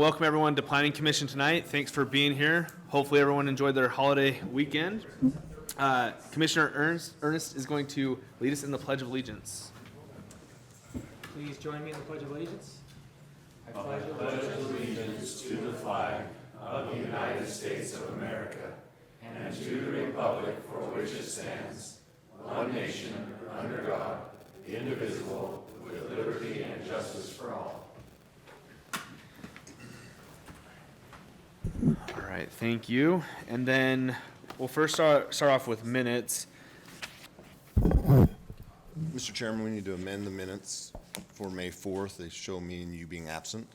welcome everyone to Planning Commission tonight. Thanks for being here. Hopefully everyone enjoyed their holiday weekend. Commissioner Ernest is going to lead us in the Pledge of Allegiance. Please join me in the Pledge of Allegiance. I pledge allegiance to the flag of the United States of America and to the republic for which it stands, one nation, under God, indivisible, with liberty and justice for all. All right, thank you. And then we'll first start off with minutes. Mr. Chairman, we need to amend the minutes for May 4th. They show me and you being absent.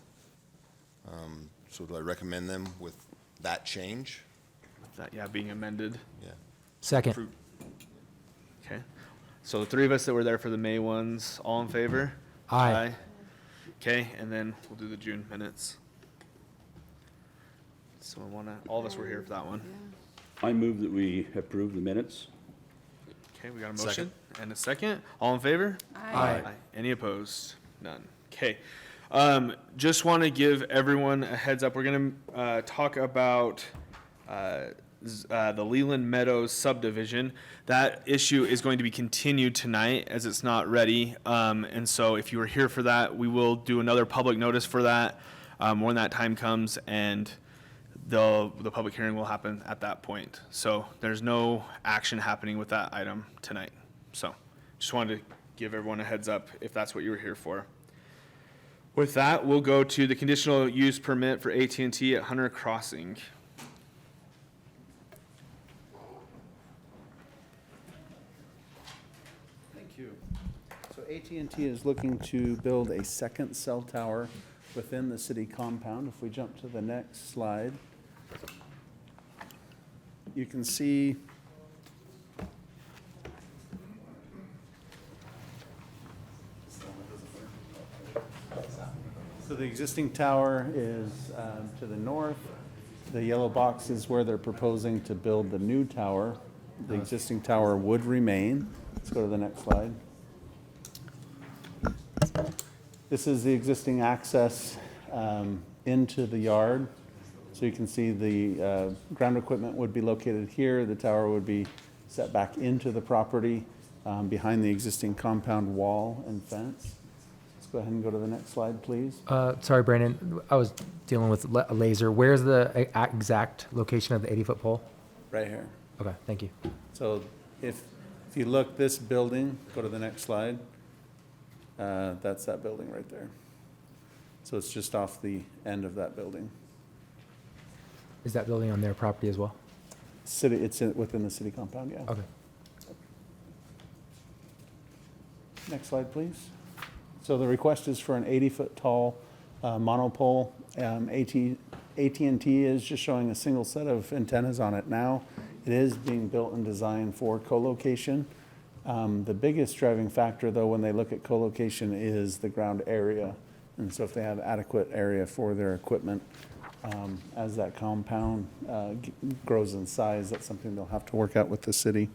So do I recommend them with that change? That, yeah, being amended. Yeah. Second. Okay. So the three of us that were there for the May ones, all in favor? Aye. Okay, and then we'll do the June minutes. So all of us were here for that one. I move that we approve the minutes. Okay, we got a motion and a second. All in favor? Aye. Any opposed? None. Okay. Just want to give everyone a heads up. We're going to talk about the Leland Meadows subdivision. That issue is going to be continued tonight as it's not ready. And so if you were here for that, we will do another public notice for that when that time comes, and the public hearing will happen at that point. So there's no action happening with that item tonight. So just wanted to give everyone a heads up if that's what you were here for. With that, we'll go to the conditional use permit for AT&T at Hunter Crossing. Thank you. So AT&T is looking to build a second cell tower within the city compound. If we jump to the next slide, you can see so the existing tower is to the north. The yellow box is where they're proposing to build the new tower. The existing tower would remain. Let's go to the next slide. This is the existing access into the yard. So you can see the ground equipment would be located here. The tower would be set back into the property behind the existing compound wall and fence. Let's go ahead and go to the next slide, please. Sorry, Brandon. I was dealing with a laser. Where's the exact location of the 80-foot pole? Right here. Okay, thank you. So if you look, this building, go to the next slide. That's that building right there. So it's just off the end of that building. Is that building on their property as well? City, it's within the city compound, yeah. Okay. Next slide, please. So the request is for an 80-foot tall monopole. AT&T is just showing a single set of antennas on it now. It is being built and designed for co-location. The biggest driving factor, though, when they look at co-location is the ground area. And so if they have adequate area for their equipment, as that compound grows in size, that's something they'll have to work out with the city.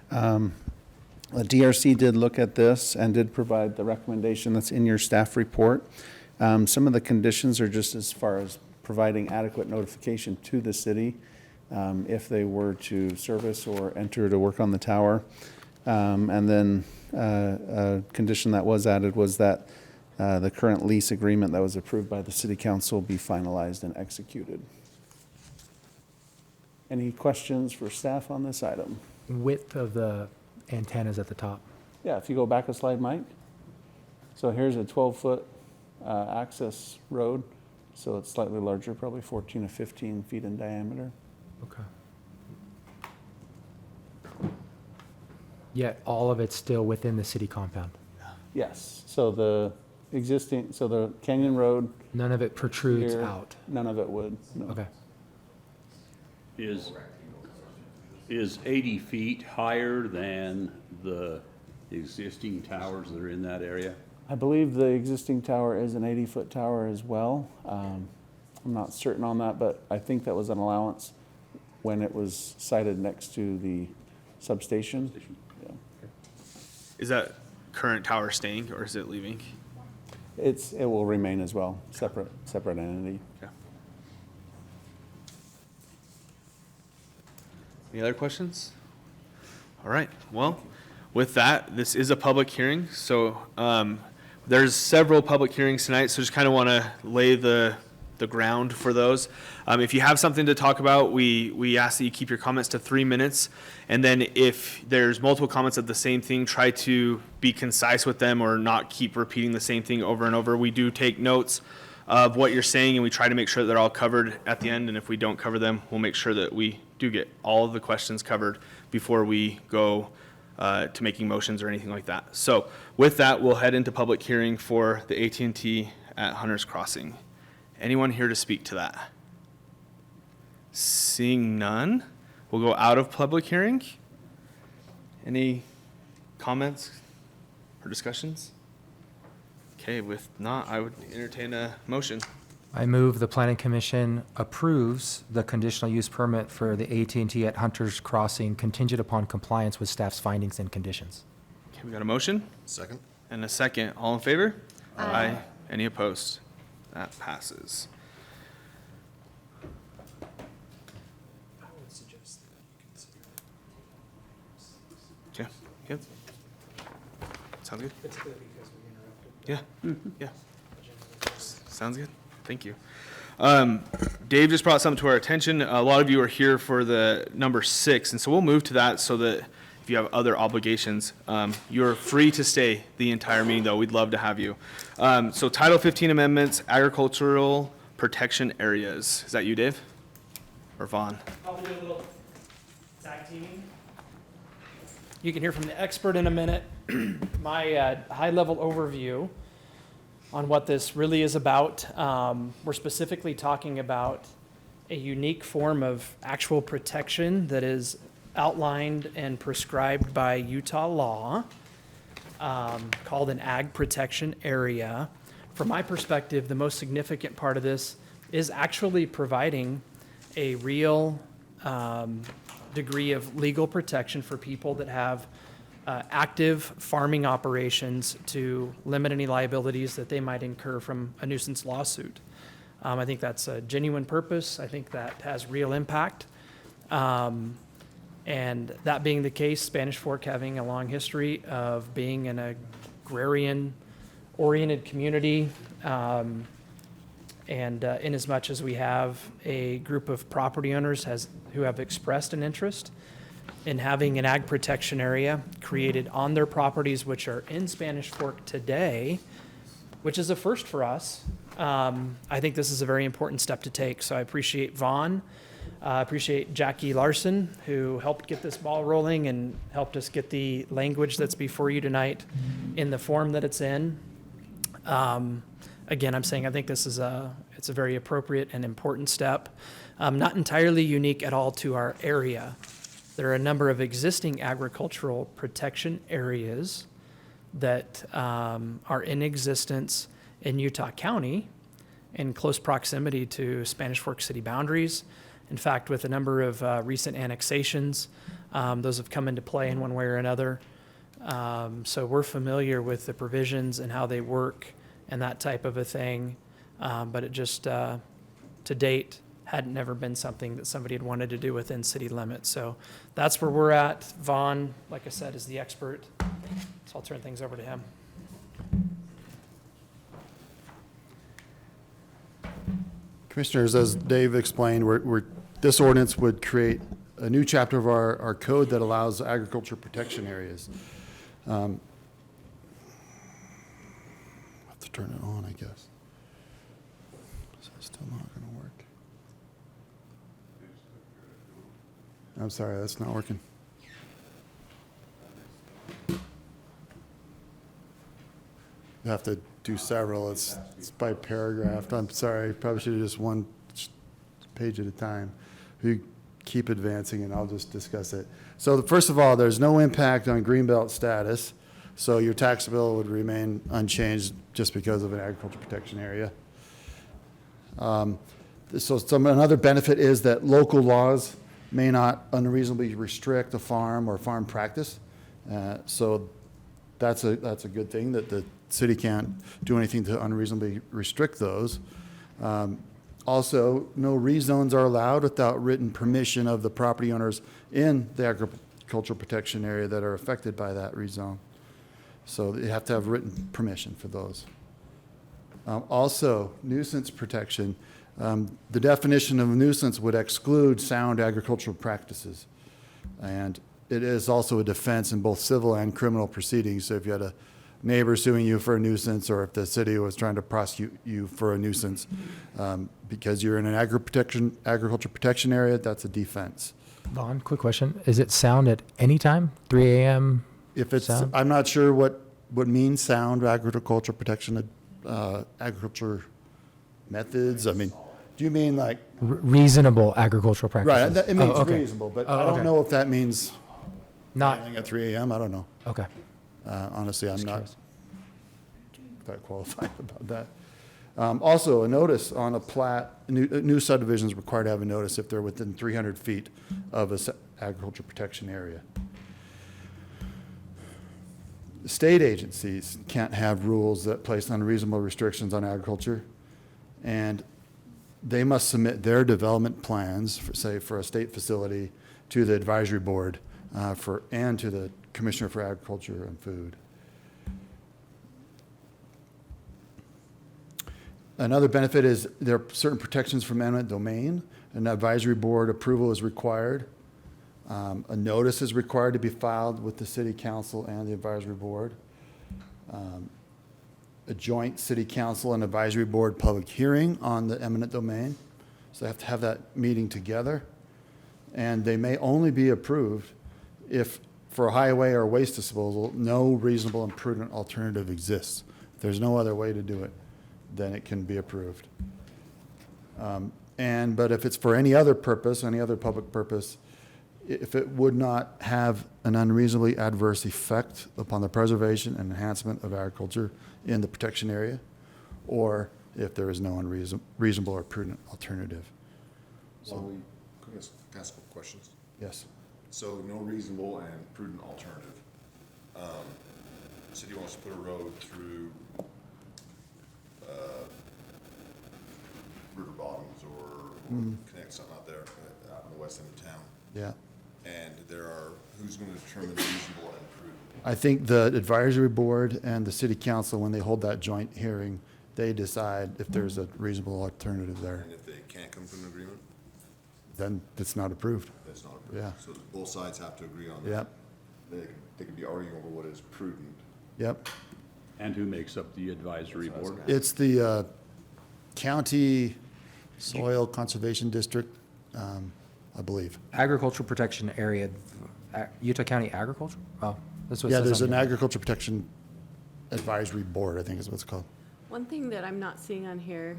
The DRC did look at this and did provide the recommendation that's in your staff report. Some of the conditions are just as far as providing adequate notification to the city if they were to service or enter to work on the tower. And then a condition that was added was that the current lease agreement that was approved by the city council be finalized and executed. Any questions for staff on this item? Width of the antennas at the top. Yeah, if you go back a slide, Mike. So here's a 12-foot access road. So it's slightly larger, probably 14 to 15 feet in diameter. Okay. Yet all of it's still within the city compound. Yes, so the Canyon Road. None of it protrudes here, out. None of it would, no. Okay. Is 80 feet higher than the existing towers that are in that area? I believe the existing tower is an 80-foot tower as well. I'm not certain on that, but I think that was an allowance when it was sited next to the substation. Yeah. Is that current tower staying or is it leaving? It will remain as well, separate entity. Yeah. Any other questions? All right, well, with that, this is a public hearing, so there's several public hearings tonight, so just kind of want to lay the ground for those. If you have something to talk about, we ask that you keep your comments to 3 minutes, and then if there's multiple comments of the same thing, try to be concise with them or not keep repeating the same thing over and over. We do take notes of what you're saying, and we try to make sure that they're all covered at the end, and if we don't cover them, we'll make sure that we do get all of the questions covered before we go to making motions or anything like that. So with that, we'll head into public hearing for the AT&T at Hunter's Crossing. Anyone here to speak to that? Seeing none, we'll go out of public hearing. Any comments or discussions? Okay, with not, I would entertain a motion. I move the planning commission approves the conditional use permit for the AT&T at Hunter's Crossing contingent upon compliance with staff's findings and conditions. Okay, we got a motion Second? and a second. All in favor? Aye. Any opposed? That passes. Okay, good. Sounds good? Yeah, yeah. Sounds good. Thank you. Dave just brought something to our attention. A lot of you are here for the number 6, and so we'll move to that so that if you have other obligations, you're free to stay the entire meeting, though. We'd love to have you. So Title 15 amendments, agricultural protection areas. Is that you, Dave? Or Vaughn? Probably do a little tag teaming. You can hear from the expert in a minute. My high-level overview on what this really is about. We're specifically talking about a unique form of actual protection that is outlined and prescribed by Utah law, called an ag protection area. From my perspective, the most significant part of this is actually providing a real degree of legal protection for people that have active farming operations to limit any liabilities that they might incur from a nuisance lawsuit. I think that's a genuine purpose. I think that has real impact. And that being the case, Spanish Fork having a long history of being an agrarian-oriented community, and in as much as we have a group of property owners who have expressed an interest in having an ag protection area created on their properties, which are in Spanish Fork today, which is a first for us. I think this is a very important step to take. So I appreciate Vaughn. I appreciate Jackie Larson, who helped get this ball rolling and helped us get the language that's before you tonight in the form that it's in. Again, I'm saying I think this is it's a very appropriate and important step. Not entirely unique at all to our area. There are a number of existing agricultural protection areas that are in existence in Utah County in close proximity to Spanish Fork city boundaries. In fact, with a number of recent annexations, those have come into play in one way or another. So we're familiar with the provisions and how they work and that type of a thing. But it just, to date, had never been something that somebody had wanted to do within city limits. So that's where we're at. Vaughn, like I said, is the expert. So I'll turn things over to him. Commissioners, as Dave explained, this ordinance would create a new chapter of our code that allows agriculture protection areas. Have to turn it on, I guess. Is that still not going to work? I'm sorry, that's not working. You have to do several. It's by paragraph. I'm sorry. Probably should have just one page at a time. You keep advancing, and I'll just discuss it. So first of all, there's no impact on greenbelt status. So your tax bill would remain unchanged just because of an agriculture protection area. Another benefit is that local laws may not unreasonably restrict a farm or farm practice. So that's a good thing, that the city can't do anything to unreasonably restrict those. Also, no rezones are allowed without written permission of the property owners in the agricultural protection area that are affected by that rezone. So you have to have written permission for those. Also, nuisance protection. The definition of nuisance would exclude sound agricultural practices. And it is also a defense in both civil and criminal proceedings. So if you had a neighbor suing you for a nuisance, or if the city was trying to prosecute you for a nuisance, because you're in an agriculture protection area, that's a defense. Vaughn, quick question. Is it sound at any time? 3 a.m.? If it's, Sound? I'm not sure what means sound agriculture protection, agriculture methods. I mean, do you mean like, Reasonable agricultural practices? right, it means Oh, okay. reasonable, but Oh, I don't okay. know if that means Not, yelling at 3 a.m. I don't know. okay. Honestly, I'm Just not curious. quite qualified about that. Also, a notice on a plat, new subdivisions required to have a notice if they're within 300 feet of a agriculture protection area. State agencies can't have rules that place unreasonable restrictions on agriculture, and they must submit their development plans, for, say, for a state facility, to the advisory board and to the Commissioner for Agriculture and Food. Another benefit is there are certain protections from eminent domain. An advisory board approval is required. A notice is required to be filed with the city council and the advisory board. A joint city council and advisory board public hearing on the eminent domain. So they have to have that meeting together. And they may only be approved if, for a highway or waste disposal, no reasonable and prudent alternative exists. If there's no other way to do it, then it can be approved. But if it's for any other purpose, any other public purpose, if it would not have an unreasonably adverse effect upon the preservation and enhancement of agriculture in the protection area, or if there is no unreasonable or prudent alternative. So, can I ask a couple questions? Yes. So no reasonable and prudent alternative. City wants to put a road through River Bottoms or connect something out there, out in the west end of town. Yeah. And who's going to determine reasonable and prudent? I think the advisory board and the city council, when they hold that joint hearing, they decide if there's a reasonable alternative there. And if they can't come to an agreement, Then it's not approved. that's not approved. Yeah. So both sides have to agree on that. Yep, They could be arguing over what is prudent. yep. And who makes up the advisory board? It's the county soil conservation district, I believe. Agricultural protection area, Utah County Agriculture? Oh, that's what it Yeah, says there's on an here. agriculture protection advisory board, I think is what it's called. One thing that I'm not seeing on here,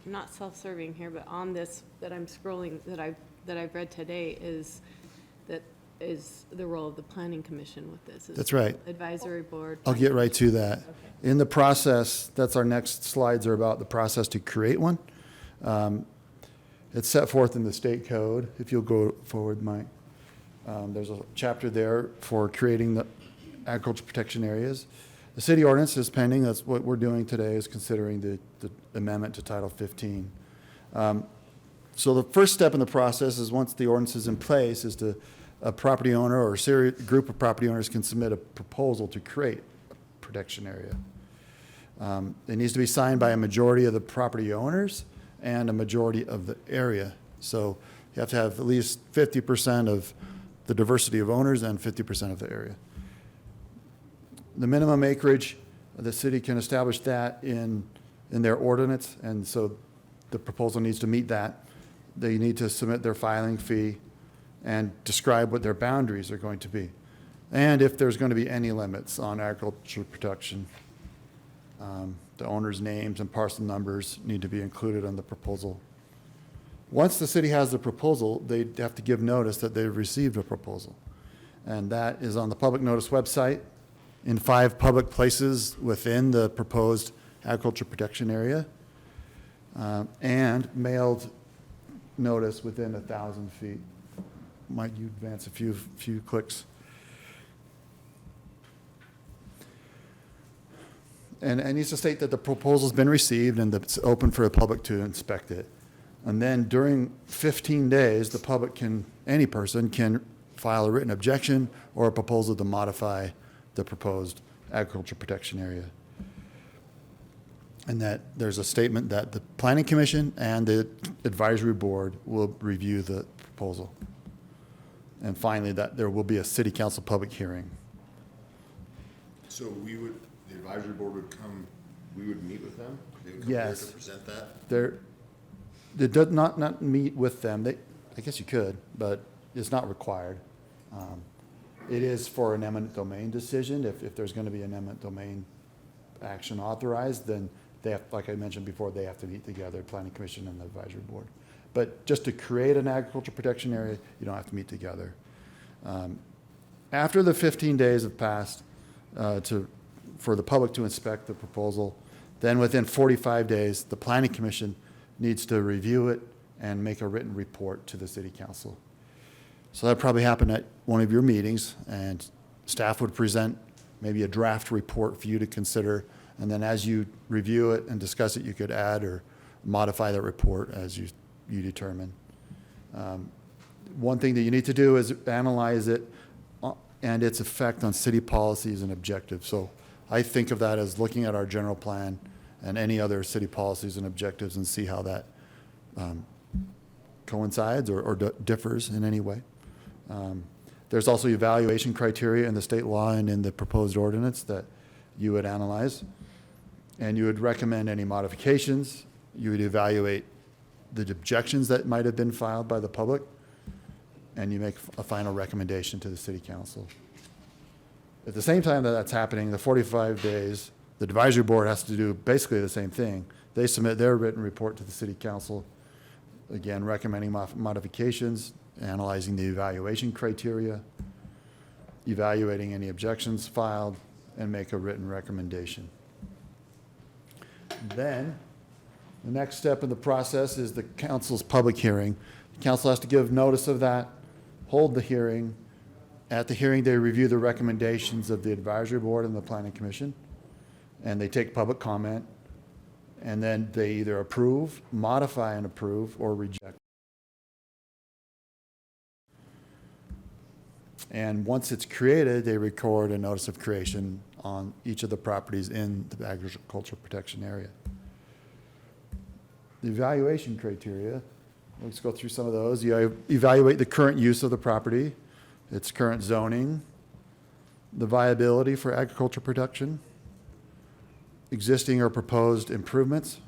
I'm not self-serving here, but on this that I'm scrolling, that I've read today is the role of the planning commission with this. is That's right. Advisory board. I'll get right to that. Okay. In the process, that's our next slides are about the process to create one. It's set forth in the state code. If you'll go forward, Mike. There's a chapter there for creating the agriculture protection areas. The city ordinance is pending. That's what we're doing today, is considering the amendment to Title 15. So the first step in the process is, once the ordinance is in place, is a property owner or a group of property owners can submit a proposal to create a protection area. It needs to be signed by a majority of the property owners and a majority of the area. So you have to have at least 50% of the diversity of owners and 50% of the area. The minimum acreage, the city can establish that in their ordinance, and so the proposal needs to meet that. They need to submit their filing fee and describe what their boundaries are going to be, and if there's going to be any limits on agriculture protection. The owner's names and parcel numbers need to be included on the proposal. Once the city has the proposal, they have to give notice that they've received a proposal. And that is on the public notice website in 5 public places within the proposed agriculture protection area, and mailed notice within 1,000 feet. Might you advance a few clicks? and it needs to state that the proposal's been received and that it's open for the public to inspect it. And then during 15 days, the public can, any person can file a written objection or a proposal to modify the proposed agriculture protection area. And that there's a statement that the Planning Commission and the Advisory Board will review the proposal. And finally, that there will be a City Council public hearing. So the advisory board would come, we would meet with them? They would come here Yes. to present that? They did not meet with them. I guess you could, but it's not required. It is for an eminent domain decision. If there's going to be an eminent domain action authorized, then they have, like I mentioned before, they have to meet together, Planning Commission and the Advisory Board. But just to create an agriculture protection area, you don't have to meet together. After the 15 days have passed for the public to inspect the proposal, then within 45 days, the Planning Commission needs to review it and make a written report to the City Council. So that'd probably happen at one of your meetings, and staff would present maybe a draft report for you to consider, and then as you review it and discuss it, you could add or modify that report as you determine. One thing that you need to do is analyze it and its effect on city policies and objectives. So I think of that as looking at our general plan and any other city policies and objectives and see how that coincides or differs in any way. There's also evaluation criteria in the state law and in the proposed ordinance that you would analyze. And you would recommend any modifications. You would evaluate the objections that might have been filed by the public. And you make a final recommendation to the City Council. At the same time that that's happening, the 45 days, the Advisory Board has to do basically the same thing. They submit their written report to the City Council, again, recommending modifications, analyzing the evaluation criteria, evaluating any objections filed, and make a written recommendation. Then, the next step in the process is the council's public hearing. The council has to give notice of that, hold the hearing. At the hearing, they review the recommendations of the Advisory Board and the Planning Commission, and they take public comment, and then they either approve, modify and approve, or reject. And once it's created, they record a notice of creation on each of the properties in the agricultural protection area. The evaluation criteria, let's go through some of those. You evaluate the current use of the property, its current zoning, the viability for agricultural production, existing or proposed improvements,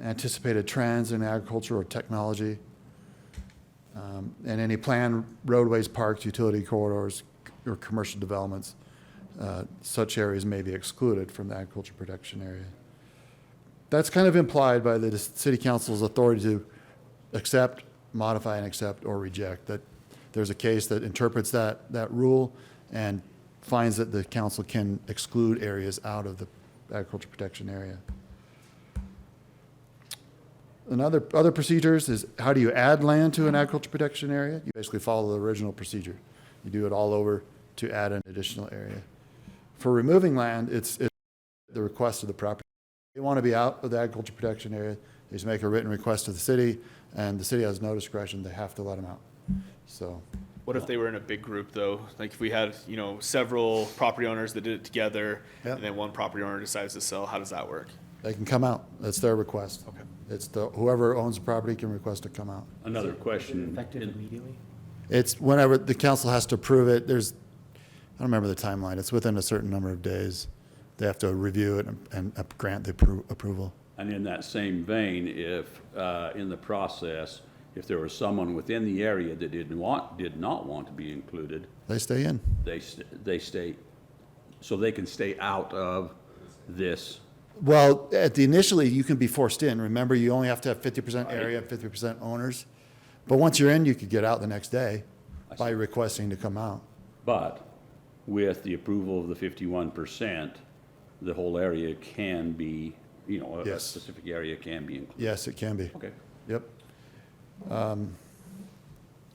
anticipated trends in agriculture or technology, and any planned roadways, parks, utility corridors, or commercial developments. Such areas may be excluded from the agriculture protection area. That's kind of implied by the City Council's authority to accept, modify, and accept or reject. That there's a case that interprets that rule and finds that the council can exclude areas out of the agriculture protection area. Other procedures is how do you add land to an agriculture protection area? You basically follow the original procedure. You do it all over to add an additional area. For removing land, it's the request of the property. They want to be out of the agriculture protection area, they just make a written request to the city, and the city has no discretion, they have to let them out. So. What if they were in a big group though? Like if we had, several property owners that did it together, Yep. and then one property owner decides to sell, how does that work? They can come out. That's their request. Okay. It's whoever owns the property can request to come out. Another question. Effective immediately? It's whenever the council has to approve it. I don't remember the timeline. It's within a certain number of days. They have to review it and grant the approval. And in that same vein, if, in the process, if there was someone within the area that did not want to be included, They stay in. they stay, so they can stay out of this. Well, initially, you can be forced in. Remember, you only have to have 50% area, 50% owners. But once you're in, you could get out the next day by requesting to come out. But with the approval of the 51%, the whole area can be, a Yes. specific area can be included. Yes, it can be. Okay. Yep.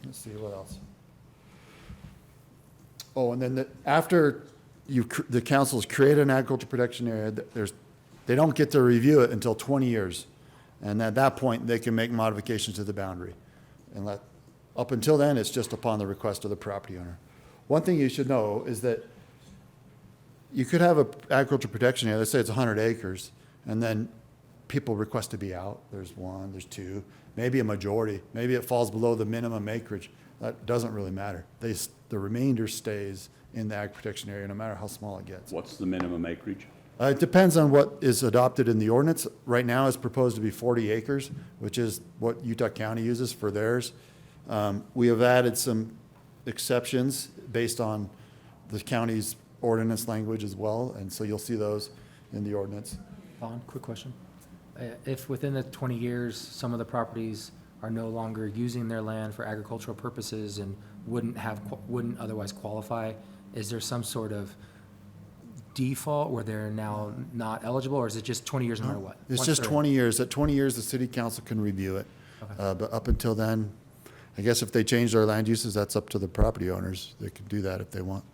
Let's see, what else? Oh, and then after the councils create an agriculture protection area, they don't get to review it until 20 years. And at that point, they can make modifications to the boundary. And up until then, it's just upon the request of the property owner. One thing you should know is that you could have an agriculture protection area, let's say it's 100 acres, and then people request to be out. There's one, there's two, maybe a majority. Maybe it falls below the minimum acreage. That doesn't really matter. The remainder stays in the ag protection area, no matter how small it gets. What's the minimum acreage? It depends on what is adopted in the ordinance. Right now, it's proposed to be 40 acres, which is what Utah County uses for theirs. We have added some exceptions based on the county's ordinance language as well, and so you'll see those in the ordinance. Vaughn, quick question. If within the 20 years, some of the properties are no longer using their land for agricultural purposes and wouldn't otherwise qualify, is there some sort of default where they're now not eligible, or is it just 20 years no matter what? It's Once just they're- 20 years. At 20 years, the city council can review it. Okay. But up until then, I guess if they change their land uses, that's up to the property owners. They can do that if they want.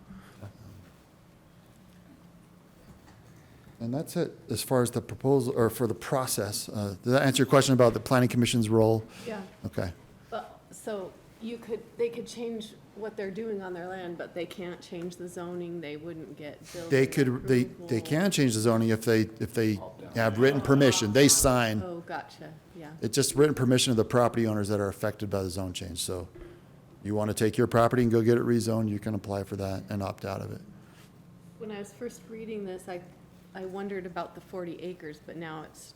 And that's it, as far as the proposal, or for the process. Does that answer your question about the planning commission's role? Yeah, Okay. but, so they could change what they're doing on their land, but they can't change the zoning, they wouldn't get building They approval. can change the zoning if they have written permission. They sign. Oh, gotcha, yeah. It's just written permission of the property owners that are affected by the zone change. So you want to take your property and go get it rezoned, you can apply for that and opt out of it. When I was first reading this, I wondered about the 40 acres, but now it's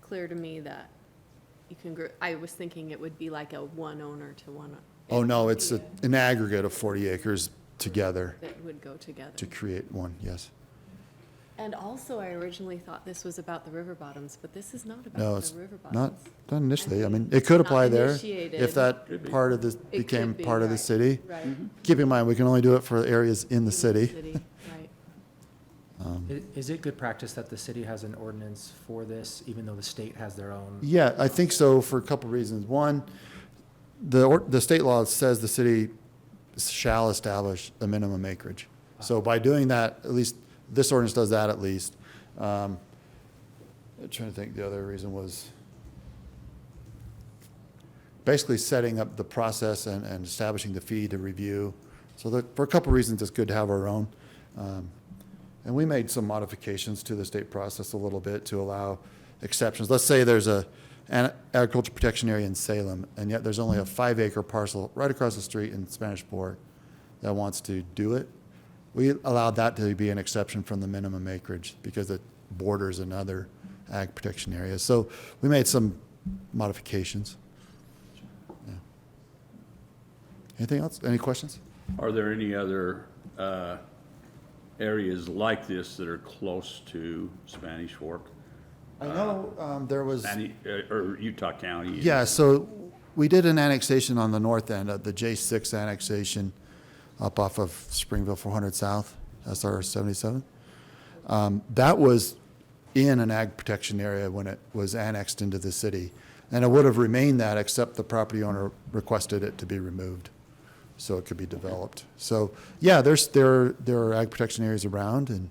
clear to me that you can, I was thinking it would be like a one owner to one. Oh, no, it's an aggregate of 40 acres together That would go together. to create one, yes. And also, I originally thought this was about the river bottoms, but this is not No, about it's the river not, bottoms. not initially. I mean, it could Not apply there initiated. if that part of this It became could be, part of the right. city. Right. Keep in mind, we can only do it for areas in the city. Right. Is it good practice that the city has an ordinance for this, even though the state has their own? Yeah, I think so for a couple reasons. One, the state law says the city shall establish a minimum acreage. So by doing that, at least, this ordinance does that at least. I'm trying to think, the other reason was basically setting up the process and establishing the fee to review. So for a couple reasons, it's good to have our own. And we made some modifications to the state process a little bit to allow exceptions. Let's say there's an agriculture protection area in Salem, and yet there's only a 5-acre parcel right across the street in Spanish Fork that wants to do it. We allowed that to be an exception from the minimum acreage because it borders another ag protection area. So we made some modifications. Yeah. Anything else? Any questions? Are there any other areas like this that are close to Spanish Fork? I know there was. Or Utah County? Yeah, so we did an annexation on the north end, the J6 annexation up off of Springville 400 South, SR 77. That was in an ag protection area when it was annexed into the city. And it would have remained that except the property owner requested it to be removed so it could be developed. So, yeah, there are ag protection areas around, and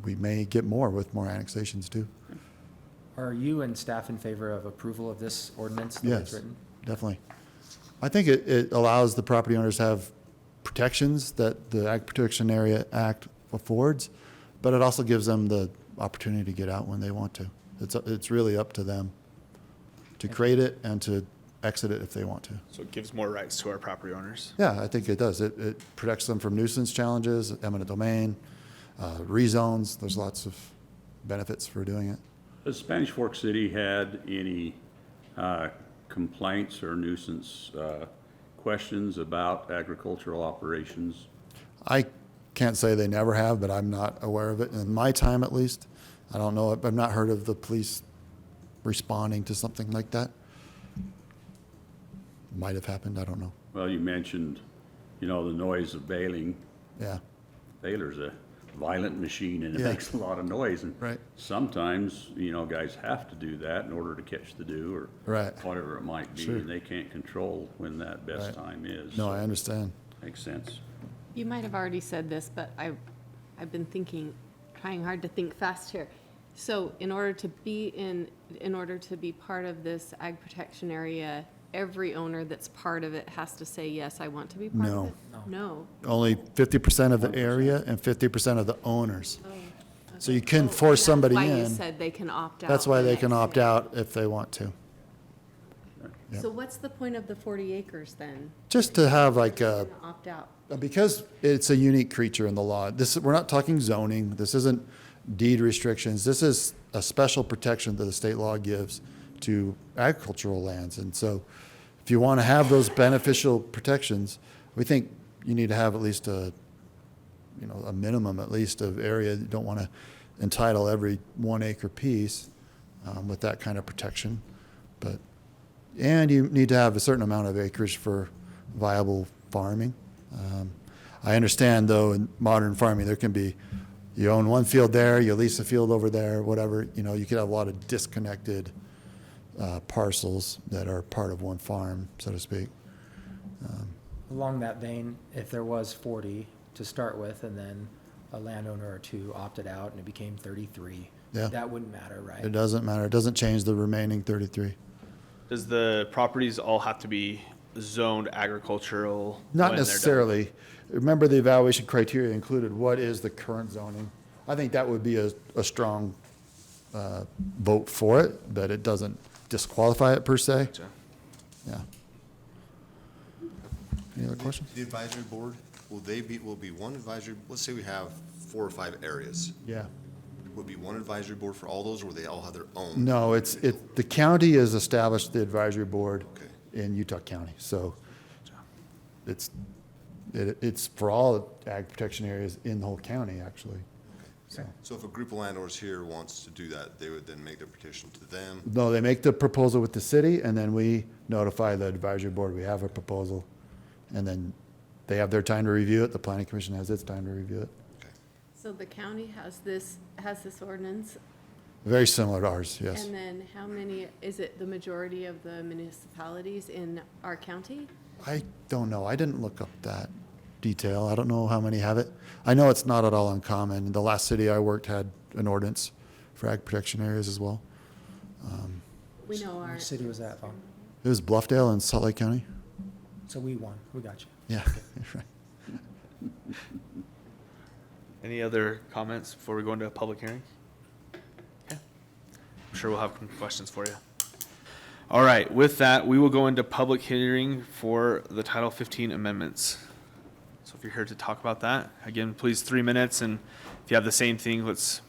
we may get more with more annexations too. Are you and staff in favor of approval of this ordinance the way it's Yes, written? definitely. I think it allows the property owners to have protections that the Ag Protection Area Act affords, but it also gives them the opportunity to get out when they want to. It's really up to them to create it and to exit it if they want to. So it gives more rights to our property owners. Yeah, I think it does. It protects them from nuisance challenges, eminent domain, rezones. There's lots of benefits for doing it. Has Spanish Fork City had any complaints or nuisance questions about agricultural operations? I can't say they never have, but I'm not aware of it. In my time, at least, I don't know. I've not heard of the police responding to something like that. Might have happened. I don't know. Well, you mentioned, the noise of baling. Yeah, Baler's a violent machine and it Yeah. makes a lot of noise. And Right. sometimes, guys have to do that in order to catch the dew or Right. whatever it might be. Sure. And they can't control when that best Right. time is. no, So, I understand. makes sense. You might have already said this, but I've been trying hard to think fast here. So in order to be part of this ag protection area, every owner that's part of it has to say, yes, I want to be part of it? No. Only 50% of the area and 50% of the owners. Oh, So okay. you couldn't Oh, force somebody That's why you in. said they can opt out. That's why the they can next opt year. out if they want to. Yep. So what's the point of the 40 acres then? Just to have like a, Opt out. because it's a unique creature in the law. We're not talking zoning. This isn't deed restrictions. This is a special protection that the state law gives to agricultural lands. And so if you want to have those beneficial protections, we think you need to have at least a minimum at least of area. You don't want to entitle every 1 acre piece with that kind of protection. And you need to have a certain amount of acreage for viable farming. I understand, though, in modern farming, there can be, you own one field there, you lease a field over there, whatever. You could have a lot of disconnected parcels that are part of one farm, so to speak. Along that vein, if there was 40 to start with, and then a landowner or two opted out and it became 33, Yeah. that wouldn't matter, right? It doesn't matter. It doesn't change the remaining 33. Does the properties all have to be zoned agricultural? Not when they're done? necessarily. Remember, the evaluation criteria included what is the current zoning. I think that would be a strong vote for it, but it doesn't disqualify it per se. Gotcha. Yeah. Any other questions? The advisory board, will be one advisory, let's say we have 4 or 5 areas. Yeah. Would be one advisory board for all those, or they all have their own? No, the county has established the advisory board Okay. in Utah County, so it's for all ag protection areas in the whole county, actually. So if a group of landowners here wants to do that, they would then make their petition to them? No, they make the proposal with the city, and then we notify the advisory board, we have a proposal, and then they have their time to review it, the planning commission has its time to review it. So the county has this ordinance, Very similar to ours, yes. and then how many, is it the majority of the municipalities in our county? I don't know, I didn't look up that detail, I don't know how many have it. I know it's not at all uncommon, the last city I worked had an ordinance for ag protection areas as well. We know our, Which city was that, Bob? It was Bluffdale in Salt Lake County. So we won, we got you. Yeah, right. Any other comments before we go into a public hearing? Okay. I'm sure we'll have some questions for you. All right, with that, we will go into public hearing for the Title 15 amendments. So if you're here to talk about that, again, please 3 minutes, and if you have the same thing, let's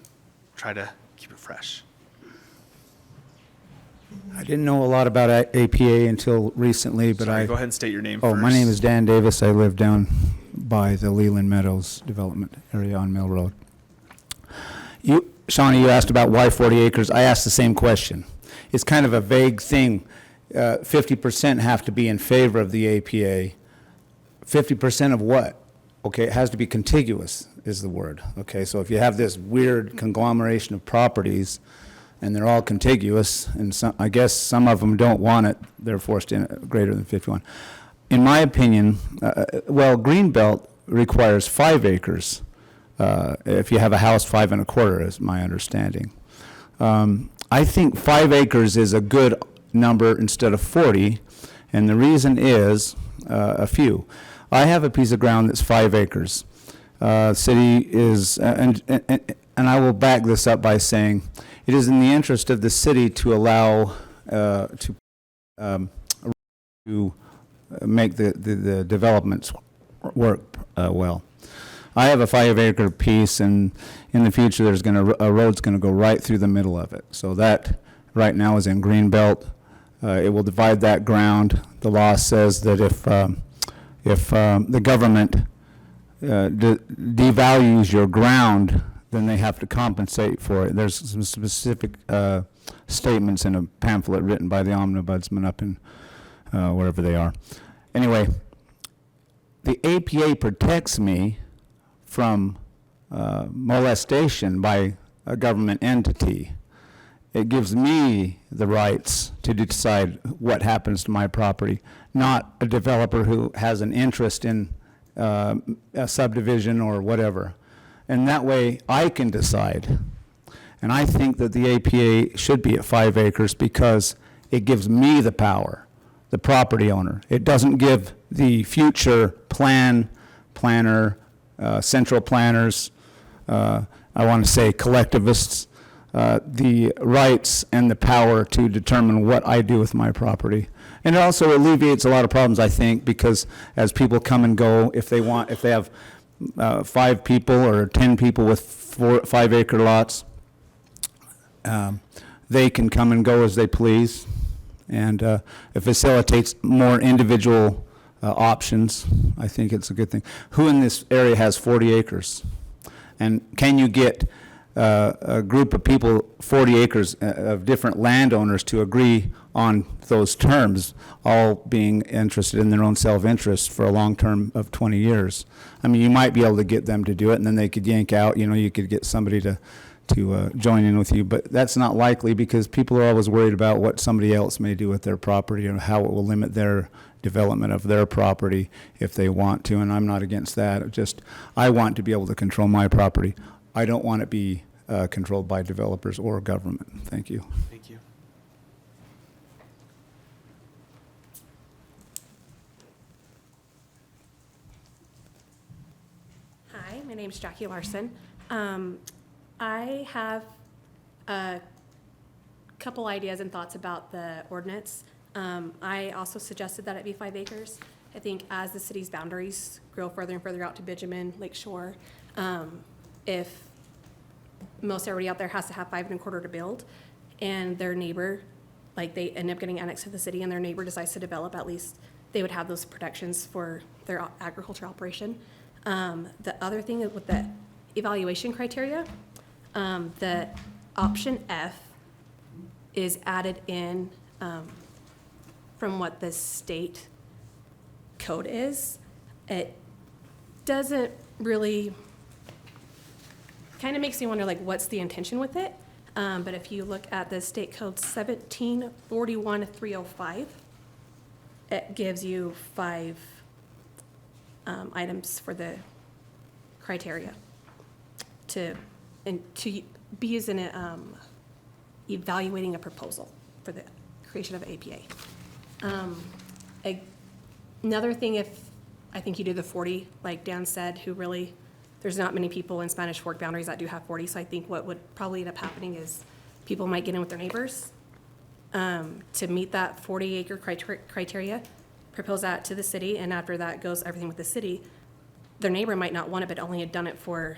try to keep it fresh. I didn't know a lot about APA until recently, but Sorry, go ahead and state your name Oh, first. my name is Dan Davis. I live down by the Leland Meadows development area on Mill Road. Shawnee, you asked about why 40 acres. I asked the same question. It's kind of a vague thing. 50% have to be in favor of the APA. 50% of what? Okay, it has to be contiguous is the word. Okay, so if you have this weird conglomeration of properties and they're all contiguous, and I guess some of them don't want it, they're forced in greater than 51. In my opinion, Greenbelt requires 5 acres. If you have a house, 5 1/4 is my understanding. I think 5 acres is a good number instead of 40, and the reason is a few. I have a piece of ground that's 5 acres. City is, and I will back this up by saying it is in the interest of the city to allow to make the developments work well. I have a 5 acre piece, and in the future there's a road's going to go right through the middle of it. So that right now is in Greenbelt. It will divide that ground. The law says that if the government devalues your ground, then they have to compensate for it. There's some specific statements in a pamphlet written by the ombudsman up in wherever they are. Anyway, the APA protects me from molestation by a government entity. It gives me the rights to decide what happens to my property, not a developer who has an interest in a subdivision or whatever. And that way, I can decide. And I think that the APA should be at 5 acres because it gives me the power, the property owner. It doesn't give the future planner, central planners, I want to say collectivists, the rights and the power to determine what I do with my property. And it also alleviates a lot of problems, I think, because as people come and go, if they have 5 people or 10 people with 5 acre lots, they can come and go as they please. And it facilitates more individual options. I think it's a good thing. Who in this area has 40 acres? And can you get a group of people, 40 acres of different landowners to agree on those terms, all being interested in their own self-interest for a long term of 20 years? I mean, you might be able to get them to do it, and then they could yank out, you could get somebody to join in with you, but that's not likely because people are always worried about what somebody else may do with their property and how it will limit their development of their property if they want to, and I'm not against that. I want to be able to control my property. I don't want it be controlled by developers or government. Thank you. Thank you. Hi, my name's Jackie Larson. I have a couple ideas and thoughts about the ordinance. I also suggested that it be 5 acres. I think as the city's boundaries grow further and further out to Benjamin, Lake Shore, if most everybody out there has to have 5 1/4 to build, and their neighbor, like they end up getting annexed to the city and their neighbor decides to develop, at least they would have those protections for their agriculture operation. The other thing with the evaluation criteria, the option F is added in from what the state code is. It doesn't really, kind of makes me wonder, like, what's the intention with it? But if you look at the state code 1741-305, it gives you 5 items for the criteria to be used in evaluating a proposal for the creation of APA. Another thing, if I think you do the 40, like Dan said, there's not many people in Spanish Fork boundaries that do have 40, so I think what would probably end up happening is people might get in with their neighbors to meet that 40-acre criteria, propose that to the city, and after that goes everything with the city, their neighbor might not want it, but only had done it for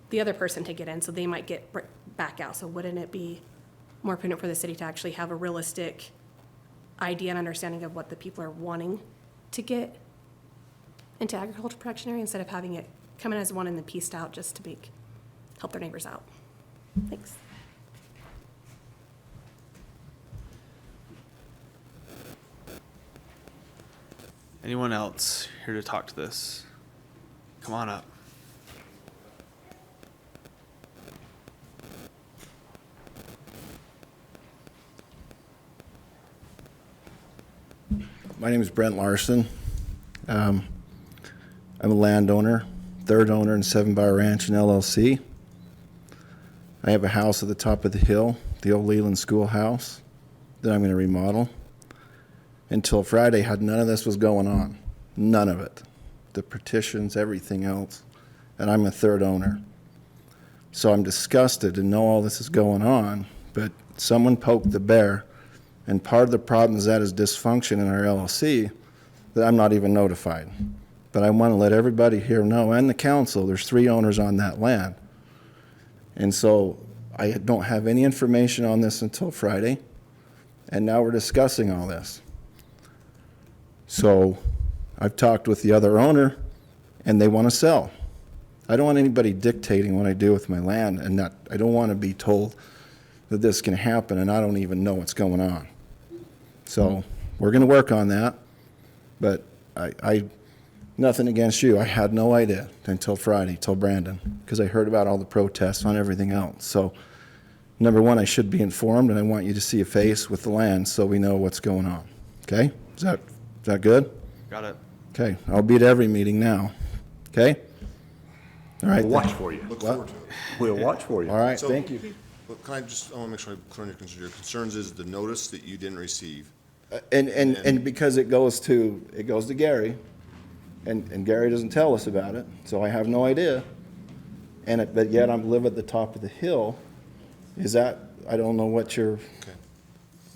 the other person to get in, so they might get back out. So wouldn't it be more prudent for the city to actually have a realistic idea and understanding of what the people are wanting to get into agricultural production area instead of having it come in as one and then pieced out just to help their neighbors out? Thanks. Anyone else here to talk to this? Come on up. My name is Brent Larson. I'm a landowner, third owner in 7 Bar Ranch and LLC. I have a house at the top of the hill, the old Leland schoolhouse, that I'm going to remodel. Until Friday, none of this was going on. None of it. The petitions, everything else. And I'm a third owner. So I'm disgusted to know all this is going on, but someone poked the bear. And part of the problem is that is dysfunction in our LLC that I'm not even notified. But I want to let everybody here know, and the council, there's 3 owners on that land. And so I don't have any information on this until Friday. And now we're discussing all this. So I've talked with the other owner, and they want to sell. I don't want anybody dictating what I do with my land, and that I don't want to be told that this can happen, and I don't even know what's going on. So we're going to work on that, but I nothing against you. I had no idea until Friday, till Brandon, because I heard about all the protests on everything else. So number one, I should be informed, and I want you to see a face with the land so we know what's going on. Okay? Is that good? Got it. Okay, I'll be at every meeting now. Okay? All right. We'll watch for you. Look forward to it. We'll watch for you. All right, So- thank you. But can I just, I want to make sure I'm clear on your concerns is the notice that you didn't receive. And because it goes to Gary, and Gary doesn't tell us about it, so I have no idea. But yet I'm live at the top of the hill. Is that, I don't know what your, Okay.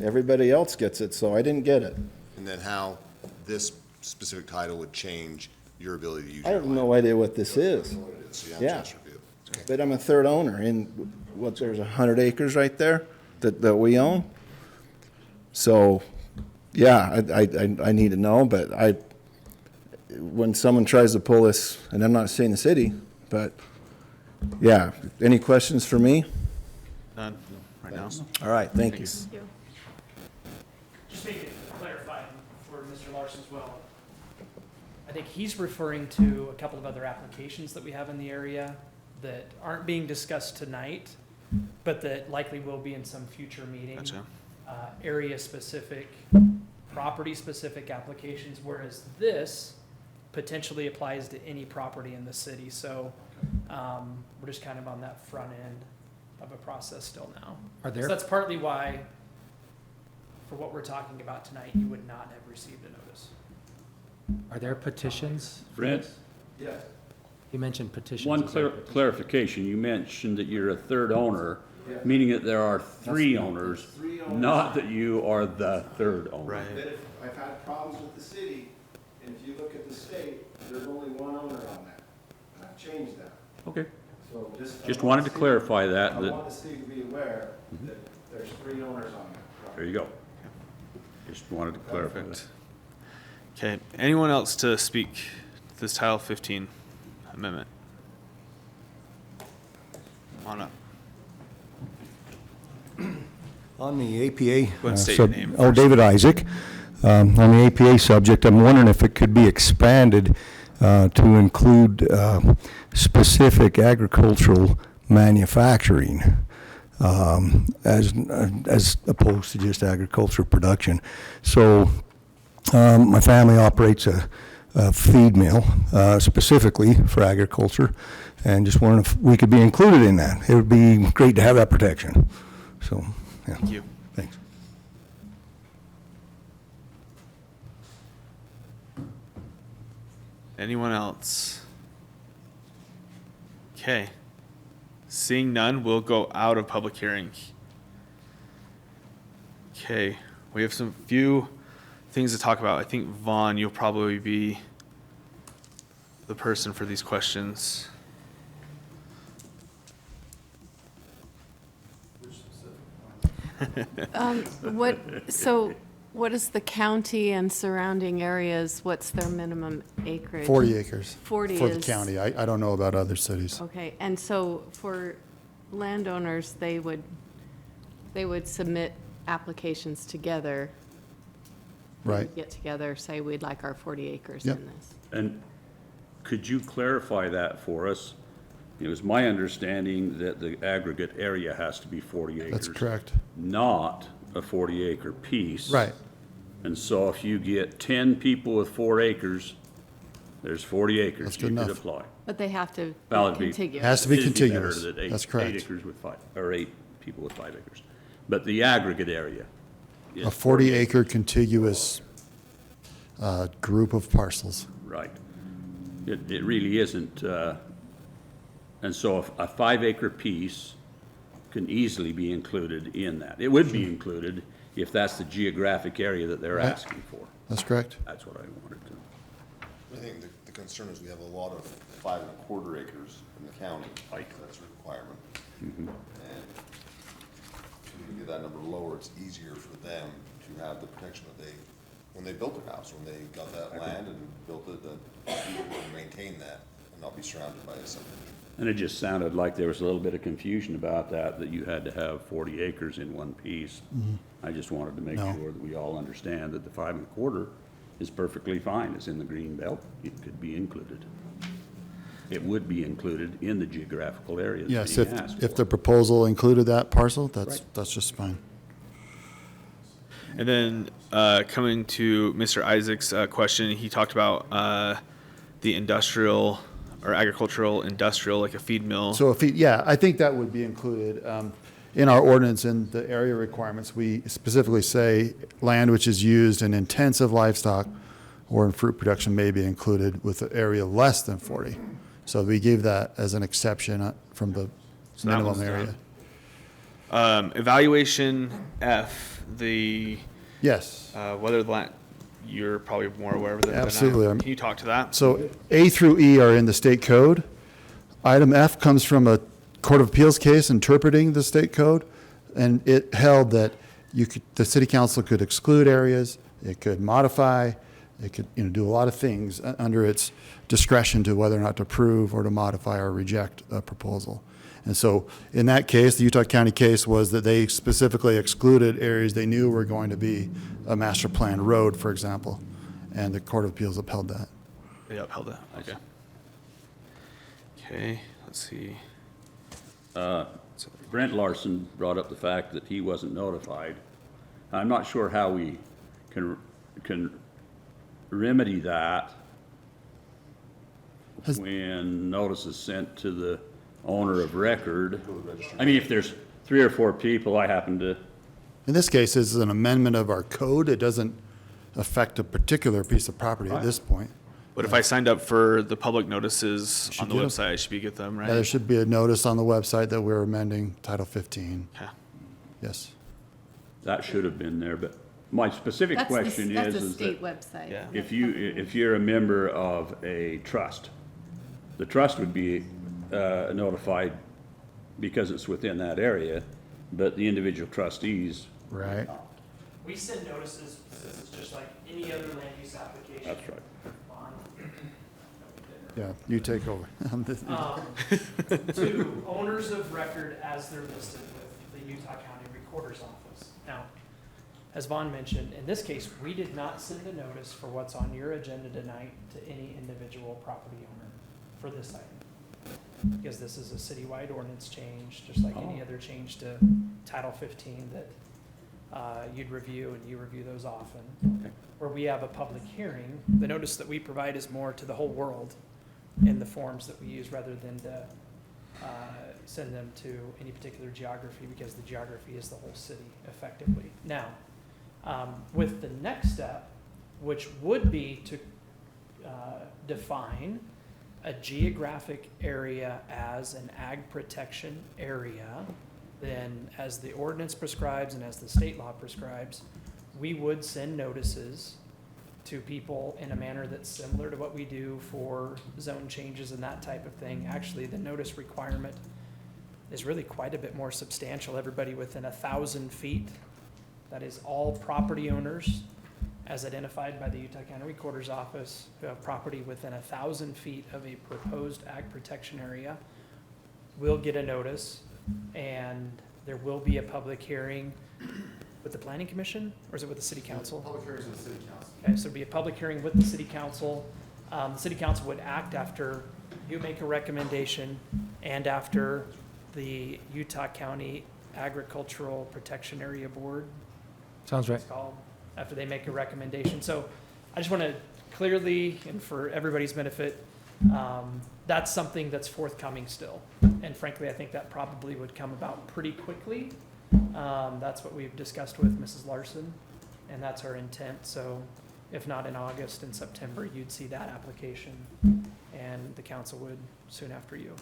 everybody else gets it, so I didn't get it. And then how this specific title would change your ability to use I your have land. no idea what this is. What it is, so you have a Yeah. chance to review it. Okay. But I'm a third owner, and there's 100 acres right there that we own. So, yeah, I need to know, but when someone tries to pull this, and I'm not saying the city, but, yeah, any questions for me? None right now. All right, thank you. Thanks. Thank you. Just make it clarify for Mr. Larson as well. I think he's referring to a couple of other applications that we have in the area that aren't being discussed tonight, but that likely will be in some future meeting. Gotcha. Area-specific, property-specific applications, whereas this potentially applies to any property in the city. So we're just kind of on that front end of a process still now. Are So there, that's partly why, for what we're talking about tonight, you would not have received a notice. are there petitions? for Brent? this? You mentioned petitions. One Is there a petition? clarification, you mentioned that you're a third owner, meaning that there are three owners, not that you are the third owner. Right. But if I've had problems with the city, and if you look at the state, there's only one owner on that. And I've changed that. Okay, So just wanted to clarify that, I that, want the city to be aware that there's 3 owners on that. there you go. Just wanted to clarify that. Perfect. Okay, anyone else to speak to this Title 15 amendment? Come on up. On the APA. Go ahead and state your name Oh, first. David Isaac. On the APA subject, I'm wondering if it could be expanded to include specific agricultural manufacturing as opposed to just agricultural production. So my family operates a feed mill specifically for agriculture, and just wondering if we could be included in that. It would be great to have that protection. So, yeah. Thank you. Thanks. Anyone else? Okay. Seeing none, we'll go out of public hearing. Okay, we have some few things to talk about. I think Vaughn, you'll probably be the person for these questions. What is the county and surrounding areas, what's their minimum acreage? 40 acres. 40 For the is- county. I don't know about other cities. Okay, and so for landowners, they would submit applications together. They would Right. Get together, say we'd like our 40 acres Yep. in this. And could you clarify that for us? It was my understanding that the aggregate area has to be 40 acres. That's correct. Not a 40-acre piece. Right. And so if you get 10 people with 4 acres, there's 40 acres. That's good You could enough. apply. But they have to Well, be it'd be- contiguous. Has to be It'd better contiguous. that That's 8 correct. acres with 5, or 8 people with 5 acres. But the aggregate area is A 40-acre contiguous group of parcels. Right. It really isn't, and so if a 5-acre piece can easily be included in that. It would be included if that's the geographic area that they're Right. asking for. That's correct. That's what I wanted to. I think the concern is we have a lot of 5 1/4 acres in the county. Right. That's a requirement. And to get that number lower, it's easier for them to have the protection that they, when they built their house, when they got that land and built it, that people would maintain that and not be surrounded by a subdivision. And it just sounded like there was a little bit of confusion about that you had to have 40 acres in one piece. I just wanted to make No. sure that we all understand that the 5 1/4 is perfectly fine. It's in the green belt. It could be included. It would be included in the geographical area that's Yes, being asked if for. the proposal included that parcel, Right. that's just fine. And then coming to Mr. Isaac's question, he talked about the industrial or agricultural industrial, like a feed mill. So yeah, I think that would be included. In our ordinance, in the area requirements, we specifically say land which is used in intensive livestock or in fruit production may be included with an area less than 40. So we gave that as an exception from the So that minimum one's area. done. Evaluation F, Yes. whether the land, you're probably more aware of it than I am. Absolutely. Can you talk to that? So A through E are in the state code. Item F comes from a Court of Appeals case interpreting the state code, and it held that the city council could exclude areas, it could modify, it could, do a lot of things under its discretion to whether or not to approve or to modify or reject a proposal. And so in that case, the Utah County case was that they specifically excluded areas they knew were going to be a master plan road, for example, and the Court of Appeals upheld that. They upheld that, okay. Okay, let's see. Brent Larson brought up the fact that he wasn't notified. I'm not sure how we can remedy that when notice is sent to the owner of record. I mean, if there's 3 or 4 people, I happen to, In this case, this is an amendment of our code. It doesn't affect a particular piece of property at this point. But if I signed up for the public notices Should on the get 'em. website, I should be get them, right? Yeah, there should be a notice on the website that we're amending Title 15. Okay. Yes. that should have been there, but my specific question That's is the that state website. Yeah. if you're a member of a trust, the trust would be notified because it's within that area, but the individual trustees, Right. We send notices, since it's just like any other land use application. that's right. Yeah, you take over. To owners of record as they're listed with the Utah County Recorder's Office. Now, as Vaughn mentioned, in this case, we did not send a notice for what's on your agenda tonight to any individual property owner for this item. Because this is a citywide ordinance change, just like any other change to Title 15 that you'd review, and you review those often. Where we have a public hearing, the notice that we provide is more to the whole world in the forms that we use, rather than to send them to any particular geography, because the geography is the whole city effectively. Now, with the next step, which would be to define a geographic area as an ag protection area, then as the ordinance prescribes and as the state law prescribes, we would send notices to people in a manner that's similar to what we do for zone changes and that type of thing. Actually, the notice requirement is really quite a bit more substantial. Everybody within 1,000 feet, that is all property owners as identified by the Utah County Recorder's Office who have property within 1,000 feet of a proposed ag protection area, will get a notice, and there will be a public hearing with the planning commission, or is it with the city council? Public hearings with the city council. Okay, so it'd be a public hearing with the city council. The city council would act after you make a recommendation and after the Utah County Agricultural Protection Area Board, Sounds right. it's called, after they make a recommendation. So I just want to clearly, and for everybody's benefit, that's something that's forthcoming still. And frankly, I think that probably would come about pretty quickly. That's what we've discussed with Mrs. Larson, and that's our intent. So if not in August, in September, you'd see that application, and the council would soon after you.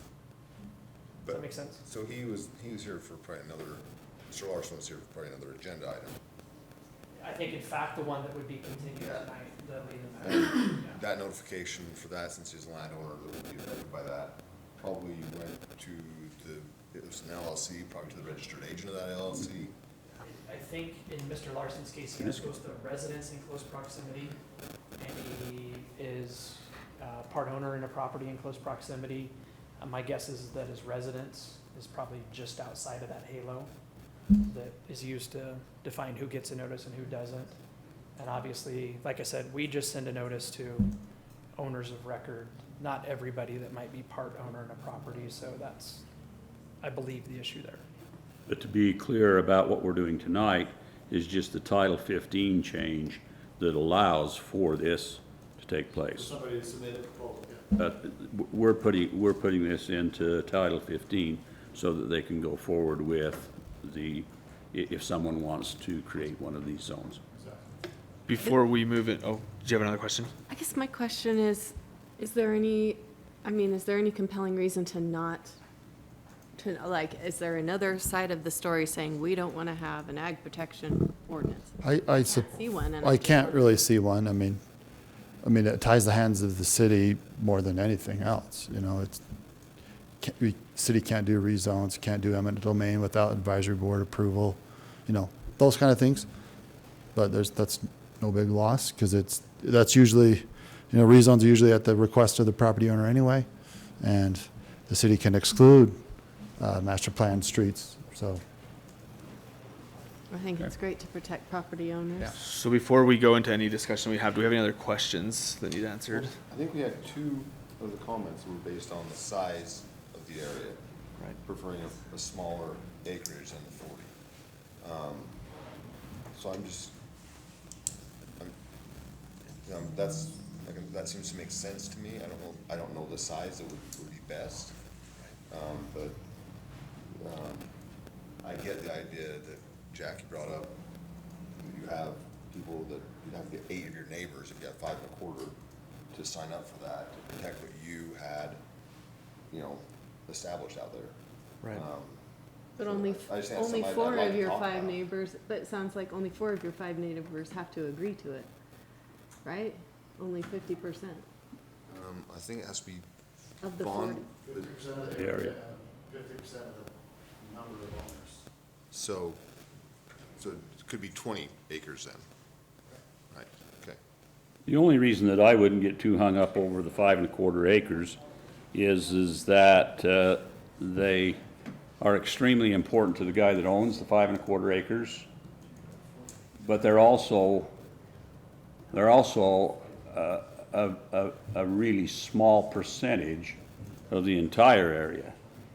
Does that make sense? So he was here for probably another, Mr. Larson was here for probably another agenda item. I think in fact the one that would be continued tonight, the Leland. And that notification for that, since he's a landowner, that would be affected by that, probably went to it was an LLC, probably to the registered agent of that LLC. I think in Mr. Larson's case, he has close to residence in close proximity, and he is part owner in a property in close proximity. My guess is that his residence is probably just outside of that halo that is used to define who gets a notice and who doesn't. And obviously, like I said, we just send a notice to owners of record, not everybody that might be part owner in a property, so that's, I believe, the issue there. But to be clear about what we're doing tonight, is just the Title 15 change that allows for this to take place. Somebody submitted a proposal, We're putting this into Title 15 so that they can go forward with if someone wants to create one of these zones. Before we move it, do you have another question? I guess my question is there any compelling reason to not, is there another side of the story saying we don't want to have an ag protection ordinance? I See one, and I can't really see one. I mean, it ties the hands of the city more than anything else, you know, city can't do rezones, can't do eminent domain without advisory board approval, you know, those kind of things. But that's no big loss, because that's usually, you know, rezones are usually at the request of the property owner anyway, and the city can exclude master plan streets, so. I think it's great to protect property owners. So before we go into any discussion do we have any other questions that need answered? I think we had two of the comments that were based on the size of the area. Right. Preferring a smaller acreage than the 40. So that seems to make sense to me. I don't know the size that would be best. But I get the idea that Jackie brought up. You have people that you'd have to get 8 of your neighbors if you have 5 1/4 to sign up for that, to protect what you had, you know, established out there. Right. But So only I just think only something I'd 4 like of to your talk 5 about. neighbors, but it sounds like only 4 of your 5 neighbors have to agree to it, right? Only 50% I think it has to be of the bond. 40. 50% of the area, 50% of the number of owners. So it could be 20 acres then. Right, okay. The only reason that I wouldn't get too hung up over the 5 1/4 acres is that they are extremely important to the guy that owns the 5 1/4 acres, but they're also a really small percentage of the entire area.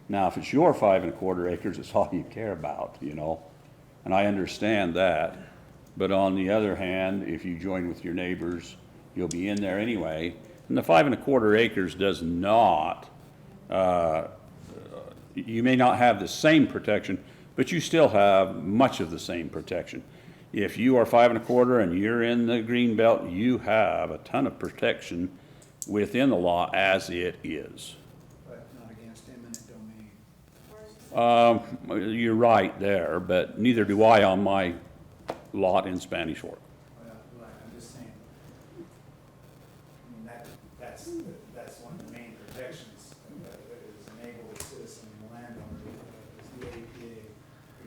Now, if it's your 5 1/4 acres, it's all you care about, you know, and I understand that. But on the other hand, if you join with your neighbors, you'll be in there anyway. And the 5 1/4 acres does not, you may not have the same protection, but you still have much of the same protection. If you are 5 1/4 and you're in the green belt, you have a ton of protection within the law as it is. But not against eminent domain. You're right there, but neither do I on my lot in Spanish Fork. Well, I'm just saying, I mean, that's one of the main protections that is enabled the citizen and the landowner, is the APA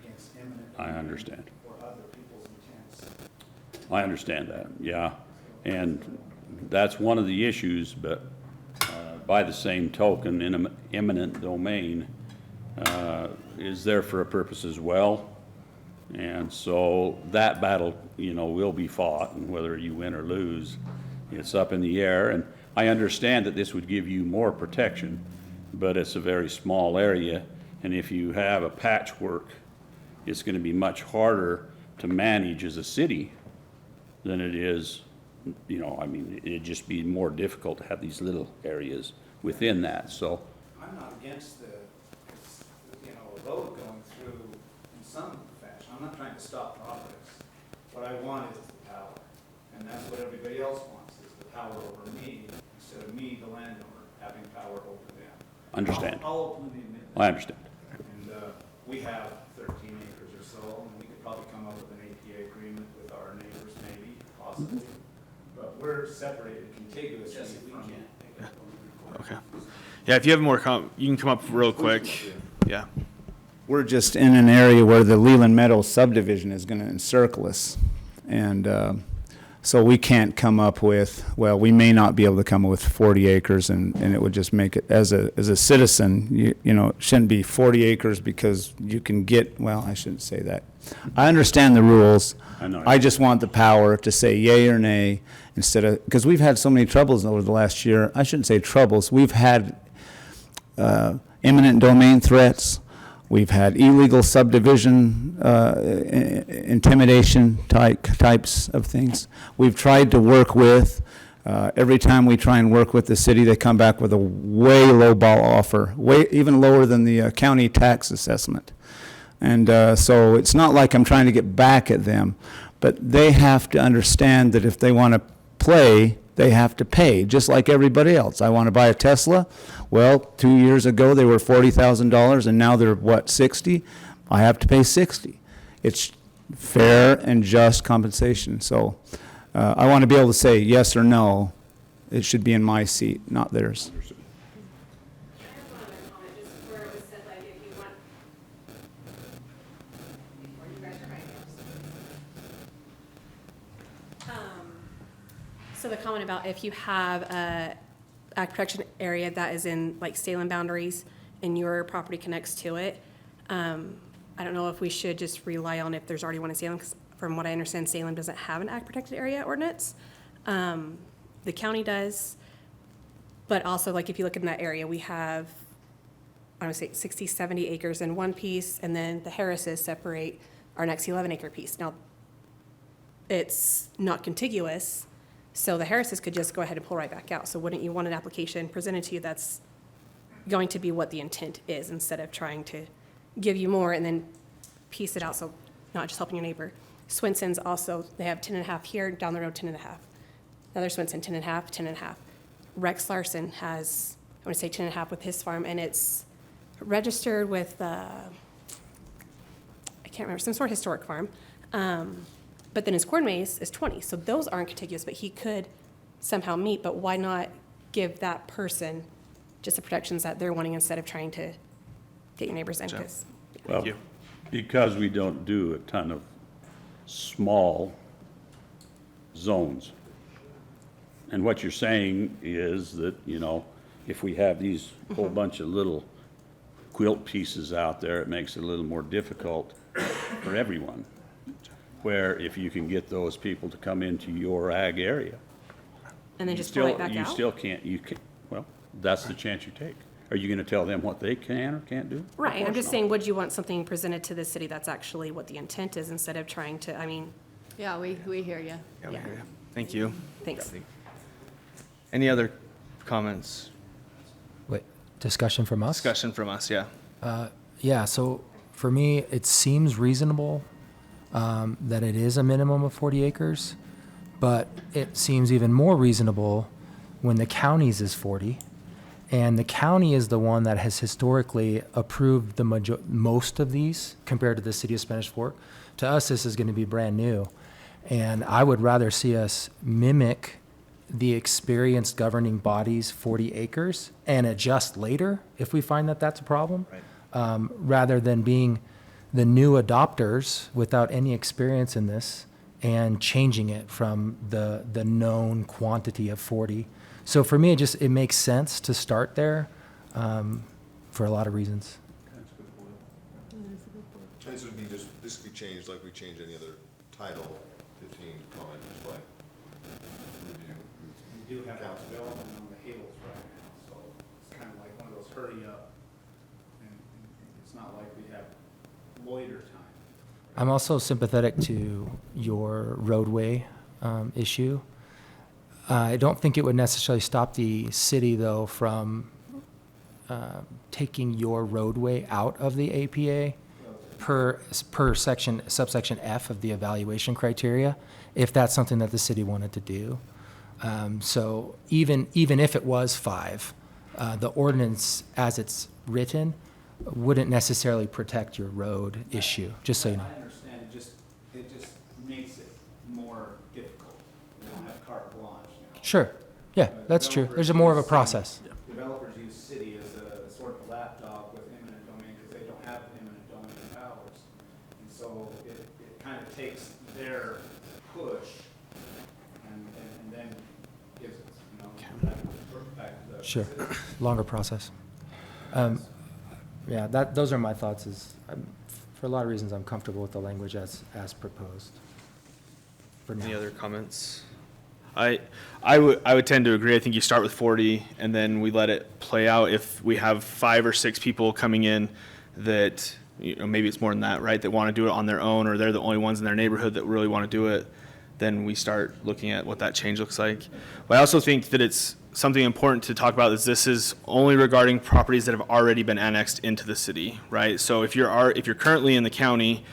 against eminent I domain understand. or other people's intents. I understand that, yeah. And that's one of the issues, but by the same token, eminent domain is there for a purpose as well. And so that battle, you know, will be fought, and whether you win or lose, it's up in the air. And I understand that this would give you more protection, but it's a very small area. And if you have a patchwork, it's going to be much harder to manage as a city than it is, you know, I mean, it'd just be more difficult to have these little areas within that, so. I'm not against a road going through in some fashion. I'm not trying to stop progress. What I want is the power, and that's what everybody else wants, is the power over me, instead of me, the landowner, having power over them. Understand. I'll openly admit that. I understand. And we have 13 acres or so, and we could probably come up with an APA agreement with our neighbors, maybe, possibly. But we're separated contiguously from. Okay. Yeah, if you have more you can come up real quick. Yeah. We're just in an area where the Leland Meadows subdivision is going to encircle us. And so we can't come up with, well, we may not be able to come up with 40 acres, and it would just make it, as a citizen, you know, it shouldn't be 40 acres because you can get, well, I shouldn't say that. I understand the rules. I know. I just want the power to say yay or nay instead of, because we've had so many troubles over the last year. I shouldn't say troubles. We've had eminent domain threats. We've had illegal subdivision, intimidation types of things. We've tried to work with, every time we try and work with the city, they come back with a way lowball offer, way, even lower than the county tax assessment. And so it's not like I'm trying to get back at them, but they have to understand that if they want to play, they have to pay, just like everybody else. I want to buy a Tesla. Well, 2 years ago, they were $40,000, and now they're, what, 60? I have to pay 60. It's fair and just compensation. So I want to be able to say yes or no. It should be in my seat, not theirs. I have one other comment, just where it was said, like, if you want, before you guys are right. So the comment about if you have a ag protection area that is in like Salem boundaries and your property connects to it, I don't know if we should just rely on if there's already one in Salem, because from what I understand, Salem doesn't have an ag protected area ordinance. The county does, but also like if you look in that area, we have, I would say 60, 70 acres in one piece, and then the Harrises separate our next 11-acre piece. Now, it's not contiguous, so the Harrises could just go ahead and pull right back out. So wouldn't you want an application presented to you that's going to be what the intent is, instead of trying to give you more and then piece it out, so not just helping your neighbor? Swenson's also, they have 10.5 here, down the road 10.5. Another Swenson, 10.5, 10.5. Rex Larson has, I want to say 10.5 with his farm, and it's registered with, I can't remember, some sort of historic farm. But then his corn maze is 20, so those aren't contiguous, but he could somehow meet, but why not give that person just the protections that they're wanting instead of trying to get your neighbors in? 'Cause- Well, because we don't do a ton of small zones. And what you're saying is that, you know, if we have these whole bunch of little quilt pieces out there, it makes it a little more difficult for everyone. Where if you can get those people to come into your ag area. And then just pull it back You out? still can't, well, that's the chance you take. Are you gonna tell them what they can or can't do? Of Right, I'm course just not. saying, would you want something presented to the city that's actually what the intent is, instead of trying to, I mean, Yeah, we hear you. yeah, Thank you. thanks. Any other comments? Wait, discussion from us? Discussion from us, yeah. Yeah, so for me, it seems reasonable that it is a minimum of 40 acres, but it seems even more reasonable when the county's is 40. And the county is the one that has historically approved the most of these compared to the city of Spanish Fork. To us, this is going to be brand new. And I would rather see us mimic the experienced governing bodies 40 acres and adjust later if we find that that's a problem, rather than being the new adopters without any experience in this and changing it from the known quantity of 40. So for me, it makes sense to start there for a lot of reasons. This would be just, this could be changed like we change any other title, 15 comment, just like review. We do have that development on the hills right now, so it's kind of like one of those hurry up, and it's not like we have loiter time. I'm also sympathetic to your roadway issue. I don't think it would necessarily stop the city, though, from taking your roadway out of the APA per subsection F of the evaluation criteria, if that's something that the city wanted to do. So even if it was 5, the ordinance as it's written wouldn't necessarily protect your road issue, just so you know. I understand, it just makes it more difficult. We don't have carte blanche now. Sure, yeah, that's true. There's more of a process. Developers use city as a sort of lapdog with eminent domain because they don't have eminent domain powers. And so it kind of takes their push and then gives it, you know, back to the. Sure, longer process. Yeah, those are my thoughts. For a lot of reasons, I'm comfortable with the language as proposed. For now. Any other comments? I would tend to agree. I think you start with 40 and then we let it play out. If we have 5 or 6 people coming in that, maybe it's more than that, right? That want to do it on their own, or they're the only ones in their neighborhood that really want to do it, then we start looking at what that change looks like. But I also think that it's something important to talk about is this is only regarding properties that have already been annexed into the city, right? So if you're currently in the county,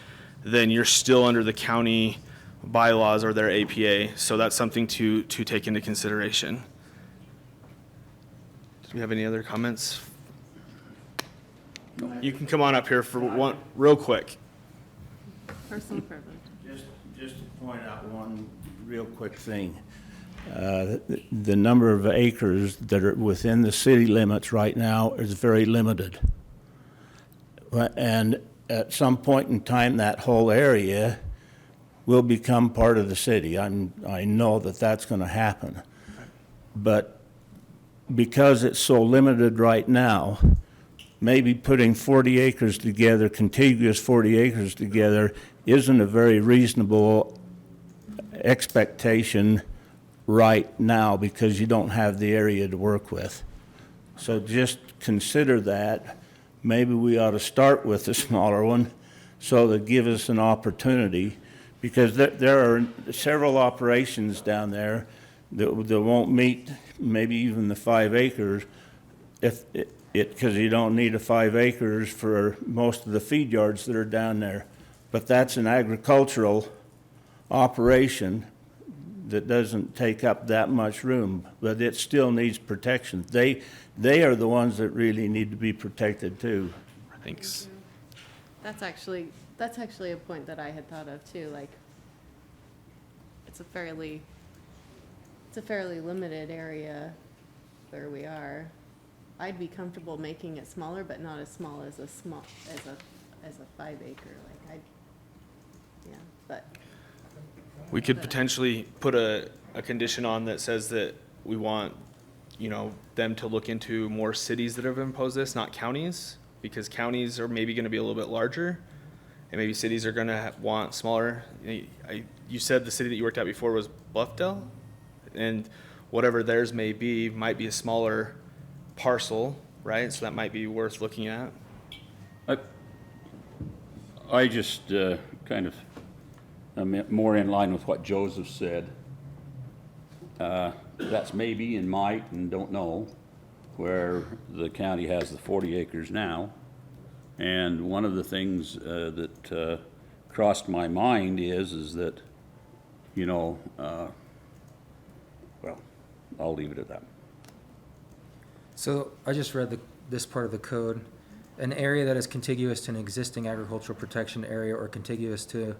then you're still under the county bylaws or their APA. So that's something to take into consideration. Do we have any other comments? You can come on up here for one, real quick. Personal privilege. Just to point out one real quick thing. The number of acres that are within the city limits right now is very limited. And at some point in time, that whole area will become part of the city. I know that that's going to happen. But because it's so limited right now, maybe putting 40 acres together, contiguous 40 acres together, isn't a very reasonable expectation right now because you don't have the area to work with. So just consider that. Maybe we ought to start with the smaller one so that give us an opportunity, because there are several operations down there that won't meet maybe even the 5 acres because you don't need 5 acres for most of the feed yards that are down there. But that's an agricultural operation that doesn't take up that much room, but it still needs protection. They are the ones that really need to be protected too. Thanks. That's actually a point that I had thought of too, like, it's a fairly limited area where we are. I'd be comfortable making it smaller, but not as small as a 5 acre, but. We could potentially put a condition on that says that we want, them to look into more cities that have imposed this, not counties, because counties are maybe going to be a little bit larger, and maybe cities are going to want smaller. You said the city that you worked at before was Bluffdale, and whatever theirs might be a smaller parcel, right? So that might be worth looking at. I just kind of, I'm more in line with what Joseph said. That's maybe and might and don't know, where the county has the 40 acres now. And one of the things that crossed my mind is that, well, I'll leave it at that. So I just read this part of the code. An area that is contiguous to an existing agricultural protection area or contiguous to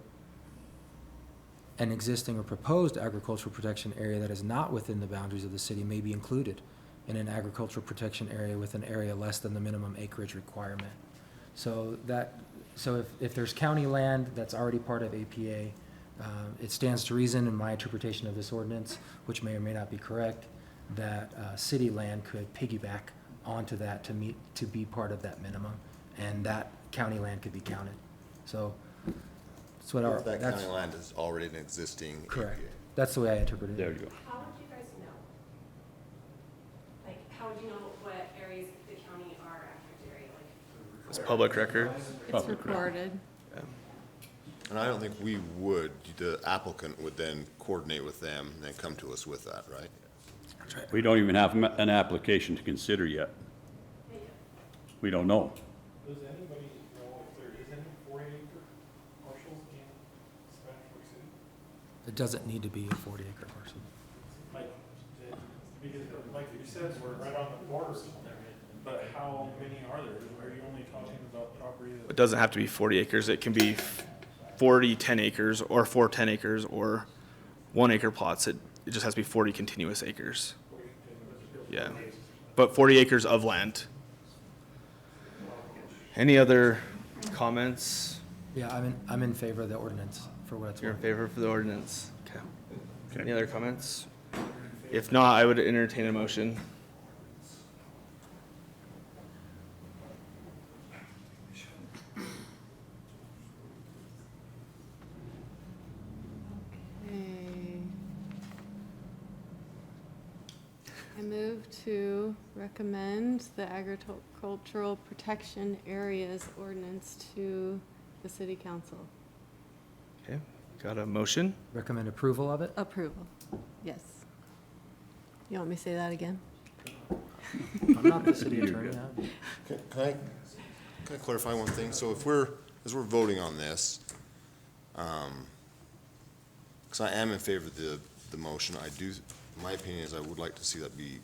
an existing or proposed agricultural protection area that is not within the boundaries of the city may be included in an agricultural protection area with an area less than the minimum acreage requirement. So if there's county land that's already part of APA, it stands to reason in my interpretation of this ordinance, which may or may not be correct, that city land could piggyback onto that to be part of that minimum, and that county land could be counted. So that's what That county land is already an existing. correct. APA. That's the way I interpret it. There you go. How would you guys know? Like, how would you know what areas of the county are active area? Like, It's public record. It's recorded. And I don't think we would, the applicant would then coordinate with them and then come to us with that, right? We don't even have an application to consider yet. We don't know. Does anybody know if there is any 40-acre parcels in Spanish Fork City? It doesn't need to be a 40-acre parcel. Because like you said, we're right on the border, but how many are there? Are you only talking about property that? It doesn't have to be 40 acres. It can be 40 10 acres or 4 10 acres or 1 acre plots. It just has to be 40 continuous acres. Yeah. But 40 acres of land. Any other comments? Yeah, I'm in favor of the ordinance for what it's You're in worth. favor for the ordinance? Okay. Any other comments? If not, I would entertain a motion. I move to recommend the agricultural protection areas ordinance to the city council. Okay, got a motion? Recommend approval of it? Approval, yes. You want me to say that again? I'm not the city attorney. Can I clarify one thing? So if as we're voting on this, because I am in favor of the motion, my opinion is I would like to see that be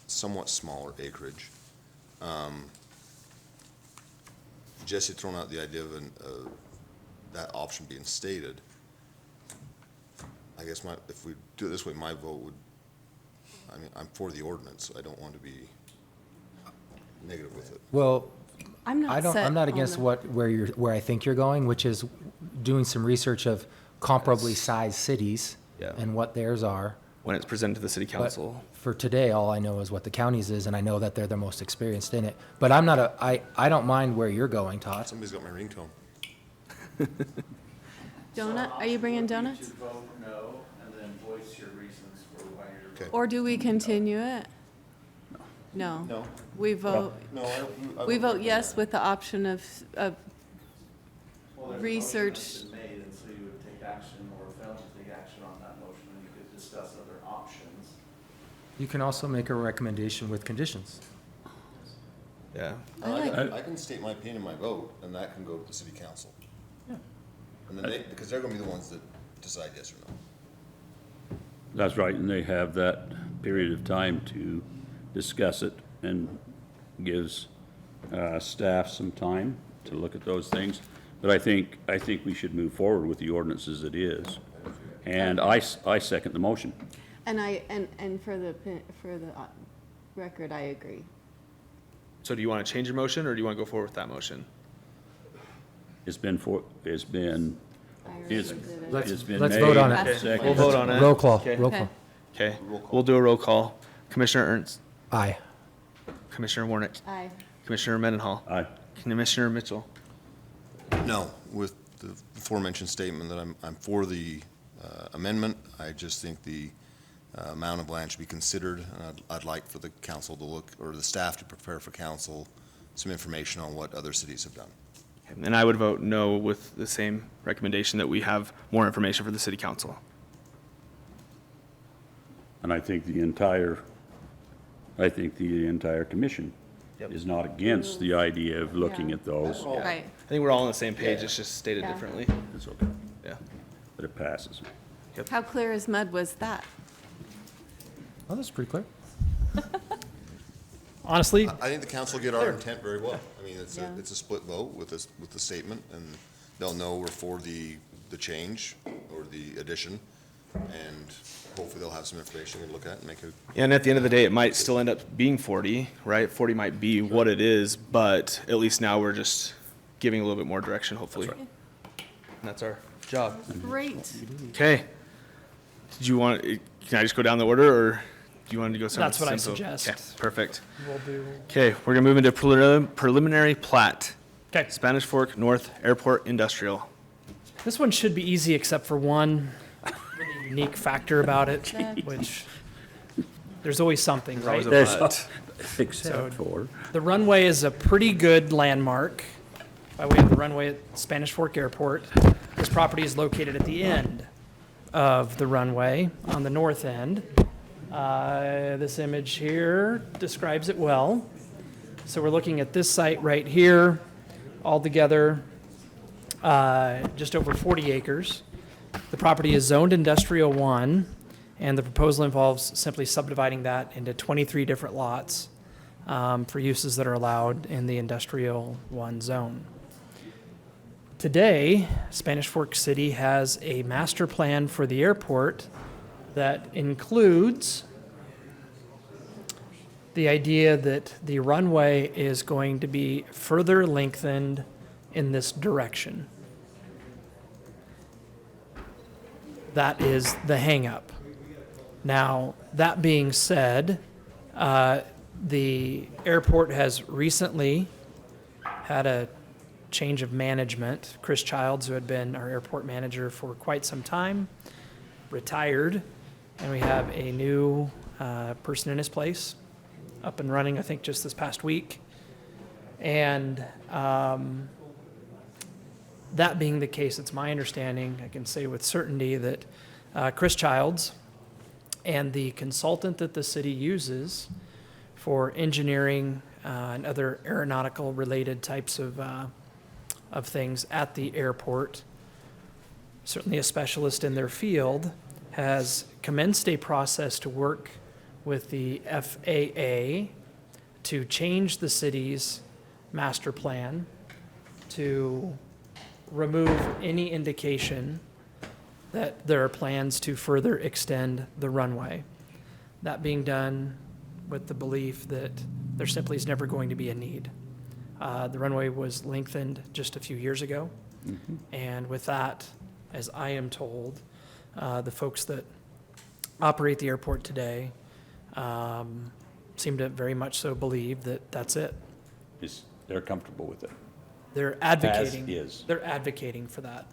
somewhat smaller acreage. Jesse had thrown out the idea of that option being stated. I guess if we do it this way, my vote would, I'm for the ordinance. I don't want to be negative with it. Well, I'm not set I'm not on against the- where I think you're going, which is doing some research of comparably sized cities Yeah. and what theirs are. When it's presented to the city But council. for today, all I know is what the county's is, and I know that they're the most experienced in it. But I don't mind where you're going, Todd. Somebody's got my ringtone. Donut, are you bringing donuts? You should vote no, and then voice your reasons for why you're. Okay. Or do we continue it? No. No. We vote, we vote yes with the option of research. Made, and so you would take action or fail to take action on that motion, and you could discuss other options. You can also make a recommendation with conditions. Yeah. I can state my opinion in my vote, and that can go to the city council. And then because they're gonna be the ones that decide yes or no. That's right, and they have that period of time to discuss it and gives staff some time to look at those things. But I think we should move forward with the ordinance as it is. And I second the motion. And and for the record, I agree. So do you want to change your motion, or do you want to go forward with that motion? It's been I already been Let's made. vote on it. Okay, seconded. We'll vote on it. Roll call, Okay. roll Okay. call. Okay, we'll do a roll call. Commissioner Ernst, Aye. Commissioner Warnick, Aye. Commissioner Mendenhall, Aye. Commissioner Mitchell. No, with the aforementioned statement that I'm for the amendment. I just think the amount of land should be considered. And I'd like for the council to look, or the staff to prepare for council some information on what other cities have done. And I would vote no with the same recommendation that we have more information for the city council. And I think the entire commission Yep. is not against the idea of looking Yeah. at those. Right. I think we're all on the same page, it's just stated Yeah. differently. It's okay, Yeah. but it passes. How clear as mud was that? Oh, that's pretty clear. Honestly, I think the council get our intent very well. I mean, Yeah. it's a split vote with the statement, and they'll know we're for the change or the addition, and hopefully they'll have some information to look at and make a. And at the end of the day, it might still end up being 40, right? 40 might be what it is, but at least now we're just giving a little bit more direction, hopefully. And that's our job. Great. Okay. Did you want, can I just go down the order, or do you want to go something That's what I simple? suggest. Okay, perfect. we'll do, Okay, we're gonna move into preliminary plat. okay. Spanish Fork North Airport Industrial. This one should be easy except for one really unique factor about it, which there's always something, right? always a There's- but. Except for, The runway is a pretty good landmark by way of the runway at Spanish Fork Airport. This property is located at the end of the runway on the north end. This image here describes it well. So we're looking at this site right here, altogether just over 40 acres. The property is zoned Industrial 1, and the proposal involves simply subdividing that into 23 different lots for uses that are allowed in the Industrial 1 zone. Today, Spanish Fork City has a master plan for the airport that includes the idea that the runway is going to be further lengthened in this direction. That is the hangup. Now, that being said, the airport has recently had a change of management. Chris Childs, who had been our airport manager for quite some time, retired, and we have a new person in his place, up and running, I think, just this past week. And that being the case, it's my understanding, I can say with certainty, that Chris Childs and the consultant that the city uses for engineering and other aeronautical-related types of things at the airport, certainly a specialist in their field, has commenced a process to work with the FAA to change the city's master plan to remove any indication that there are plans to further extend the runway. That being done with the belief that there simply is never going to be a need. The runway was lengthened just a few years ago. And with that, as I am told, the folks that operate the airport today seem to very much so believe that that's it. They're comfortable with it. They're advocating. As is. They're advocating for that.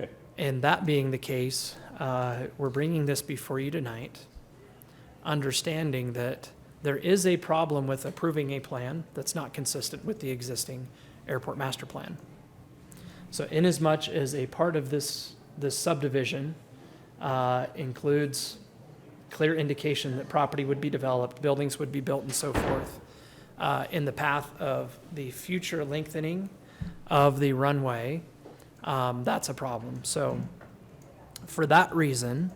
Okay. And that being the case, we're bringing this before you tonight, understanding that there is a problem with approving a plan that's not consistent with the existing airport master plan. So inasmuch as a part of this subdivision includes clear indication that property would be developed, buildings would be built, and so forth, in the path of the future lengthening of the runway, that's a problem. So for that reason,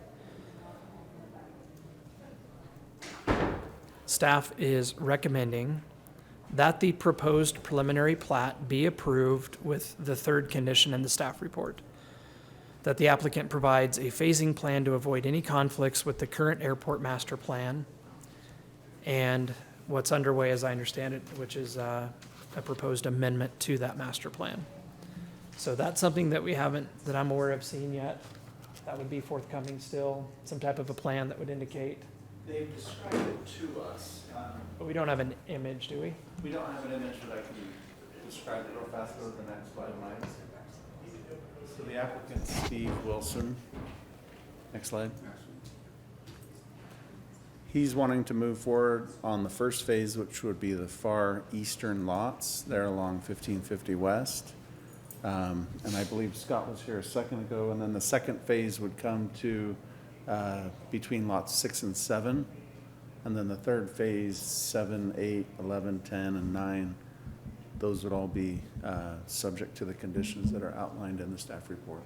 staff is recommending that the proposed preliminary plat be approved with the third condition in the staff report, that the applicant provides a phasing plan to avoid any conflicts with the current airport master plan and what's underway, as I understand it, which is a proposed amendment to that master plan. So that's something that we haven't, that I'm aware of, seen yet. That would be forthcoming still, some type of a plan that would indicate. They've described it to us. But we don't have an image, do we? We don't have an image, but I can describe it real fast. Go to the next slide, Mike. So the applicant, Steve Wilson. Next slide. He's wanting to move forward on the first phase, which would be the far eastern lots there along 1550 West. And I believe Scott was here a second ago, and then the second phase would come to between lots 6 and 7. And then the third phase, 7, 8, 11, 10, and 9, those would all be subject to the conditions that are outlined in the staff report.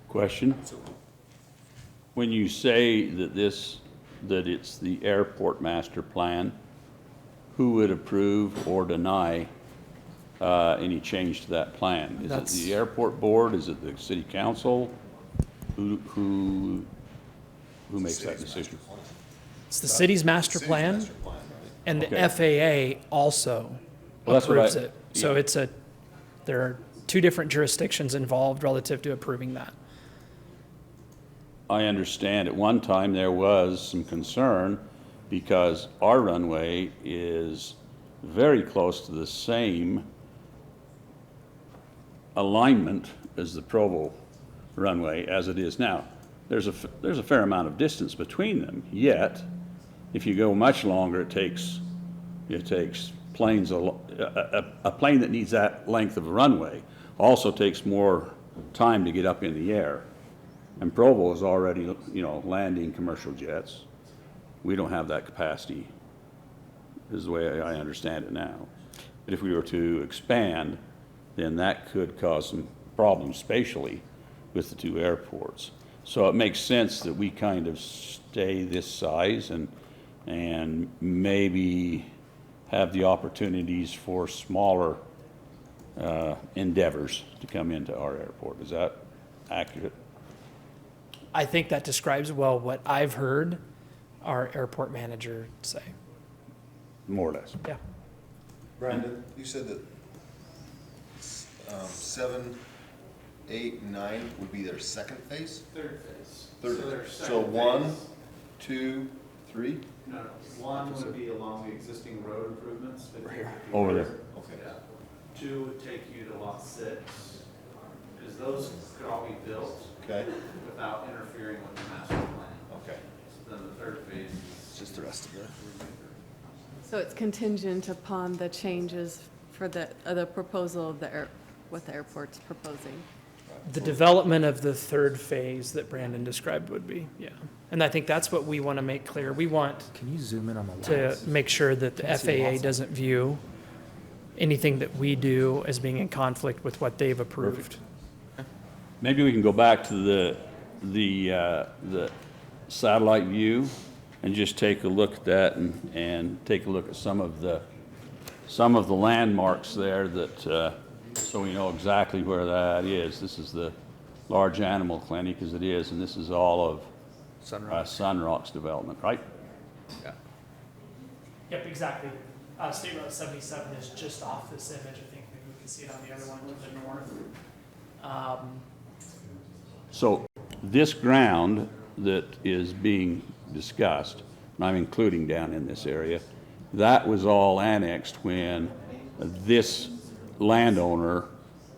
Question? When you say that it's the airport master plan, who would approve or deny any change to that plan? Is it the airport board? Is it the city council? Who makes that decision? It's the city's master plan, and the FAA also Well, that's what approves I- it. So there are two different jurisdictions involved relative to approving that. I understand at one time there was some concern because our runway is very close to the same alignment as the Provo runway as it is now. There's a fair amount of distance between them, yet if you go much longer, it takes planes, a plane that needs that length of a runway also takes more time to get up in the air. And Provo is already, landing commercial jets. We don't have that capacity, is the way I understand it now. But if we were to expand, then that could cause some problems spatially with the two airports. So it makes sense that we kind of stay this size and maybe have the opportunities for smaller endeavors to come into our airport. Is that accurate? I think that describes well what I've heard our airport manager say. More or less. Yeah. Brandon, you said that 7, 8, 9 would be their second phase? Third phase. Third. So 1, 2, 3? No, 1 would be along the existing road improvements. Over there. Okay. 2 would take you to lot 6, because those could all be built Okay. without interfering with the master plan. Okay. So then the third phase rest of it. So it's contingent upon the changes for the proposal of what the airport's proposing. The development of the third phase that Brandon described would be, yeah. And I think that's what we want to make clear. We want Can you zoom in on the to lots? make sure that the Can't see FAA lots. doesn't view anything that we do as being in conflict with what they've approved. Maybe we can go back to the satellite view and just take a look at that and take a look at some of the landmarks there that, so we know exactly where that is. This is the large animal clinic as it is, and this is all of Sunrock's development, right? Yeah. Yep, exactly. State Route 77 is just off this image. I think maybe we can see it on the other one to the north. So this ground that is being discussed, and I'm including down in this area, that was all annexed when this landowner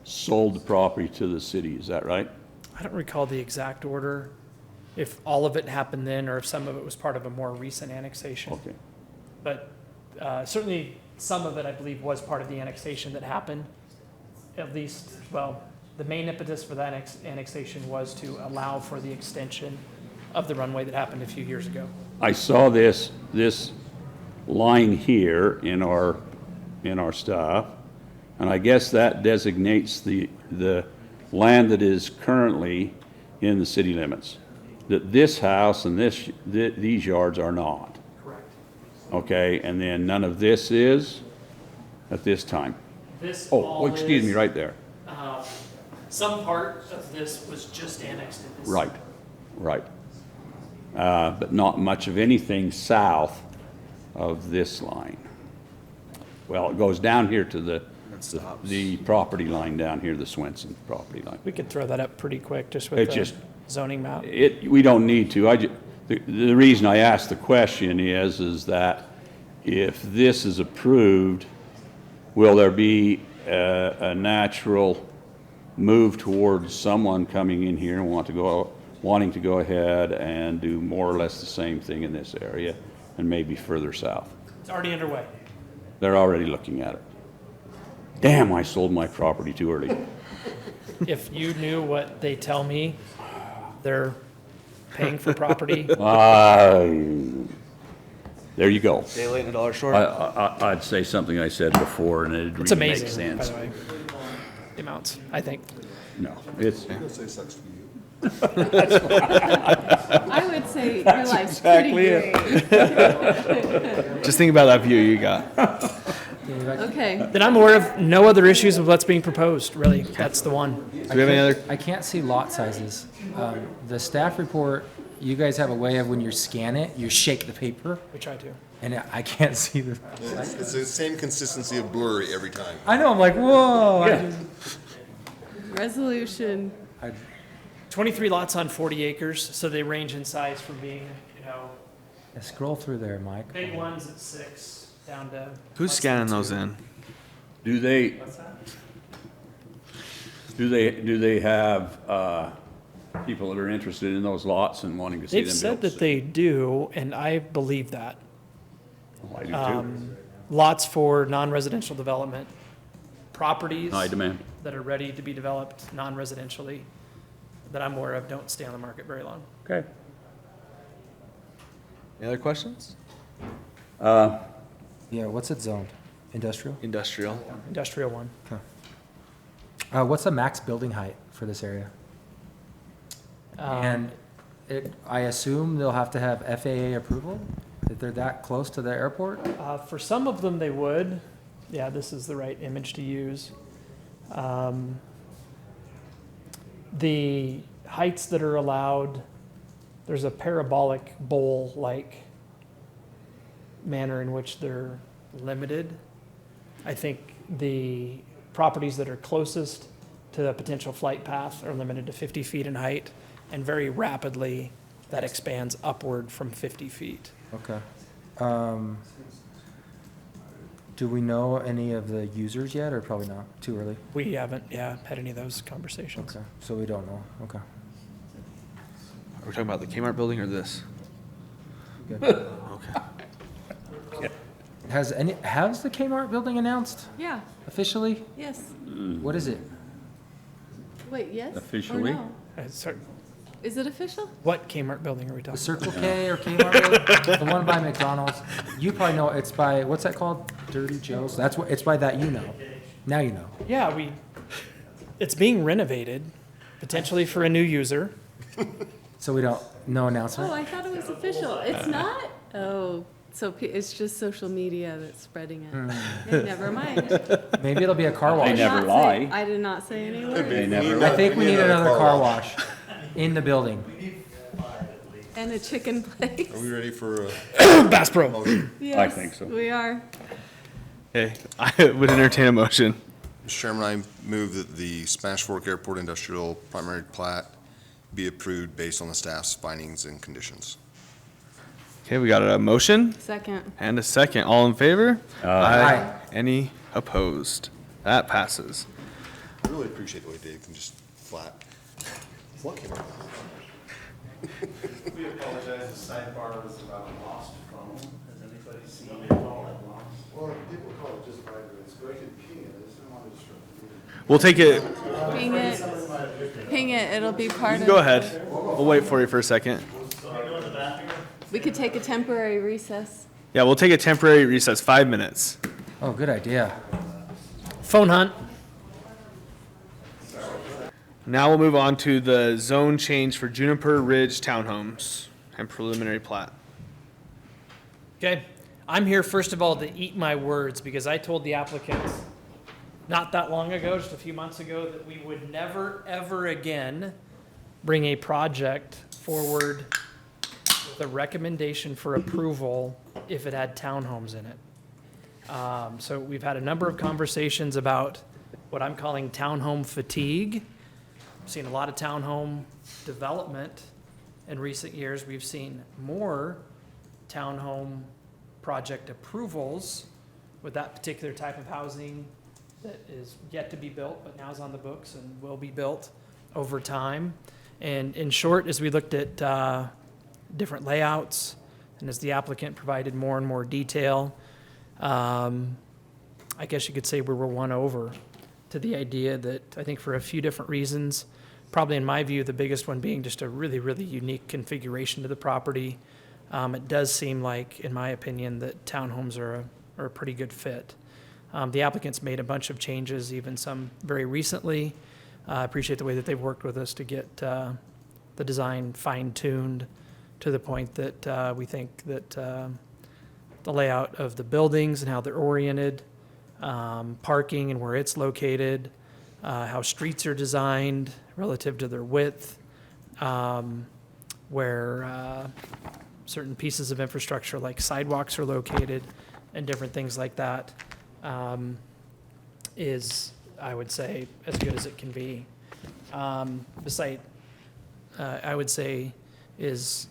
sold the property to the city, is that right? I don't recall the exact order, if all of it happened then or if some of it was part of a more recent annexation. Okay. But certainly some of it, I believe, was part of the annexation that happened. At least, well, the main impetus for that annexation was to allow for the extension of the runway that happened a few years ago. I saw this line here in our stuff, and I guess that designates the land that is currently in the city limits. That this house and these yards are not. Correct. Okay, and then none of this is at this time. This Oh, all excuse me, is, right there. some part of this was just annexed in this. Right, right. But not much of anything south of this line. Well, it goes down here to the property line down here, the Swenson property line. We could throw that up pretty quick just with It the just- zoning map. We don't need to. The reason I asked the question is that if this is approved, will there be a natural move towards someone coming in here and wanting to go ahead and do more or less the same thing in this area and maybe further south? It's already underway. They're already looking at it. Damn, I sold my property too early. If you knew what they tell me, they're paying for property. There you go. Day late and a dollar short. I'd say something I said before, and it It's really makes amazing, by sense. the way. The amounts, I think. No, it's, I'm gonna say sucks for you. I would say your life's pretty great. Just think about that view you got. Okay, Then I'm aware of no other issues with what's being proposed, really. That's the one. Do we have any other? I can't see lot sizes. The staff report, you guys have a way of when you scan it, you shake the paper, We try to. and I can't see the. It's the same consistency of blurry every time. I know, I'm like, whoa. resolution, 23 lots on 40 acres, so they range in size from being, Yeah, scroll through there, Mike. big ones at 6 down to. Who's scanning those in? do they, What's that? do they have, people that are interested in those lots and wanting to see them They've built? said that they do, and I believe that. Oh, I do too. Lots for non-residential development, properties High demand. that are ready to be developed non-residentially, that I'm aware of, don't stay on the market very long. Okay. Any other questions? Yeah, what's it zoned? Industrial? Industrial. Industrial one. What's the max building height for this area? And I assume they'll have to have FAA approval if they're that close to the airport? For some of them, they would. Yeah, this is the right image to use. The heights that are allowed, there's a parabolic bowl-like manner in which they're limited. I think the properties that are closest to the potential flight path are limited to 50 feet in height, and very rapidly that expands upward from 50 feet. Okay. Do we know any of the users yet, or probably not? Too early? We haven't, had any of those conversations. Okay, so we don't know. Okay. Are we talking about the Kmart building or this? Good. Okay. Has the Kmart building announced Yeah, officially? yes. What is it? Wait, yes? Or Officially? no? Sorry, Is it official? what Kmart building are we The talking? Circle K or Kmart building? The one by McDonald's? You probably know, it's by, what's that called? Dirty Joe's? That's what, it's by that, you know. Now you know. Yeah, it's being renovated, potentially for a new user. So we don't, no Oh, announcement? I thought it was official. It's not? Oh, so it's just social media that's spreading it. Hey, never mind. Maybe it'll be a car They wash. Did never not lie. say- I did not say any words. They never I think we need another car wash in the building. And a chicken place. Are we ready for Bass Pro. motion? Yes, think so. we are. Okay, I would entertain a motion. Mr. Chairman, I move that the Spanish Fork Airport Industrial Primary Plat be approved based on the staff's findings and conditions. Okay, we got a motion Second. and a second. All in favor? Aye. Any opposed? That passes. I really appreciate the way Dave can just flat. What came out? We apologize, the sidebar was about a lost phone. Has anybody seen it all at lost? Well, people call it just vibrates, but I can ping it, I just don't want to disrupt We'll take it. Ping it. Ping it. It'll be part of. Go ahead. We'll wait for you for a second. We could take a temporary recess. Yeah, we'll take a temporary recess, 5 minutes. Oh, good idea. Phone hunt. Now we'll move on to the zone change for Juniper Ridge Townhomes and preliminary plat. Okay, I'm here first of all to eat my words because I told the applicants not that long ago, just a few months ago, that we would never, ever again bring a project forward with a recommendation for approval if it had townhomes in it. So we've had a number of conversations about what I'm calling townhome fatigue. I've seen a lot of townhome development in recent years. We've seen more townhome project approvals with that particular type of housing that is yet to be built, but now is on the books and will be built over time. And in short, as we looked at different layouts, and as the applicant provided more and more detail, I guess you could say we were won over to the idea that I think for a few different reasons, probably in my view, the biggest one being just a really, really unique configuration to the property. It does seem like, in my opinion, that townhomes are a pretty good fit. The applicants made a bunch of changes, even some very recently. I appreciate the way that they've worked with us to get the design fine-tuned to the point that we think that the layout of the buildings and how they're oriented, parking and where it's located, how streets are designed relative to their width, where certain pieces of infrastructure like sidewalks are located, and different things like that, is, I would say, as good as it can be. The site, I would say, is,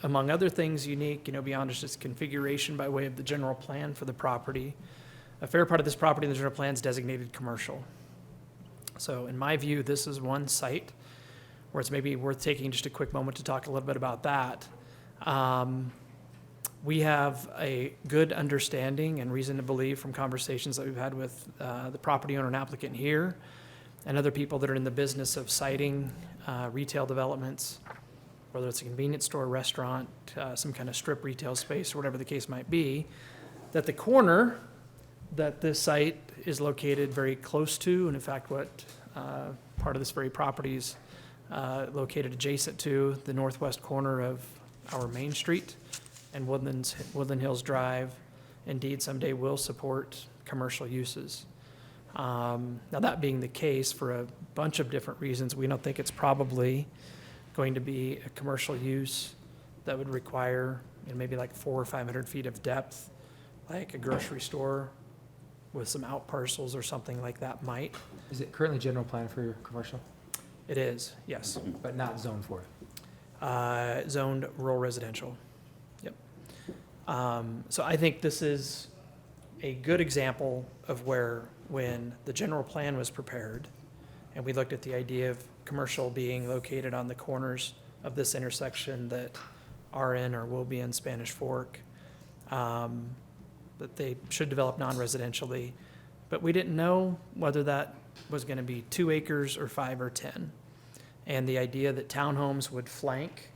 among other things, unique, beyond just its configuration by way of the general plan for the property. A fair part of this property in the general plan is designated commercial. So in my view, this is one site where it's maybe worth taking just a quick moment to talk a little bit about that. We have a good understanding and reason to believe from conversations that we've had with the property owner and applicant here and other people that are in the business of siting retail developments, whether it's a convenience store, restaurant, some kind of strip retail space, or whatever the case might be, that the corner that this site is located very close to, and in fact what part of this very property is located adjacent to, the northwest corner of our Main Street and Woodland Hills Drive, indeed someday will support commercial uses. Now that being the case, for a bunch of different reasons, we don't think it's probably going to be a commercial use that would require maybe like 400 or 500 feet of depth, like a grocery store with some out parcels or something like that might. Is it currently general plan for your commercial, It is, yes. but not zoned for it? Zoned rural residential. Yep. So I think this is a good example of where, when the general plan was prepared, and we looked at the idea of commercial being located on the corners of this intersection that are in or will be in Spanish Fork, that they should develop non-residentially. But we didn't know whether that was gonna be 2 acres or 5 or 10. And the idea that townhomes would flank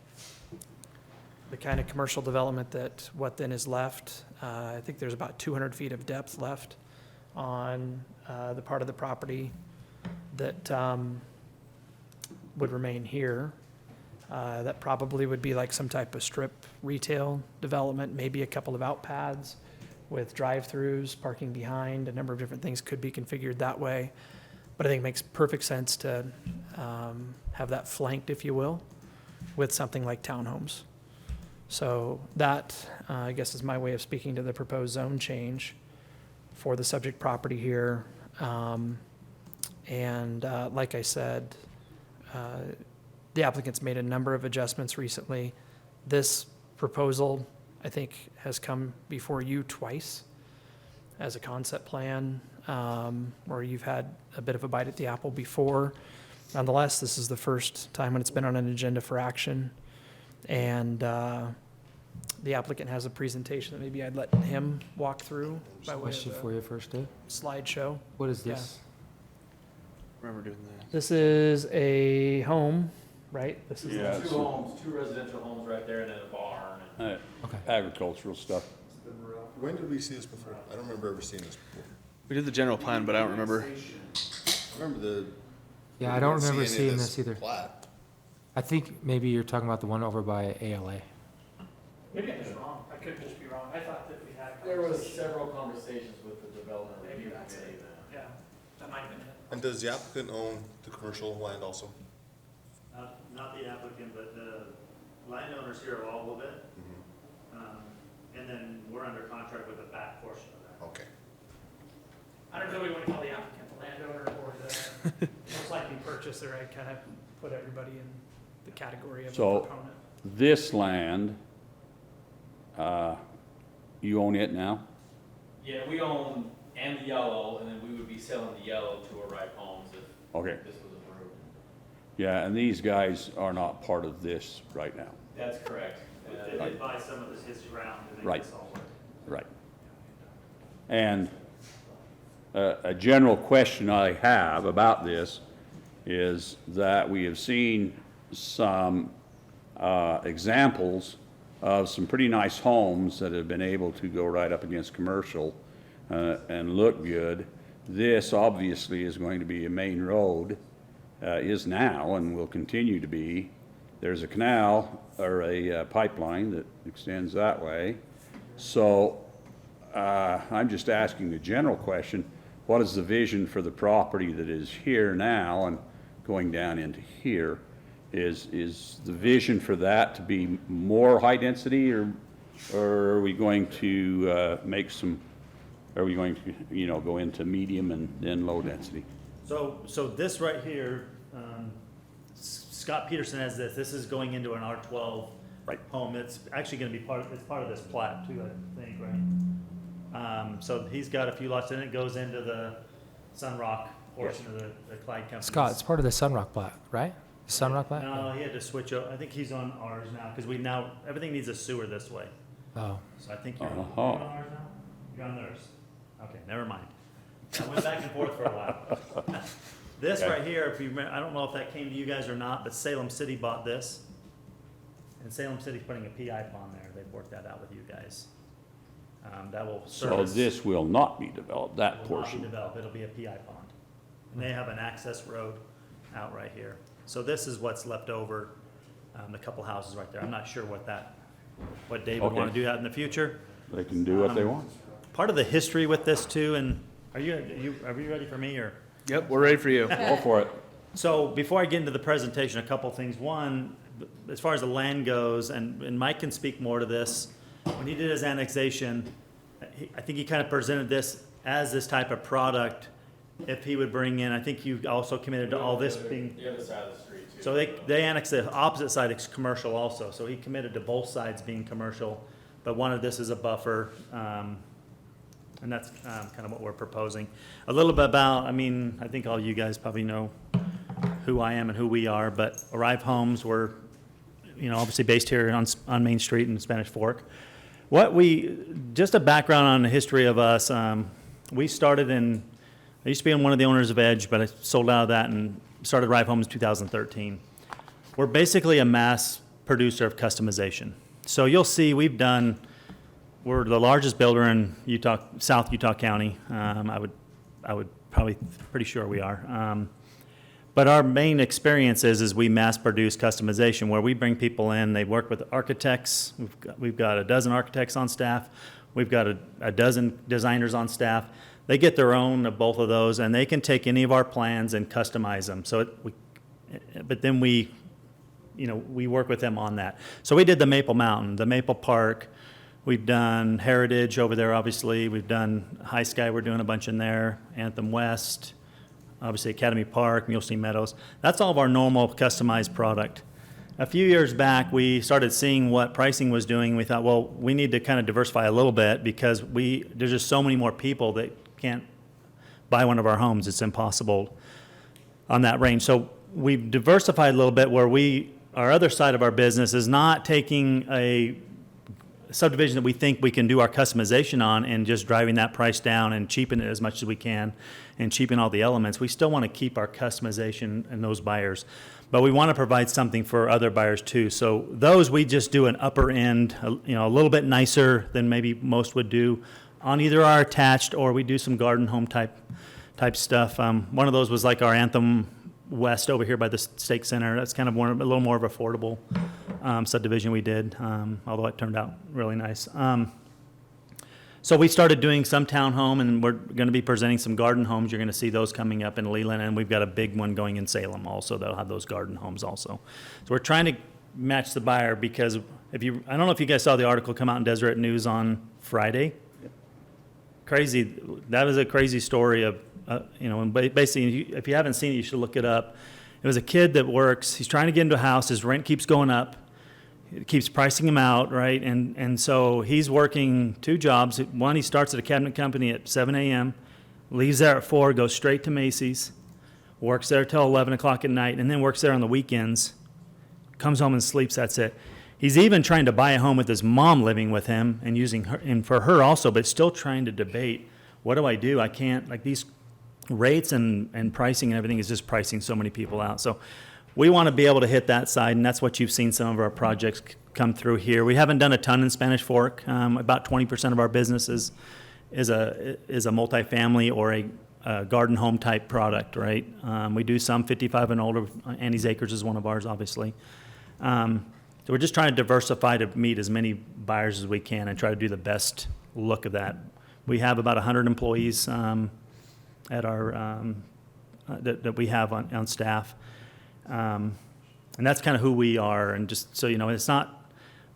the kind of commercial development that what then is left, I think there's about 200 feet of depth left on the part of the property that would remain here. That probably would be like some type of strip retail development, maybe a couple of out paths with drive-throughs, parking behind, a number of different things could be configured that way. But I think it makes perfect sense to have that flanked, if you will, with something like townhomes. So that, I guess, is my way of speaking to the proposed zone change for the subject property here. Like I said, the applicant's made a number of adjustments recently. This proposal, I think, has come before you twice as a concept plan, where you've had a bit of a bite at the apple before. Nonetheless, this is the first time when it's been on an agenda for action. And the applicant has a presentation that maybe I'd let him walk through by way Question of for you first, Dave. a slideshow. What is this? Remember doing that. This is a home, right? This is Yeah. Two homes, 2 residential homes right there, and then a barn. Okay. Agricultural stuff. When did we see this before? I don't remember ever seeing this before. We did the general plan, but I don't remember. I remember the. Yeah, I don't remember any of seeing this either. plat. I think maybe you're talking about the one over by ALA. Maybe I'm just wrong. I could just be wrong. I thought that we had. There was several conversations with the development Maybe review that's committee. it. Yeah, that might have been it. And does the applicant own the commercial land also? Not the applicant, but the landowners here are all of it. And then we're under contract with the back portion of that. Okay. I don't know what we want to call the applicant, the landowner or the most likely purchaser. I kind of put everybody in the category of a So- proponent. This land, you own it now? Yeah, we own and the yellow, and then we would be selling the yellow to Arrive Homes if Okay. this was approved. Yeah, and these guys are not part of this right now. That's correct. They did buy some of his ground and then Right. it's all. Right. And a general question I have about this is that we have seen some examples of some pretty nice homes that have been able to go right up against commercial and look good. This obviously is going to be a main road, is now and will continue to be. There's a canal or a pipeline that extends that way. So I'm just asking a general question. What is the vision for the property that is here now and going down into here? Is the vision for that to be more high density or are we going to make some, are we going to, go into medium and then low density? So this right here, Scott Peterson has this. This is going into an R12 Right. home. It's actually going to be part of this plat too, I think, right? So he's got a few lots in it. Goes into the Sunrock portion of the Clyde company. Scott, it's part of the Sunrock plat, right? The Sunrock plat? No, he had to switch over. I think he's on ours now because everything needs a sewer this way. Oh, So I think you're Uh-huh. on ours now? You're on theirs. Okay, never mind. I went back and forth for a while. This Okay. right here, if you remember, I don't know if that came to you guys or not, but Salem City bought this. And Salem City's putting a PI pond there. They've worked that out with you guys. That will So service. this will not be developed, that Will not be portion. developed. It'll be a PI pond. And they have an access road out right here. So this is what's left over, a couple houses right there. I'm not sure what Dave would want Okay. to do out in the future. They can do what they want. Part of the history with this too, and are you ready for me or? Yep, we're ready for you. Go for it. So before I get into the presentation, a couple things. One, as far as the land goes, and Mike can speak more to this, when he did his annexation, I think he kind of presented this as this type of product. If he would bring in, I think you also committed to all this being, The other side of the street too. so they annexed the opposite side, it's commercial also. So he committed to both sides being commercial, but wanted this as a buffer. And that's kind of what we're proposing. A little bit about, I think all you guys probably know who I am and who we are, but Arrive Homes, we're, obviously based here on Main Street in Spanish Fork. Just a background on the history of us, we started I used to be one of the owners of Edge, but I sold out of that and started Rive Homes in 2013. We're basically a mass producer of customization. So you'll see we're the largest builder in South Utah County. I would probably, pretty sure we are. But our main experience is we mass produce customization, where we bring people in, they work with architects. We've got a dozen architects on staff. We've got a dozen designers on staff. They get their own of both of those, and they can take any of our plans and customize them. But then we work with them on that. So we did the Maple Mountain, the Maple Park. We've done Heritage over there, obviously. We've done High Sky, we're doing a bunch in there. Anthem West, obviously Academy Park, and you'll see Meadows. That's all of our normal customized product. A few years back, we started seeing what pricing was doing. We thought, well, we need to kind of diversify a little bit, because there's just so many more people that can't buy one of our homes. It's impossible on that range. So we've diversified a little bit, where our other side of our business is not taking a subdivision that we think we can do our customization on and just driving that price down and cheapen it as much as we can and cheapen all the elements. We still want to keep our customization and those buyers, but we want to provide something for other buyers too. So those, we just do an upper end, a little bit nicer than maybe most would do on either our attached, or we do some garden home type stuff. One of those was like our Anthem West over here by the Stake Center. That's kind of a little more of affordable subdivision we did, although it turned out really nice. So we started doing some townhome, and we're going to be presenting some garden homes. You're going to see those coming up in Leland, and we've got a big one going in Salem also. They'll have those garden homes also. So we're trying to match the buyer, because I don't know if you guys saw the article come out in Deseret News on Friday. Crazy. That was a crazy story of, and basically, if you haven't seen it, you should look it up. It was a kid that works. He's trying to get into a house. His rent keeps going up. It keeps pricing him out, right? And so he's working 2 jobs. One, he starts at a cabinet company at 7 a.m., leaves there at 4, goes straight to Macy's, works there till 11 o'clock at night, and then works there on the weekends, comes home and sleeps. That's it. He's even trying to buy a home with his mom living with him and using her, and for her also, but still trying to debate, what do I do? I can't, like, these rates and pricing and everything is just pricing so many people out. So we want to be able to hit that side, and that's what you've seen some of our projects come through here. We haven't done a ton in Spanish Fork. About 20% of our business is a multifamily or a garden home type product, right? We do some 55 and older. Annie's Acres is one of ours, obviously. So we're just trying to diversify to meet as many buyers as we can and try to do the best look of that. We have about 100 employees at our that we have on staff, and that's kind of who we are. And just so you know,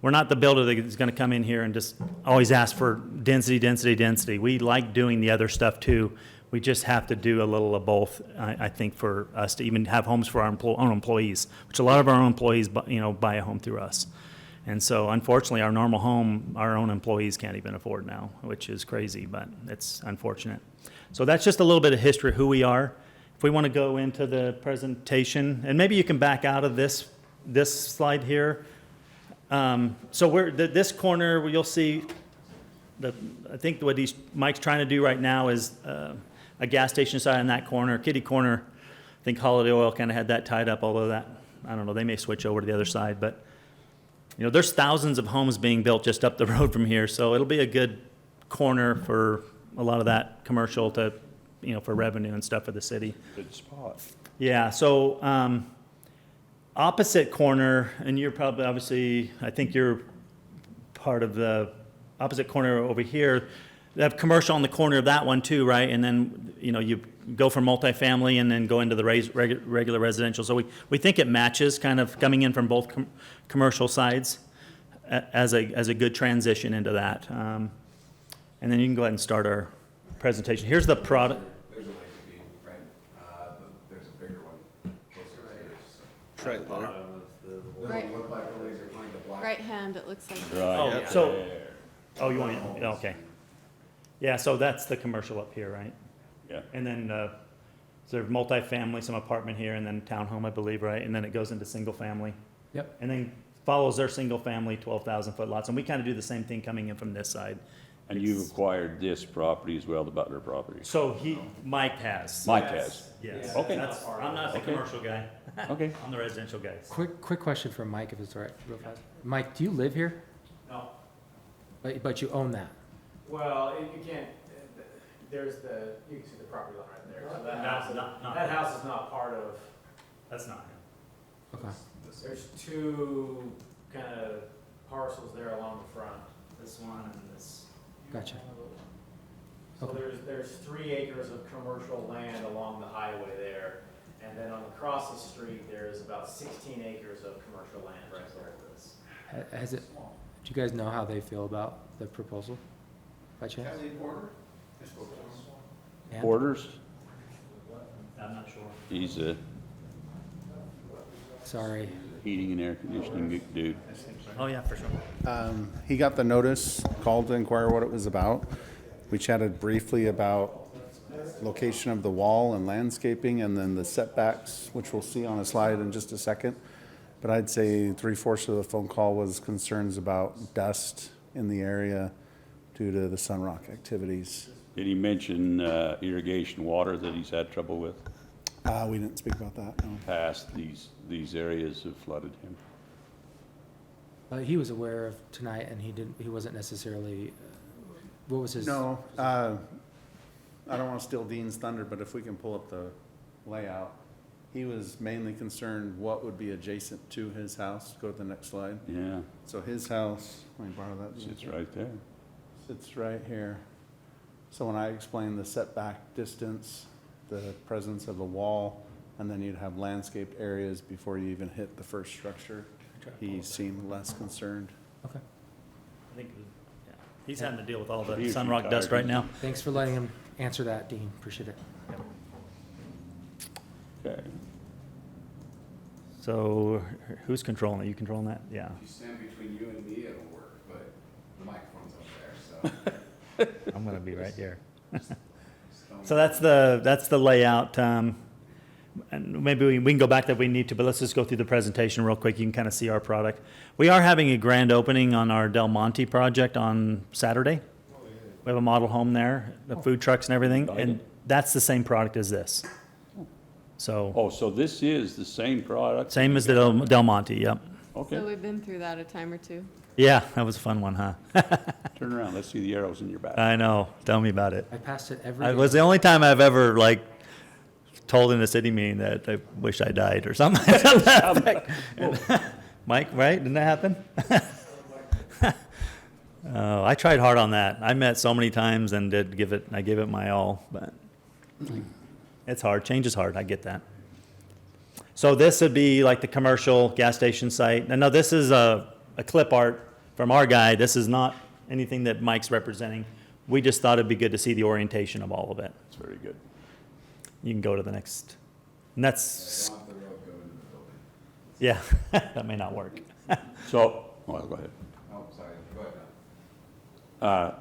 we're not the builder that is going to come in here and just always ask for density. We like doing the other stuff too. We just have to do a little of both, I think, for us to even have homes for our own employees, which a lot of our own employees, buy a home through us. And so, unfortunately, our normal home, our own employees can't even afford now, which is crazy, but it's unfortunate. So that's just a little bit of history of who we are. If we want to go into the presentation, and maybe you can back out of this slide here. So this corner, you'll see, I think what Mike's trying to do right now is a gas station side in that corner, kitty corner. I think Holiday Oil kind of had that tied up, although I don't know, they may switch over to the other side. But, there's thousands of homes being built just up the road from here, so it'll be a good corner for a lot of that commercial to, for revenue and stuff for the city. Good spot. Yeah, so opposite corner, and you're probably, obviously, I think you're part of the opposite corner over here. They have commercial on the corner of that one too, right? And then, you go from multifamily and then go into the regular residential. So we think it matches, kind of coming in from both commercial sides as a good transition into that. And then you can go ahead and start our presentation. Here's the product. There's a way to be, right? There's a bigger one. Right there. Right hand, it looks like. Oh, you want it? Okay. Yeah, so that's the commercial up here, right? Yeah. And then there's multifamily, some apartment here, and then townhome, I believe, right? And then it goes into single family. Yep. And then follows their single-family 12,000-foot lots, and we kind of do the same thing coming in from this side. And you've acquired this property as well, the Butler property? So Mike has. Mike has? Yes. Okay. I'm not the Okay. commercial guy. Okay. I'm the residential guy. Quick question for Mike, if it's all right, real fast. Mike, do you live here? No. But you own that? Well, you can't, there's you can see the property line right there. So Not- that house is not part of, That's not him. Okay. there's two kind of parcels there along the front. This one and this. Gotcha. So Okay. there's 3 acres of commercial land along the highway there. And then across the street, there's about 16 acres of commercial land right there. Has it, do you guys know how they feel about the proposal, by chance? And? Borders? I'm not sure. He's a Sorry. heating and air conditioning dude. Oh, yeah, for sure. He got the notice, called to inquire what it was about. We chatted briefly about location of the wall and landscaping, and then the setbacks, which we'll see on a slide in just a second. But I'd say 3/4 of the phone call was concerns about dust in the area due to the sunrock activities. Did he mention irrigation water that he's had trouble with? We didn't speak about that, no. Past these areas have flooded him. He was aware of tonight, and he wasn't necessarily, what was his? No, I don't want to steal Dean's thunder, but if we can pull up the layout. He was mainly concerned what would be adjacent to his house. Go to the next slide. Yeah, So his house, let me borrow that. it's right there. Sits right here. So when I explained the setback distance, the presence of a wall, and then you'd have landscaped areas before you even hit the first structure, he seemed less concerned. Okay. I think, yeah. He's having to deal with all the He's sunrock dust retired. right now. Thanks for letting him answer that, Dean. Appreciate it. Okay. So who's controlling it? You controlling that? Yeah. If you stand between you and me, it'll work, but the microphone's up there, so. I'm gonna be right here. So that's the layout, and maybe we can go back if we need to, but let's just go through the presentation real quick. You can kind of see our product. We are having a grand opening on our Del Monte project on Saturday. We have a model home there, the food trucks and everything, and that's the same product as this. So, Oh, so this is the same product? same as the Del Monte, yep. Okay, So we've been through that a time or two. Yeah, that was a fun one, huh? turn around, let's see the arrows in your back. I know, tell me about it. I passed it every It day. was the only time I've ever, like, told in a city meeting that I wish I died or something. Mike, right? Didn't that happen? Oh, I tried hard on that. I met so many times and I gave it my all, but it's hard. Change is hard. I get that. So this would be like the commercial gas station site. Now, this is a clip art from our guy. This is not anything that Mike's representing. We just thought it'd be good to see the orientation of all of it. It's very good. You can go to the next, and that's, yeah, that may not work. So, well, go ahead. Oh, sorry, go ahead.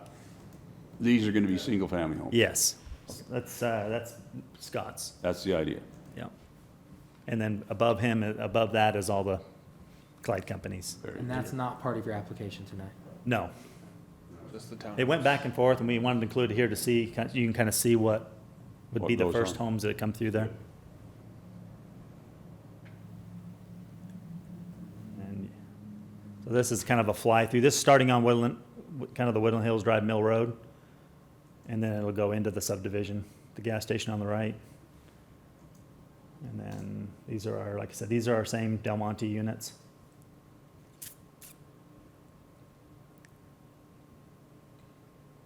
These are gonna be single-family homes? Yes, that's Scott's, That's the idea. yeah. And then above him, above that is all the Clyde companies. Very And good. that's not part of your application tonight. No, Just the town. it went back and forth, and we wanted to include it here to see, you can kind of see what would What be the goes first on. homes that come through there. And so this is kind of a fly-through. This is starting on Woodland, kind of the Woodland Hills Drive Mill Road. And then it'll go into the subdivision, the gas station on the right. And then these are our, like I said, these are our same Del Monte units.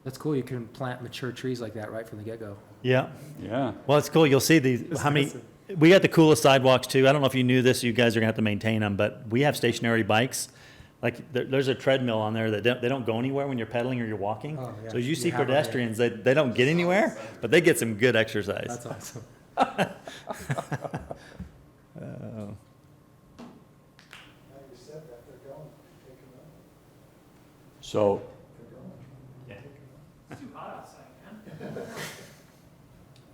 That's cool. You can plant mature trees like that right from the get-go. Yeah. Yeah, Well, it's cool. You'll see these, how many, we got the coolest sidewalks too. I don't know if you knew this, you guys are gonna have to maintain them, but we have stationary bikes. Like, there's a treadmill on there that they don't go anywhere when you're pedaling or you're walking. Oh, yeah. So as you see You have 'em here. pedestrians, they don't get anywhere, but they get some good exercise. That's awesome. so, It's too hot outside, man.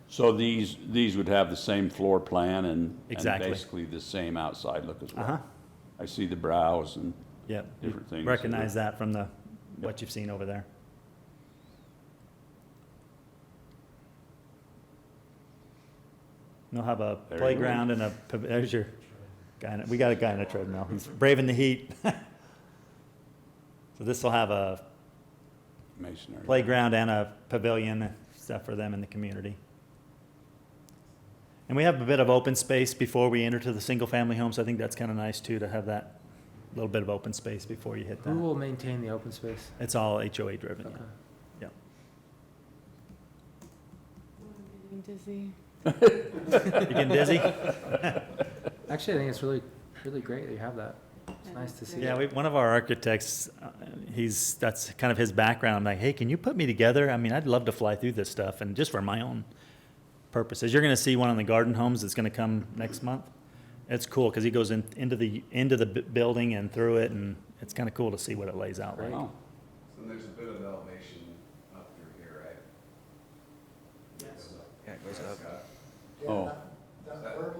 so these would have the same floor plan and Exactly. basically the same outside look as well? Uh-huh. I see the browse and Yep. different things. Recognize that from the, what you've seen over there. They'll have a There you playground and there's your guy, we got a guy in a treadmill. He's braving the heat. So this will have a Masonry. playground and a pavilion, stuff for them in the community. And we have a bit of open space before we enter to the single-family homes. I think that's kind of nice too, to have that little bit of open space before you hit Who that. will maintain the open space? It's all HOA driven, Okay. yeah. I'm getting dizzy. You getting dizzy? Actually, I think it's really, really great that you have that. It's nice to see. Yeah, one of our architects, that's kind of his background. I'm like, hey, can you put me together? I mean, I'd love to fly through this stuff and just for my own purposes. You're gonna see one on the garden homes that's gonna come next month. It's cool, because he goes into the building and through it, and it's kind of cool to see what it lays out like. Wow. So there's a bit of elevation up through here, right? Yes. Yeah, it goes up. Oh,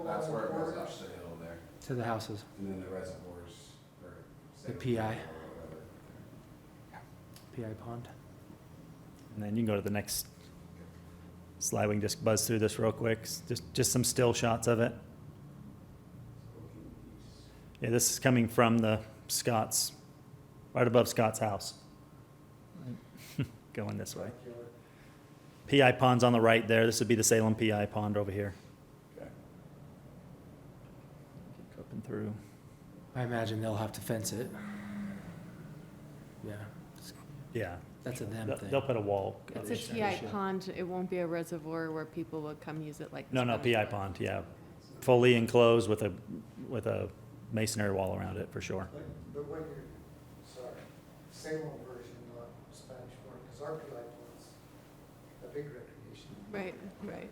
That's where it goes up the hill there. To the houses, And then the reservoirs for. The PI. PI pond. And then you can go to the next slide. We can just buzz through this real quick. Just some still shots of it. Yeah, this is coming from the Scott's, right above Scott's house. Going this way. PI pond's on the right there. This would be the Salem PI pond over here. okay. Keep Up and through. I imagine they'll have to fence it. Yeah, Yeah. that's a them thing. They'll put a wall. It's a PI pond, it won't be a reservoir where people would come use it like. No, Spanish PI pond, yeah. Fully enclosed with a masonry wall around it, for sure. But when you're, sorry, Salem version, not Spanish one, because our PI one's a big recreation. Right, right.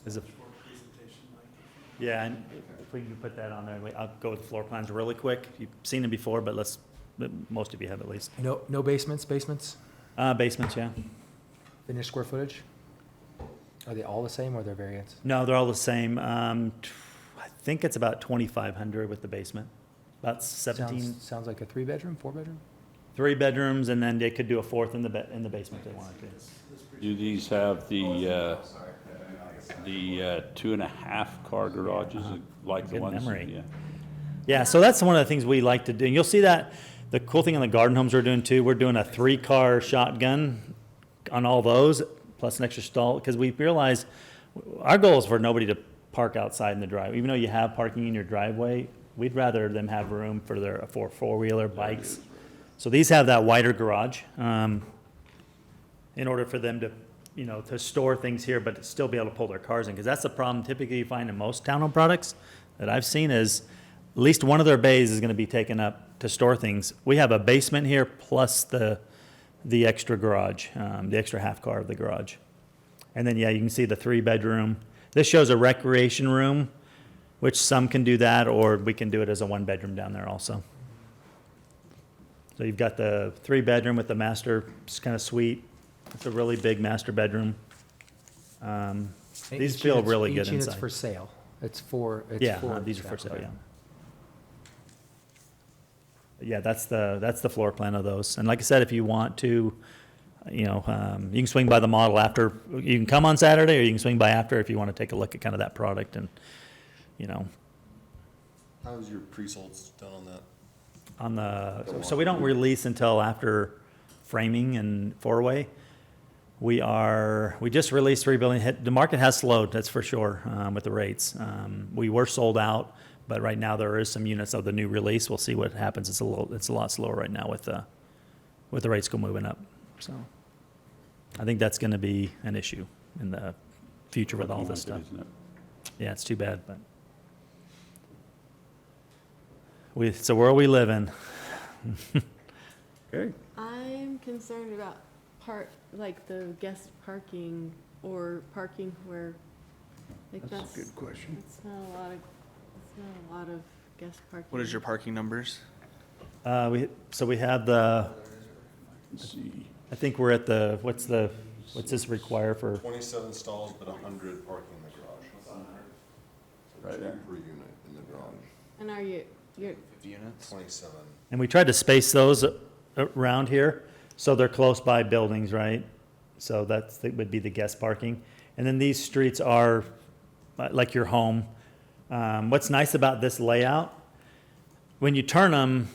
Is it? Yeah, and if we can put that on there, I'll go with the floor plans really quick. You've seen them before, but most of you have at least. No basements, basements? Basements, yeah. Finished square footage? Are they all the same or are there variants? No, they're all the same. I think it's about 2,500 with the basement. About 17, Sounds like a 3-bedroom, 4-bedroom? 3 bedrooms, and then they could do a 4th in the basement if they wanted to. Do these have the 2.5 car garages like the Good ones? memory. Yeah. Yeah, so that's one of the things we like to do. And you'll see that, the cool thing on the garden homes we're doing too, we're doing a 3-car shotgun on all those, plus an extra stall, because we realize our goal is for nobody to park outside in the driveway. Even though you have parking in your driveway, we'd rather them have room for their four-wheeler bikes. So these have that wider garage, in order for them to, to store things here, but still be able to pull their cars in. Because that's the problem typically you find in most townhome products that I've seen is at least one of their bays is going to be taken up to store things. We have a basement here plus the extra garage, the extra half car of the garage. And then, yeah, you can see the 3-bedroom. This shows a recreation room, which some can do that, or we can do it as a 1-bedroom down there also. So you've got the 3-bedroom with the master kind of suite. It's a really big master bedroom. These Each feel unit's- really good Each unit's inside. for sale. It's for. These are for sale, yeah. Yeah, that's the floor plan of those. And like I said, if you want to, you can swing by the model after. You can come on Saturday, or you can swing by after if you want to take a look at kind of that product and, How is your pre-solds done on that? so we don't release until after framing and four-way. We just released 3 building. The market has slowed, that's for sure, with the rates. We were sold out, but right now there is some units of the new release. We'll see what happens. It's a lot slower right now with the rates go moving up. So I think that's going to be an issue in the future with all this stuff. Isn't it? Yeah, it's too bad, but it's the world we live in. Okay. I'm concerned about like the guest parking or parking where, like that's. a good question. It's not a lot of guest parking. What is your parking numbers? So we have I think we're at what's this require for? 27 stalls, but 100 parking in the garage. Right Two there. per unit in the garage. And are you're, 27. And we tried to space those around here, so they're close by buildings, right? So that would be the guest parking. And then these streets are like your home. What's nice about this layout, when you turn them,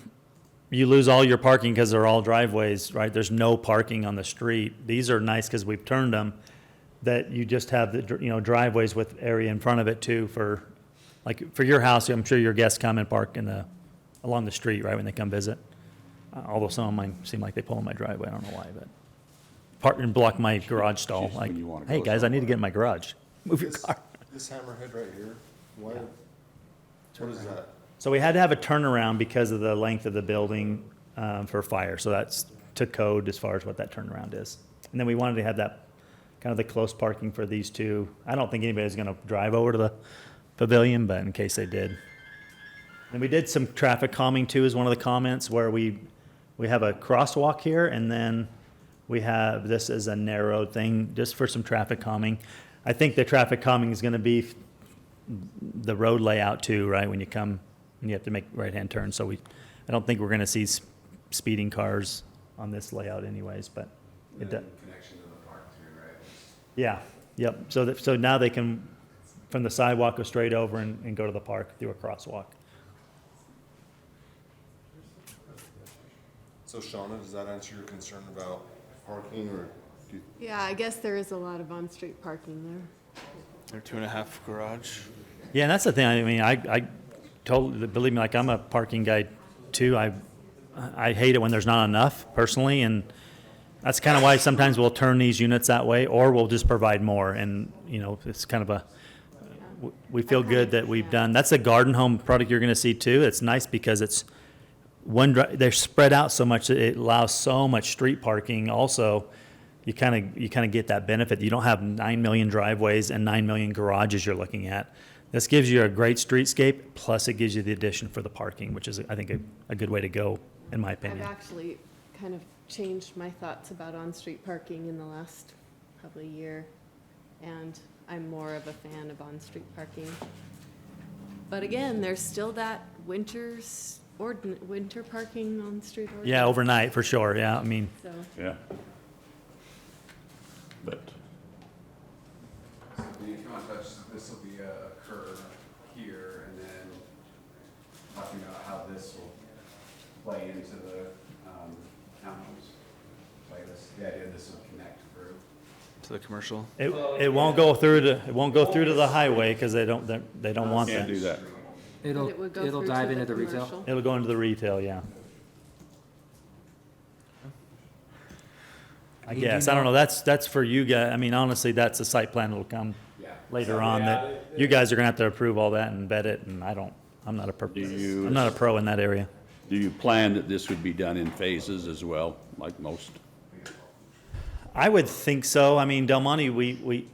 you lose all your parking because they're all driveways, right? There's no parking on the street. These are nice because we've turned them, that you just have the, driveways with area in front of it too for your house. I'm sure your guests come and park along the street, right, when they come visit. Although some of mine seem like they pull in my driveway, I don't know why, but park and block my garage stall, Just like, when you wanna hey go guys, I need to get in my garage. Move your car. This hammerhead right here, what is that? So we had to have a turnaround because of the length of the building for fire, so that's to code as far as what that turnaround is. And then we wanted to have that, kind of the close parking for these two. I don't think anybody's gonna drive over to the pavilion, but in case they did. And we did some traffic calming too, is one of the comments, where we have a crosswalk here, and then we have this as a narrow thing, just for some traffic calming. I think the traffic calming is gonna be the road layout too, right, when you come, and you have to make right-hand turns, so I don't think we're gonna see speeding cars on this layout anyways, but it does. Connection to the park too, right? Yeah, yep, so now they can, from the sidewalk, go straight over and go to the park through a crosswalk. So Shauna, does that answer your concern about parking, or do you? yeah, I guess there is a lot of on-street parking there. Or 2.5 garage. Yeah, and that's the thing, I mean, I totally, believe me, like, I'm a parking guy too. I hate it when there's not enough personally, and that's kind of why sometimes we'll turn these units that way, or we'll just provide more, and, it's kind of we feel good that we've done, that's a garden home product you're gonna see too. It's nice because it's they're spread out so much that it allows so much street parking also. You kind of get that benefit. You don't have 9 million driveways and 9 million garages you're looking at. This gives you a great streetscape, plus it gives you the addition for the parking, which is, I think, a good way to go, in my I've opinion. actually kind of changed my thoughts about on-street parking in the last probably year, and I'm more of a fan of on-street parking. But again, there's still that winter parking on street ordinance. Yeah, overnight, for sure, yeah, I mean, So, Yeah. But, You come on, touch, this will be a curve here, and then talking about how this will play into the townhomes. Like this, the idea this will connect through. To the commercial. it won't go through to the highway, because they don't want can't that. do that. but it would go It'll through dive to into the retail? commercial. It'll go into the retail, yeah. I You guess, do I don't know- know, that's for you guys, I mean, honestly, that's a site plan that'll come Yeah. later on, that you guys are gonna have to approve all that and vet it, and I'm not a pro in that area. Do you plan that this would be done in phases as well, like most? I would think so. I mean, Del Monte, we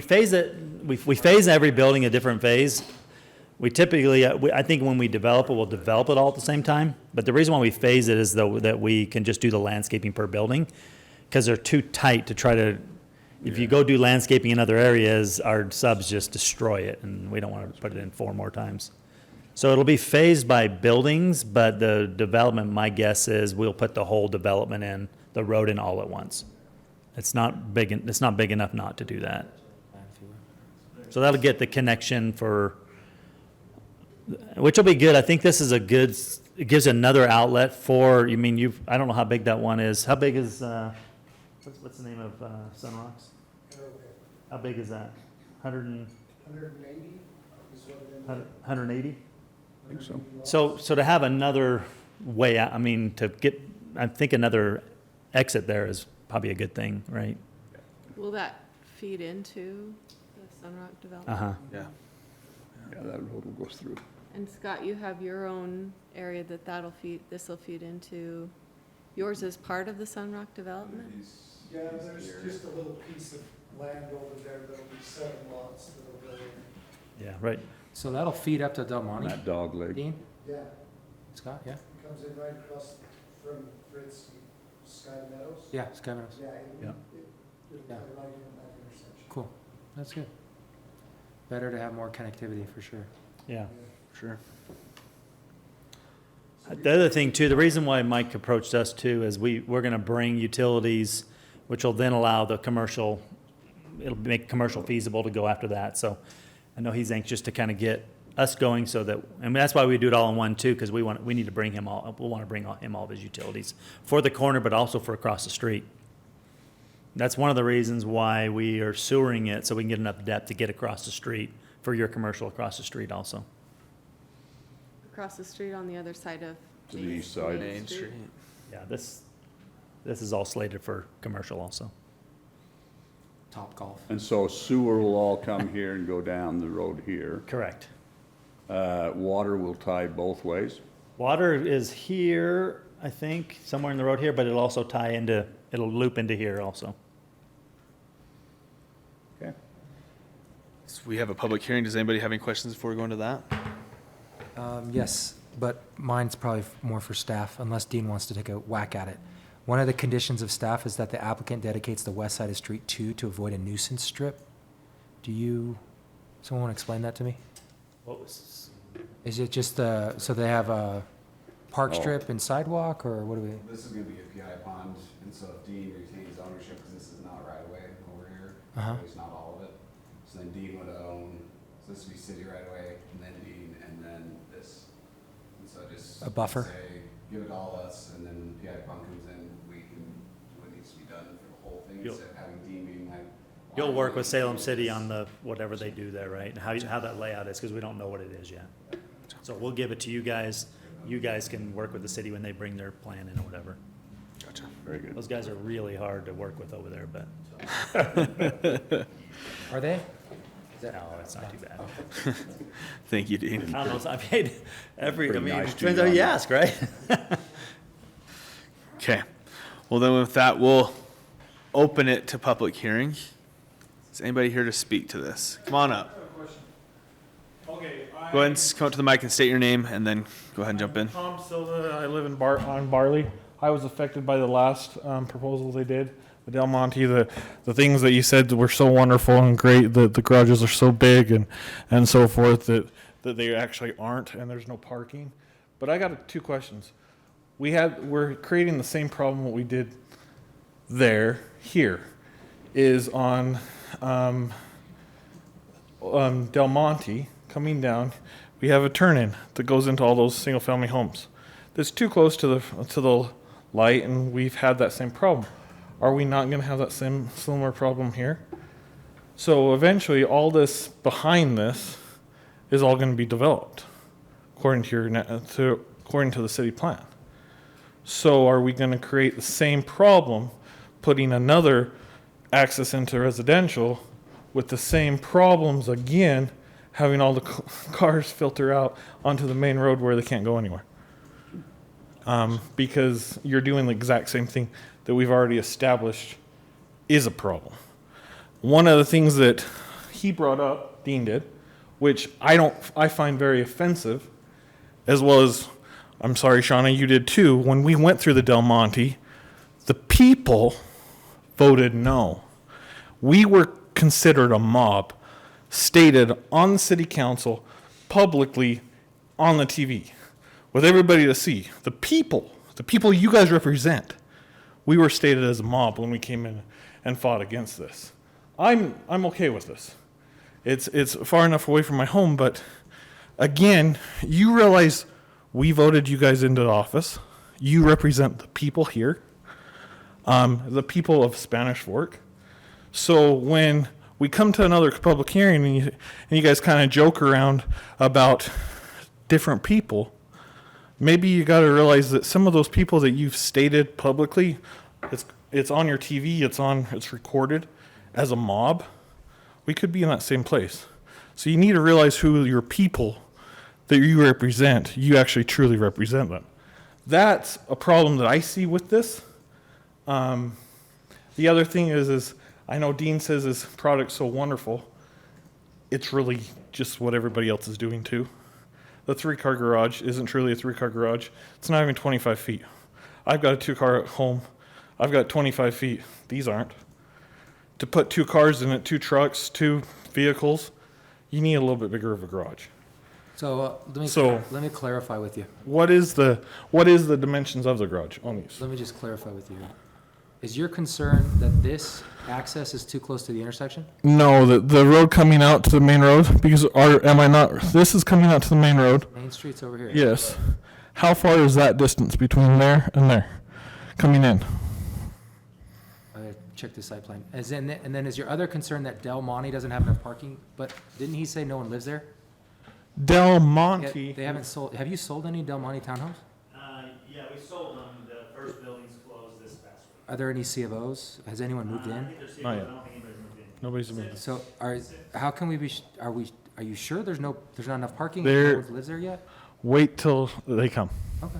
phase it, we phase every building a different phase. We typically, I think when we develop it, we'll develop it all at the same time. But the reason why we phase it is that we can just do the landscaping per building, because they're too tight to try to, if you go do landscaping in other areas, our subs just destroy it, and we don't want to put it in 4 more times. So it'll be phased by buildings, but the development, my guess is we'll put the whole development in, the road in all at once. It's not big enough not to do that. So that'll get the connection which will be good. I think this is it gives another outlet for, I don't know how big that one is. How big is, what's the name of Sunrocks? How big is that? 180 is what it ended up. I180? think so. So to have another way out, I think another exit there is probably a good thing, right? Will that feed into the Sunrock development? Uh-huh. Yeah. Yeah, that road will go through. And Scott, you have your own area this'll feed into. Yours is part of the Sunrock development? Yeah, there's just a little piece of land over there that'll be 7 lots that'll go in. Yeah, right. So that'll feed up to Del Monte, That dog leg. Dean, Yeah, Scott, yeah? it comes in right across from Fritz, Sky Meadows. Yeah, Sky Meadows. Yeah, Yeah. it'll Yeah. cut right in that intersection. Cool, that's good. Better to have more connectivity, for sure. Yeah. Sure. The other thing too, the reason why Mike approached us too is we're gonna bring utilities, which will then allow the commercial, it'll make commercial feasible to go after that. So I know he's anxious to kind of get us going so that, I mean, that's why we do it all in one too, because we need to bring him all, we'll want to bring him all of his utilities for the corner, but also for across the street. That's one of the reasons why we are sewering it, so we can get enough depth to get across the street for your commercial across the street also. Across the street on the other side of To the east side. Main Street. Yeah, this is all slated for commercial also. Top golf. And so sewer will all come here and go down the road here. Correct. Water will tie both ways. Water is here, I think, somewhere in the road here, but it'll also tie into, it'll loop into here also. Okay. So we have a public hearing. Does anybody have any questions before we go into that? Yes, but mine's probably more for staff, unless Dean wants to take a whack at it. One of the conditions of staff is that the applicant dedicates the west side of Street 2 to avoid a nuisance strip. Someone want to explain that to me? What was, Is it just so they have a park strip and sidewalk, or what do we? This is gonna be a PI pond, and so if Dean retains ownership, because this is not right away over here, Uh-huh. at least not all of it. So then Dean would own, so this would be city right away, and then Dean, and then this. And so just. A buffer? Say, give it all us, and then when PI pond comes in, we can do what needs to be done for the whole thing, You'll- instead of having Dean being like. you'll work with Salem City on the, whatever they do there, right? And how that layout is, because we don't know what it is yet. So we'll give it to you guys. You guys can work with the city when they bring their plan in or whatever. Gotcha. Very good. Those guys are really hard to work with over there, but Are they? no, it's not too bad. Thank you, Dean. I don't know, I mean, I Pretty mean, nice it to depends you how you on ask, right? Okay. Well, then with that, we'll open it to public hearing. Is anybody here to speak to this? Come on up. Okay. Go ahead and come up to the mic and state your name, and then go ahead and jump in. Tom Silva, I live on Barley. I was affected by the last proposal they did, the Del Monte, the things that you said were so wonderful and great, the garages are so big and so forth, that they actually aren't, and there's no parking. But I got two questions. We're creating the same problem what we did here, is on Del Monte, coming down, we have a turn-in that goes into all those single-family homes. That's too close to the light, and we've had that same problem. Are we not going to have that same similar problem here? So eventually, all this behind this is all going to be developed, according to the city plan. So are we going to create the same problem, putting another access into residential with the same problems again, having all the cars filter out onto the main road where they can't go anywhere? Because you're doing the exact same thing that we've already established is a problem. One of the things that he brought up, Dean did, which I find very offensive, as well as, I'm sorry, Shauna, you did too, when we went through the Del Monte, the people voted no. We were considered a mob, stated on the city council, publicly on the TV, with everybody to see. The people you guys represent, we were stated as a mob when we came in and fought against this. I'm okay with this. It's far enough away from my home, but again, you realize we voted you guys into office. You represent the people here, the people of Spanish Fork. So when we come to another public hearing and you guys kind of joke around about different people, maybe you got to realize that some of those people that you've stated publicly, it's on your TV, it's recorded as a mob. We could be in that same place. So you need to realize who your people that you represent, you actually truly represent them. That's a problem that I see with this. The other thing is I know Dean says his product's so wonderful. It's really just what everybody else is doing too. the 3-car garage isn't truly a 3-car garage. It's not even 25 feet. I've got a 2-car home. I've got 25 feet. These aren't. To put 2 cars in it, 2 trucks, 2 vehicles, you need a little bit bigger of a garage. So, So- let me clarify with you. What is the dimensions of the garage on these? Let me just clarify with you. Is your concern that this access is too close to the intersection? No, the road coming out to the main road, because this is coming out to the main road. Main Street's over here. Yes. How far is that distance between there and there, coming in? I gotta check the site plan. And then is your other concern that Del Monte doesn't have enough parking? But didn't he say no one lives there? Del Yeah, Monte. they haven't sold, have you sold any Del Monte townhomes? Yeah, we sold them. The first building's closed this past week. Are there any C of Os? Has anyone moved I in? think there's Not yet. I don't think anybody's moved in. Nobody's moving. So how can we be, are you sure there's not enough parking? There- No one lives there yet? Wait till they come. Okay.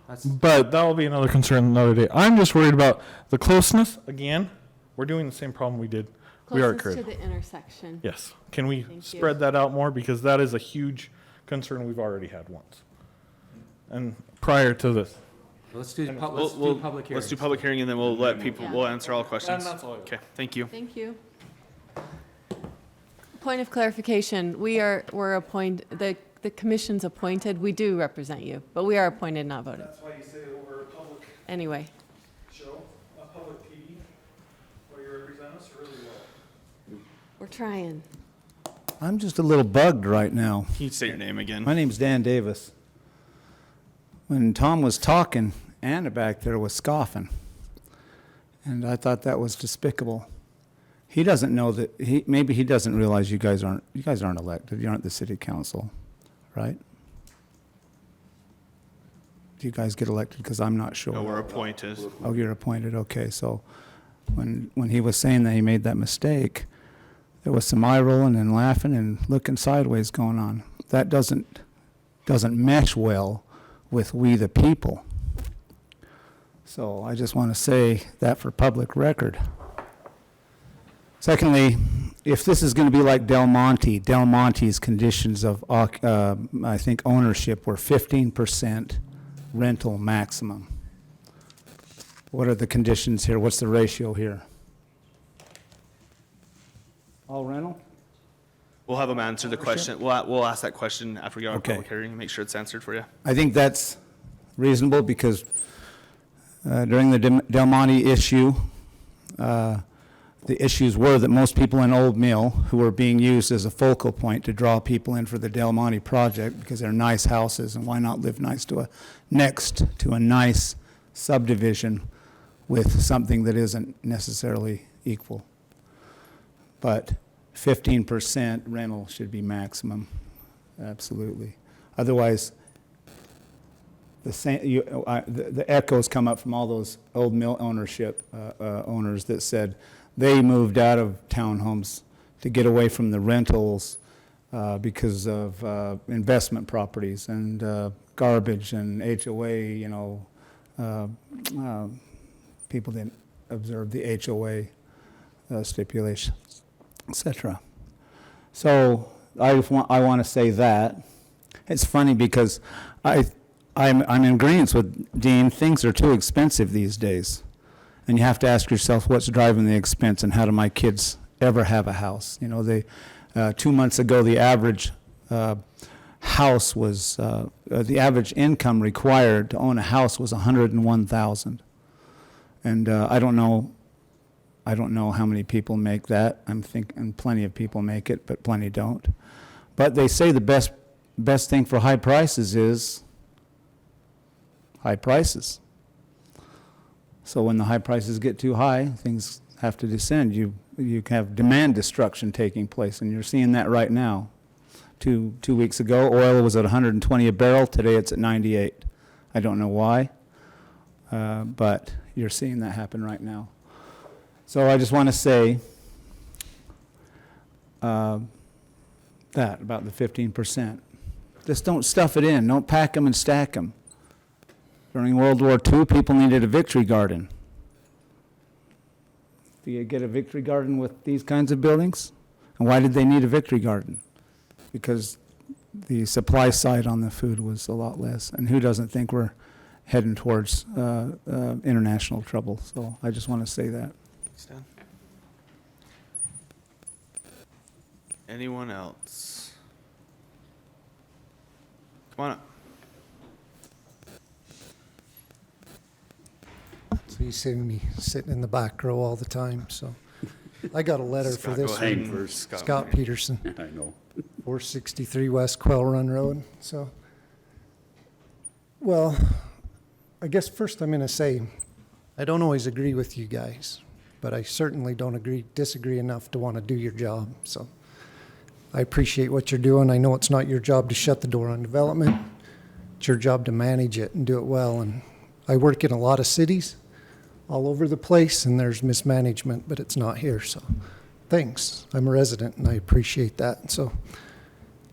That's, But that will be another concern another day. I'm just worried about the closeness. Again, we're doing the same problem we did. We are Closest to current. the intersection. Yes. Can we Thank you. spread that out more? Because that is a huge concern we've already had once. And prior to this. let's do, let's We'll- do public hearing. Let's do public hearing and then we'll let people, Yeah. we'll answer all questions. And that's all I got. Okay, thank you. Thank you. Point of clarification, we're appointed, the commission's appointed, we do represent you, but we are appointed, not voted. That's why you say over a public Anyway, show, a public TV, where you represent us really well. we're trying. I'm just a little bugged right now. Can you say your name again? My name's Dan Davis. When Tom was talking, Anna back there was scoffing. And I thought that was despicable. He doesn't know that, maybe he doesn't realize you guys aren't elected. You aren't the city council, right? Do you guys get elected? Because I'm not sure. No, we're appointed. Oh, you're appointed, okay. So when he was saying that he made that mistake, there was some eye rolling and laughing and looking sideways going on. That doesn't mesh well with we the people. So I just want to say that for public record. Secondly, if this is going to be like Del Monte's conditions of, I think, ownership were 15% rental maximum. What are the conditions here? What's the ratio here? All rental? We'll have them answer the question. We'll ask that question after we get our Okay. public hearing and make sure it's answered for you. I think that's reasonable because during the Del Monte issue, the issues were that most people in Old Mill, who were being used as a focal point to draw people in for the Del Monte project because they're nice houses, and why not live next to a nice subdivision with something that isn't necessarily equal. But 15% rental should be maximum, absolutely. Otherwise, the echoes come up from all those Old Mill ownership owners that said they moved out of townhomes to get away from the rentals because of investment properties and garbage and HOA, people didn't observe the HOA stipulations, etc. So I want to say that. It's funny because I'm in agreement with Dean. Things are too expensive these days. And you have to ask yourself, what's driving the expense and how do my kids ever have a house? 2 months ago, the average house was, the average income required to own a house was $101,000. And I don't know how many people make that. I'm thinking plenty of people make it, but plenty don't. But they say the best thing for high prices is high prices. So when the high prices get too high, things have to descend. You have demand destruction taking place, and you're seeing that right now. 2 weeks ago, oil was at 120 a barrel. Today it's at 98. I don't know why, but you're seeing that happen right now. So I just want to say that about the 15%. Just don't stuff it in. Don't pack them and stack them. During World War II, people needed a victory garden. Do you get a victory garden with these kinds of buildings? And why did they need a victory garden? Because the supply side on the food was a lot less. And who doesn't think we're heading towards international trouble? So I just want to say that. Stan? Anyone else? Come on up. So you see me sitting in the back row all the time, so. I got a letter for Scott, this go ahead. from Scott. Scott Peterson, I know. 463 West Quail Run Road, so. Well, I guess first I'm gonna say, I don't always agree with you guys, but I certainly don't disagree enough to want to do your job, so. I appreciate what you're doing. I know it's not your job to shut the door on development. It's your job to manage it and do it well, and I work in a lot of cities all over the place, and there's mismanagement, but it's not here, so thanks. I'm a resident, and I appreciate that. So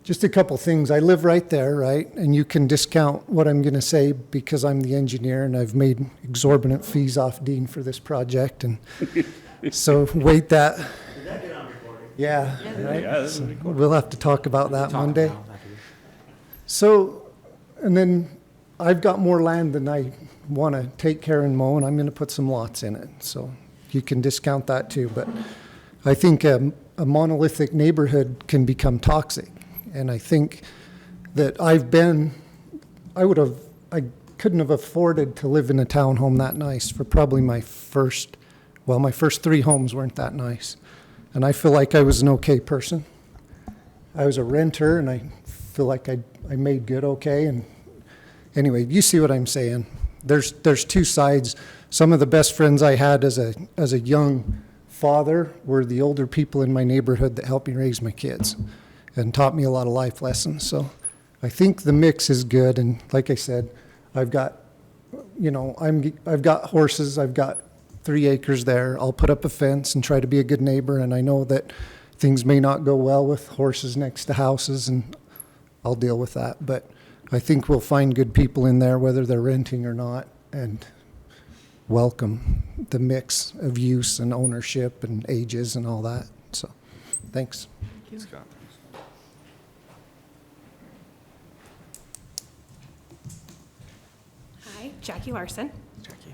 just a couple things. I live right there, right? And you can discount what I'm going to say because I'm the engineer, and I've made exorbitant fees off Dean for this project, and so wait that. Did that get on recording? Yeah, right? Yeah, this is So recorded. we'll have to talk about that Talk Monday. about that. So, and then I've got more land than I want to take care and mow, and I'm going to put some lots in it. So you can discount that too. But I think a monolithic neighborhood can become toxic. And I think that I couldn't have afforded to live in a townhome that nice for probably my first 3 homes weren't that nice. And I feel like I was an okay person. I was a renter, and I feel like I made good okay. And anyway, you see what I'm saying. There's two sides. Some of the best friends I had as a young father were the older people in my neighborhood that helped me raise my kids and taught me a lot of life lessons. So I think the mix is good. And like I said, I've got horses. I've got 3 acres there. I'll put up a fence and try to be a good neighbor. And I know that things may not go well with horses next to houses, and I'll deal with that. But I think we'll find good people in there, whether they're renting or not, and welcome the mix of use and ownership and ages and all that. So, thanks. Scott. Hi, Jackie Larson. Jackie.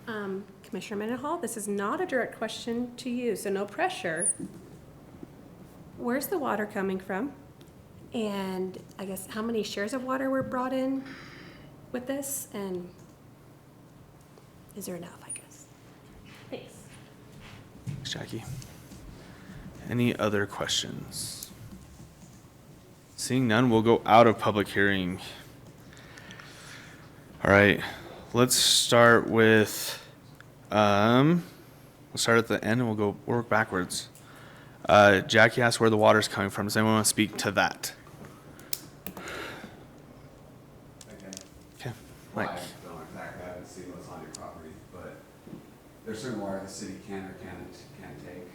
Commissioner Mendenhall, this is not a direct question to you, so no pressure. Where's the water coming from? And I guess how many shares of water were brought in with this? And is there enough, I guess? Thanks. Thanks, Jackie. Any other questions? Seeing none, we'll go out of public hearing. All right, let's start with, we'll start at the end and we'll work backwards. Jackie asked where the water's coming from. Does anyone want to speak to that? Okay, Mike. Well, I don't exactly, I haven't seen what's on your property, but there's certain water the city can or can't take,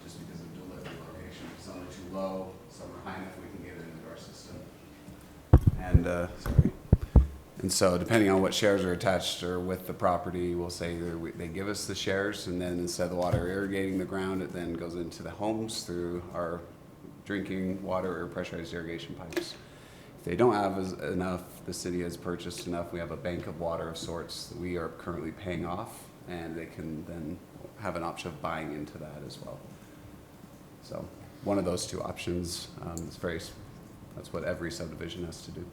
just because of delivery location. Some are too low, some are high enough we can get it into our system. And, and so depending on what shares are attached or with the property, we'll say either they give us the shares, and then instead of the water irrigating the ground, it then goes into the homes through our drinking water or pressurized irrigation pipes. If they don't have enough, the city has purchased enough. We have a bank of water of sorts that we are currently paying off, and they can then have an option of buying into that as well. So one of those 2 options, that's what every subdivision has to do.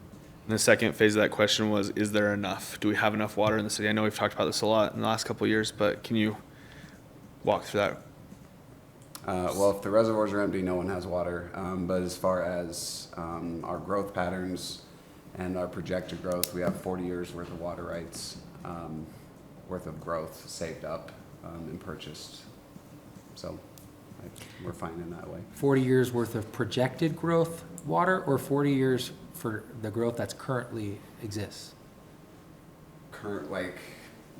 And the second phase of that question was, is there enough? Do we have enough water in the city? I know we've talked about this a lot in the last couple of years, but can you walk through that? Well, if the reservoirs are empty, no one has water. But as far as our growth patterns and our projected growth, we have 40 years worth of water rights worth of growth saved up and purchased. So we're fine in that way. 40 years worth of projected growth water, or 40 years for the growth that's currently exists?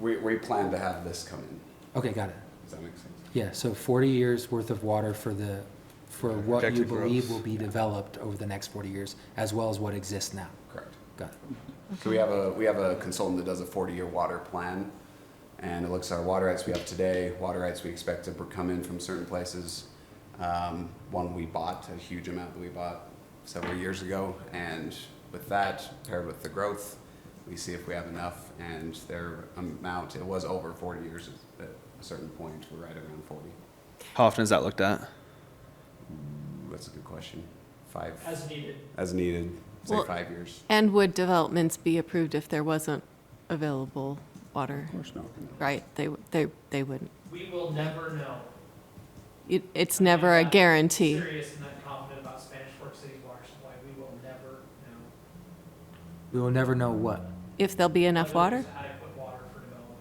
We plan to have this come in. Okay, got it. Does that make sense? Yeah, so 40 years worth of water for what you Projected believe growth. will be developed over the next 40 years, as well as what exists now. Correct. Got it. So we have a consultant that does a 40-year water plan, and it looks at our water rights we have today, water rights we expect to come in from certain places. One we bought, a huge amount that we bought several years ago, and with that, paired with the growth, we see if we have enough, and their amount, it was over 40 years at a certain point, we're right around 40. How often is that looked at? That's a good question. 5. As needed. As needed, say Well, 5 years. And would developments be approved if there wasn't available water? Of course not. Right, they wouldn't. We will never know. It's never a guarantee. Serious and not confident about Spanish Fork City's water supply. We will never know. We will never know what. If there'll be enough whether water? there's adequate water for development.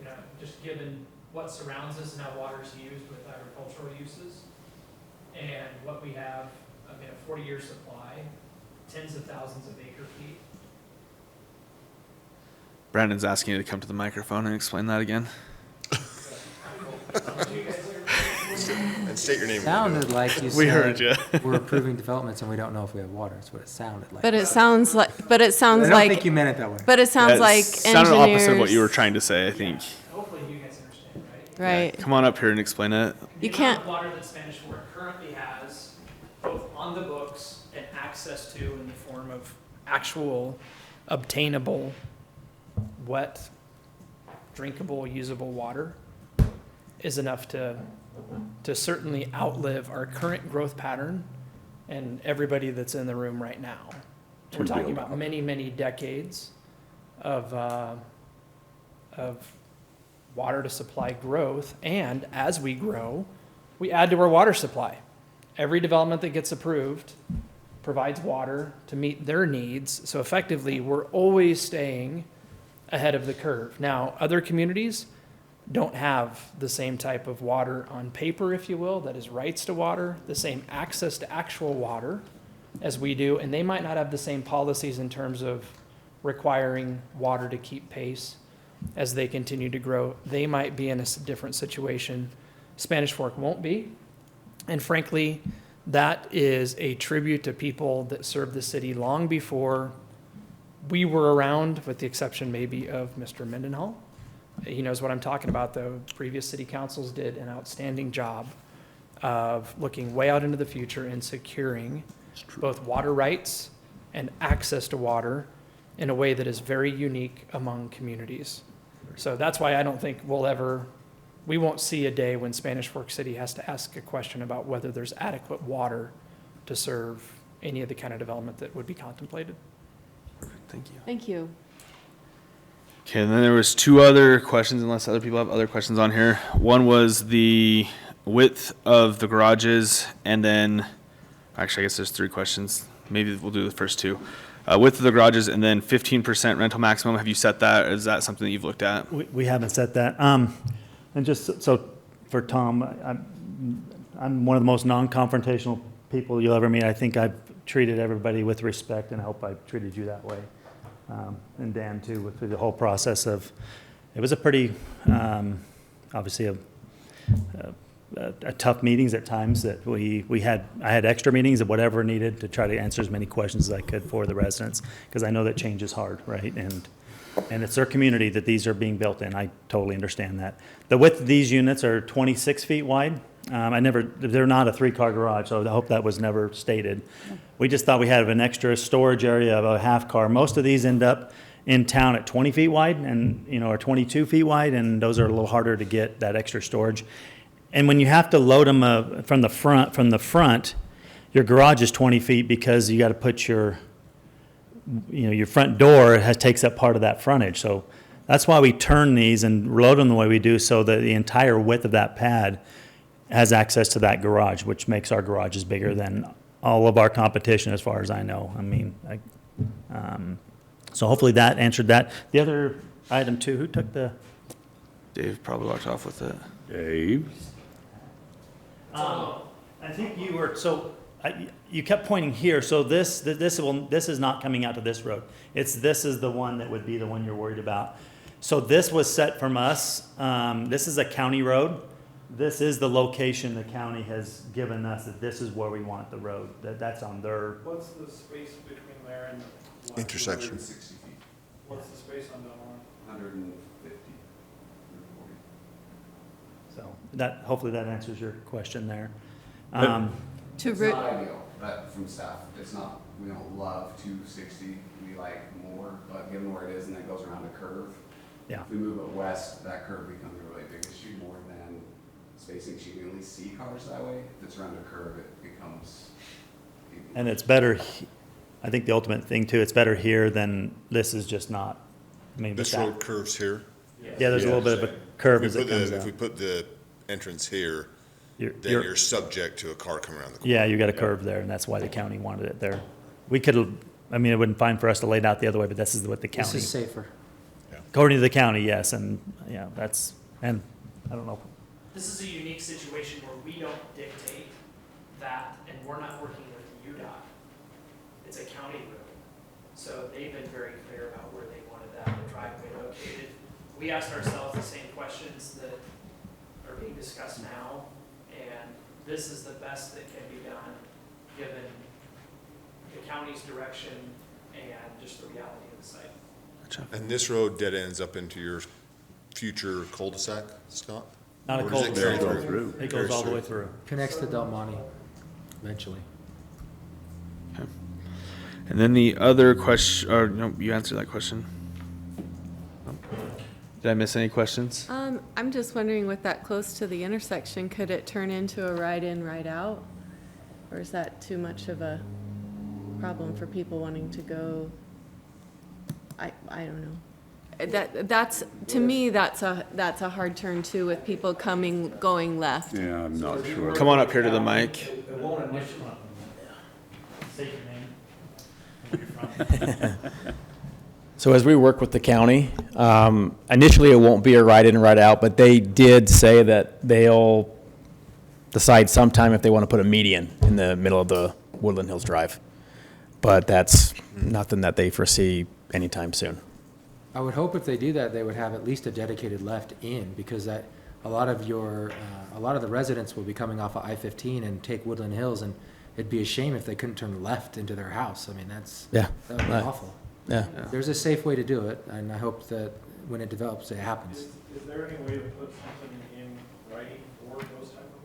You know, just given what surrounds us and how water is used with agricultural uses, and what we have, I mean, a 40-year supply, tens of thousands of acre feet. Brandon's asking you to come to the microphone and explain that again. And state your name. Sounded like you said. We heard you. We're approving developments and we don't know if we have water. That's what it sounded like. But it sounds like, I don't think you meant it that way. But it sounds That like sounded opposite of what you were engineers- trying to say, I think. Hopefully you guys understand, right? Right. Come on up here and explain it. You The amount can't- of water that Spanish Fork currently has, both on the books and access to in the form of actual obtainable, wet, drinkable, usable water, is enough to certainly outlive our current growth pattern and everybody that's in the room right now. We're talking about many, many decades of water to supply growth, and as we grow, we add to our water supply. Every development that gets approved provides water to meet their needs, so effectively, we're always staying ahead of the curve. Now, other communities don't have the same type of water on paper, if you will, that is rights to water, the same access to actual water as we do, and they might not have the same policies in terms of requiring water to keep pace as they continue to grow. They might be in a different situation. Spanish Fork won't be. And frankly, that is a tribute to people that served the city long before we were around, with the exception maybe of Mr. Mendenhall. He knows what I'm talking about, though. Previous city councils did an outstanding job of looking way out into the future and securing both water rights and access to water in a way that is very unique among communities. So that's why I don't think we won't see a day when Spanish Fork City has to ask a question about whether there's adequate water to serve any of the kind of development that would be contemplated. Thank you. Thank you. Okay, and then there was 2 other questions, unless other people have other questions on here. One was the width of the garages, and then, actually, I guess there's 3 questions. Maybe we'll do the first 2. Width of the garages, and then 15% rental maximum. Have you set that? Is that something that you've looked at? We haven't set that. And just so for Tom, I'm one of the most non-confrontational people you'll ever meet. I think I've treated everybody with respect, and I hope I've treated you that way. And Dan too, through the whole process of, it was a pretty, obviously a tough meetings at times that I had extra meetings of whatever needed to try to answer as many questions as I could for the residents, because I know that change is hard, right? And it's their community that these are being built in. I totally understand that. The width of these units are 26 feet wide. They're not a 3-car garage, so I hope that was never stated. We just thought we had an extra storage area of a half car. Most of these end up in town at 20 feet wide and, or 22 feet wide, and those are a little harder to get that extra storage. And when you have to load them from the front, your garage is 20 feet because you got to put your front door takes up part of that frontage. So that's why we turn these and load them the way we do, so that the entire width of that pad has access to that garage, which makes our garages bigger than all of our competition, as far as I know. I mean, so hopefully that answered that. The other item too, who took the? Dave probably walked off with it. Dave? I think you were, you kept pointing here, so this is not coming out to this road. This is the one that would be the one you're worried about. So this was set from us. This is a county road. This is the location the county has given us, that this is where we want the road. That's on their. What's the space between there and the Intersection. 160 feet. What's the space on Belmont? 150. 140. So hopefully that answers your question there. To It's not ideal. but from staff, it's not, we don't love 260, we like more, but given where it is and it goes around a curve. Yeah. If we move it west, that curve becomes a really big issue more than spacing. You can only see cars that way. If it's around a curve, it becomes. And it's better, I think the ultimate thing too, it's better here than this is just not, I mean. This with that- road curves here. Yeah, there's a little bit of a curve as it comes If we out. put the entrance here, then you're- you're subject to a car coming around the corner. Yeah, you got a curve there, and that's why the county wanted it there. We could, I mean, it wouldn't fine for us to lay it out the other way, but this is what the This county. is safer. According to the county, yes, and, yeah, that's, and, I don't know. This is a unique situation where we don't dictate that, and we're not working with UDOT. It's a county road. So they've been very clear about where they wanted that driveway located. We asked ourselves the same questions that are being discussed now, and this is the best that can be done, given the county's direction and just the reality of the site. And this road dead ends up into your future cul-de-sac, Scott? Not a Or does it carry cul-de-sac. through? It goes all the way through. Connects to Del Monte eventually. And then the other question, or no, you answered that question. Did I miss any questions? I'm just wondering, with that close to the intersection, could it turn into a right-in, right-out? Or is that too much of a problem for people wanting to go? I don't know. That's, to me, that's a hard turn too, with people going left. Yeah, I'm not sure. Come on up here to the mic. It won't initially. State your name. So as we work with the county, initially it won't be a right in, right out, but they did say that they'll decide sometime if they want to put a median in the middle of the Woodland Hills Drive. But that's nothing that they foresee anytime soon. I would hope if they do that, they would have at least a dedicated left in, because that, a lot of the residents will be coming off of I-15 and take Woodland Hills, and it'd be a shame if they couldn't turn left into their house. I mean, that would be awful. Yeah. There's a safe way to do it, and I hope that when it develops, it happens. Is there any way to put something in writing for those type of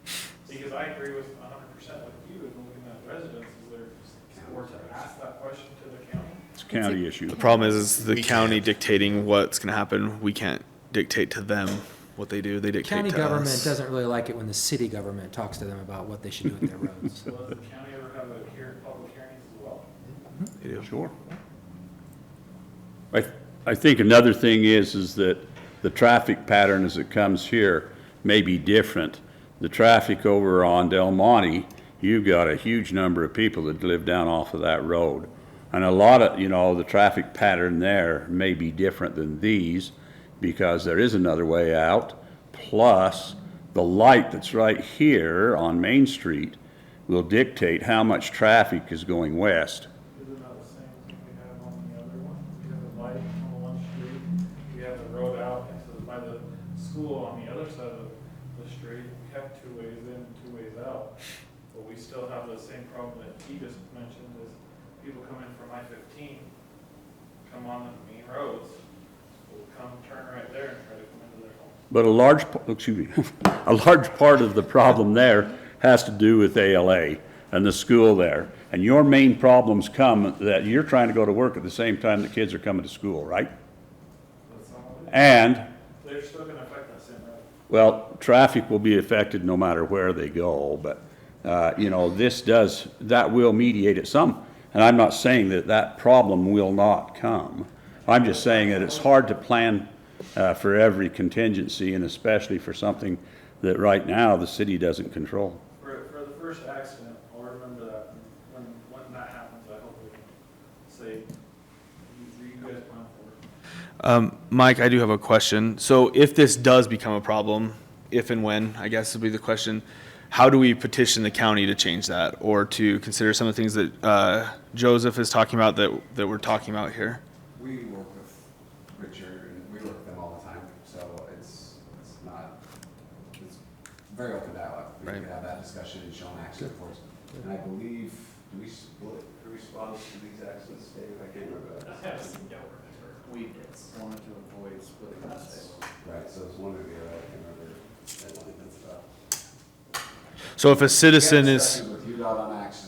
things? Because I agree with 100% with you, and looking at residents, is there, or to ask that question to the county? It's a county issue. The problem is the county dictating what's gonna happen. We can't dictate to them what they do. They dictate to us. County government doesn't really like it when the city government talks to them about what they should do with their roads. Will the county ever have a public hearings as well? They do. Sure. I think another thing is that the traffic pattern as it comes here may be different. The traffic over on Del Monte, you've got a huge number of people that live down off of that road. And a lot of, the traffic pattern there may be different than these because there is another way out. Plus, the light that's right here on Main Street will dictate how much traffic is going west. Is it not the same thing we have on the other one? We have a light on one street, we have the road out by the school on the other side of the street. We have 2 ways in and 2 ways out. But we still have the same problem that he just mentioned, is people come in from I-15, come on the main roads, will come turn right there and try to come into their home. But a large part of the problem there has to do with ALA and the school there. And your main problems come that you're trying to go to work at the same time the kids are coming to school, right? And, They're still gonna affect that same road. well, traffic will be affected no matter where they go, but, that will mediate it some. And I'm not saying that problem will not come. I'm just saying that it's hard to plan for every contingency, and especially for something that right now the city doesn't control. For the first accident, I'll remember that, when that happens, I hope we can say, you guys plan for it. Mike, I do have a question. So if this does become a problem, if and when, I guess would be the question, how do we petition the county to change that, or to consider some of the things that Joseph is talking about that we're talking about here? We work with Richard, and we work with them all the time, so it's very open dialogue. We can have that discussion and show them action reports. And I believe, do we split the response to these accidents, Dave? I can't remember that. We wanted to avoid splitting that. Right, so it's one or the other, I can't remember. That one, that's about. So if a citizen is, With UDOT on action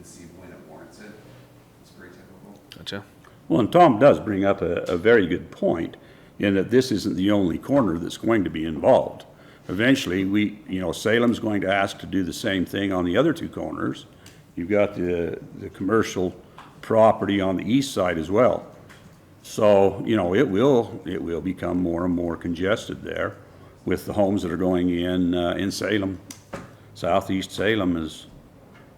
to see when it warrants it. It's pretty typical. Gotcha. Well, and Tom does bring up a very good point, in that this isn't the only corner that's going to be involved. Eventually, Salem's going to ask to do the same thing on the other two corners. You've got the commercial property on the east side as well. So, it will become more and more congested there with the homes that are going in Salem. Southeast Salem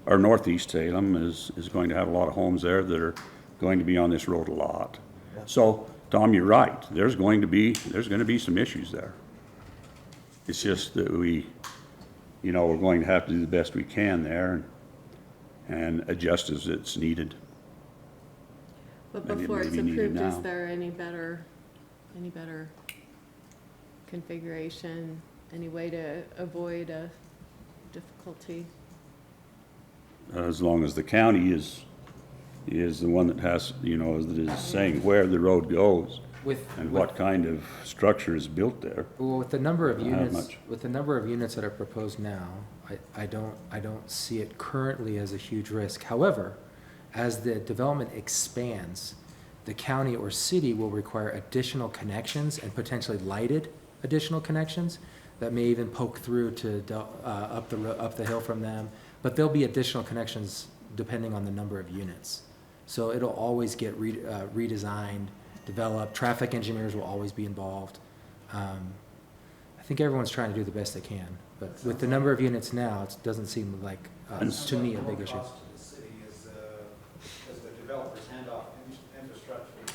or northeast Salem is going to have a lot of homes there that are going to be on this road a lot. So, Tom, you're right. There's going to be some issues there. It's just that we're going to have to do the best we can there and adjust as it's needed. But And it before may it's be needed approved, is now. there any better configuration, any way to avoid a difficulty? As long as the county is the one that has, that is saying where the road goes and what kind of structure is built there. Well, with the number of Not how units, much. with the number of units that are proposed now, I don't see it currently as a huge risk. However, as the development expands, the county or city will require additional connections and potentially lighted additional connections that may even poke through to up the hill from them. But there'll be additional connections depending on the number of units. So it'll always get redesigned, developed. Traffic engineers will always be involved. I think everyone's trying to do the best they can, but with the number of units now, it doesn't seem like, to me, a big issue. Cost to the city is, as the developers hand off infrastructure to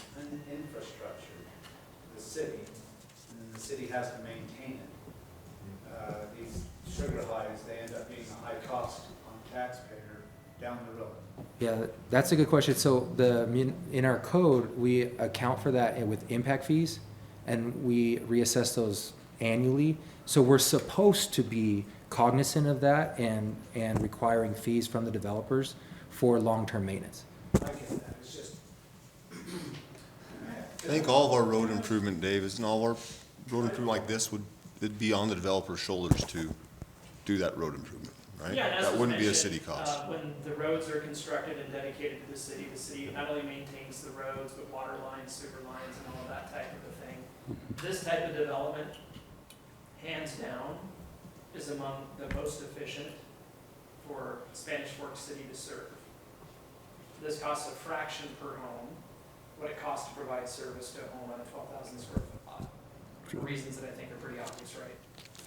the city, and then the city has to maintain it. These sugar highs, they end up being a high cost on the taxpayer down the road. Yeah, that's a good question. So in our code, we account for that with impact fees, and we reassess those annually. So we're supposed to be cognizant of that and requiring fees from the developers for long-term maintenance. I get that, it's just. I think all of our road improvement, Dave, isn't all our road improvement like this it'd be on the developer's shoulders to do that road improvement, right? Yeah, and as That was wouldn't be a mentioned, city cost. When the roads are constructed and dedicated to the city not only maintains the roads, but water lines, sewer lines, and all of that type of a thing. This type of development, hands down, is among the most efficient for Spanish Fork City to serve. This costs a fraction per home, what it costs to provide service to a home on a 12,000 square foot lot. For reasons that I think are pretty obvious, right?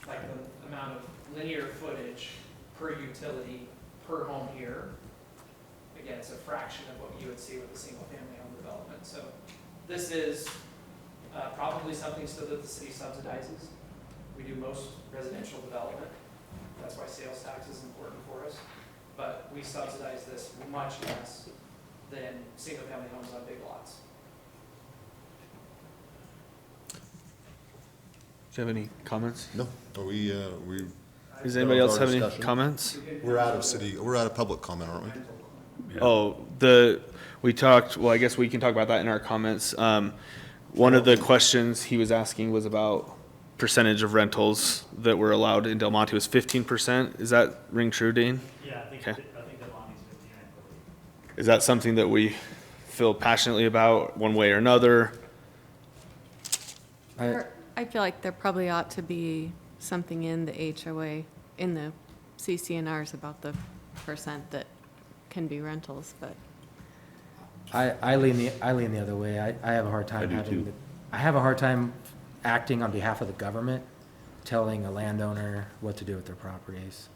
Like the amount of linear footage per utility per home here. Again, it's a fraction of what you would see with a single family home development. So this is probably something still that the city subsidizes. We do most residential development. That's why sales tax is important for us. But we subsidize this much less than single family homes on big lots. Do you have any comments? No, we. Does anybody else have any discussion. comments? We're out of public comment, aren't we? Oh, I guess we can talk about that in our comments. One of the questions he was asking was about percentage of rentals that were allowed in Del Monte was 15%. Is that ring true, Dean? Yeah, I think Okay. Del Monte's 15, I believe. Is that something that we feel passionately about one way or another? I feel like there probably ought to be something in the HOA, in the CCNRs about the percent that can be rentals, but. I lean the other way. I have a hard time I have a hard time acting on behalf of the government, telling a landowner what to do with their properties.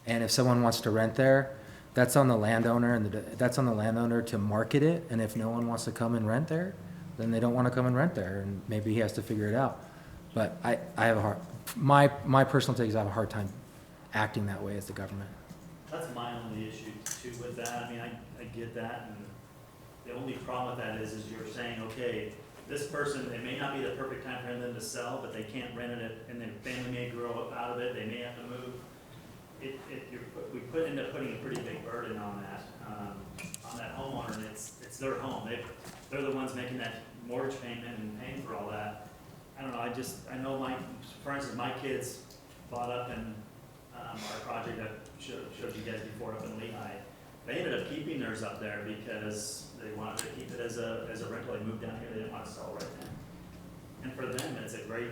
And if someone wants to rent there, that's on the landowner, and that's on the landowner to market it. And if no one wants to come and rent there, then they don't want to come and rent there, and maybe he has to figure it out. But I have my personal take is I have a hard time acting that way as the government. That's my only issue too with that. I mean, I get that, and the only problem with that is you're saying, okay, this person, it may not be the perfect time for them to sell, but they can't rent it, and their family may grow up out of it, they may have to move. We end up putting a pretty big burden on that homeowner, and it's their home. They're the ones making that mortgage payment and paying for all that. I don't know, I know for instance, my kids bought up in our project that showed you guys before up in Lehigh. They ended up keeping theirs up there because they wanted to keep it as a rental. They moved down here, they didn't want to sell right now. And for them, it's a great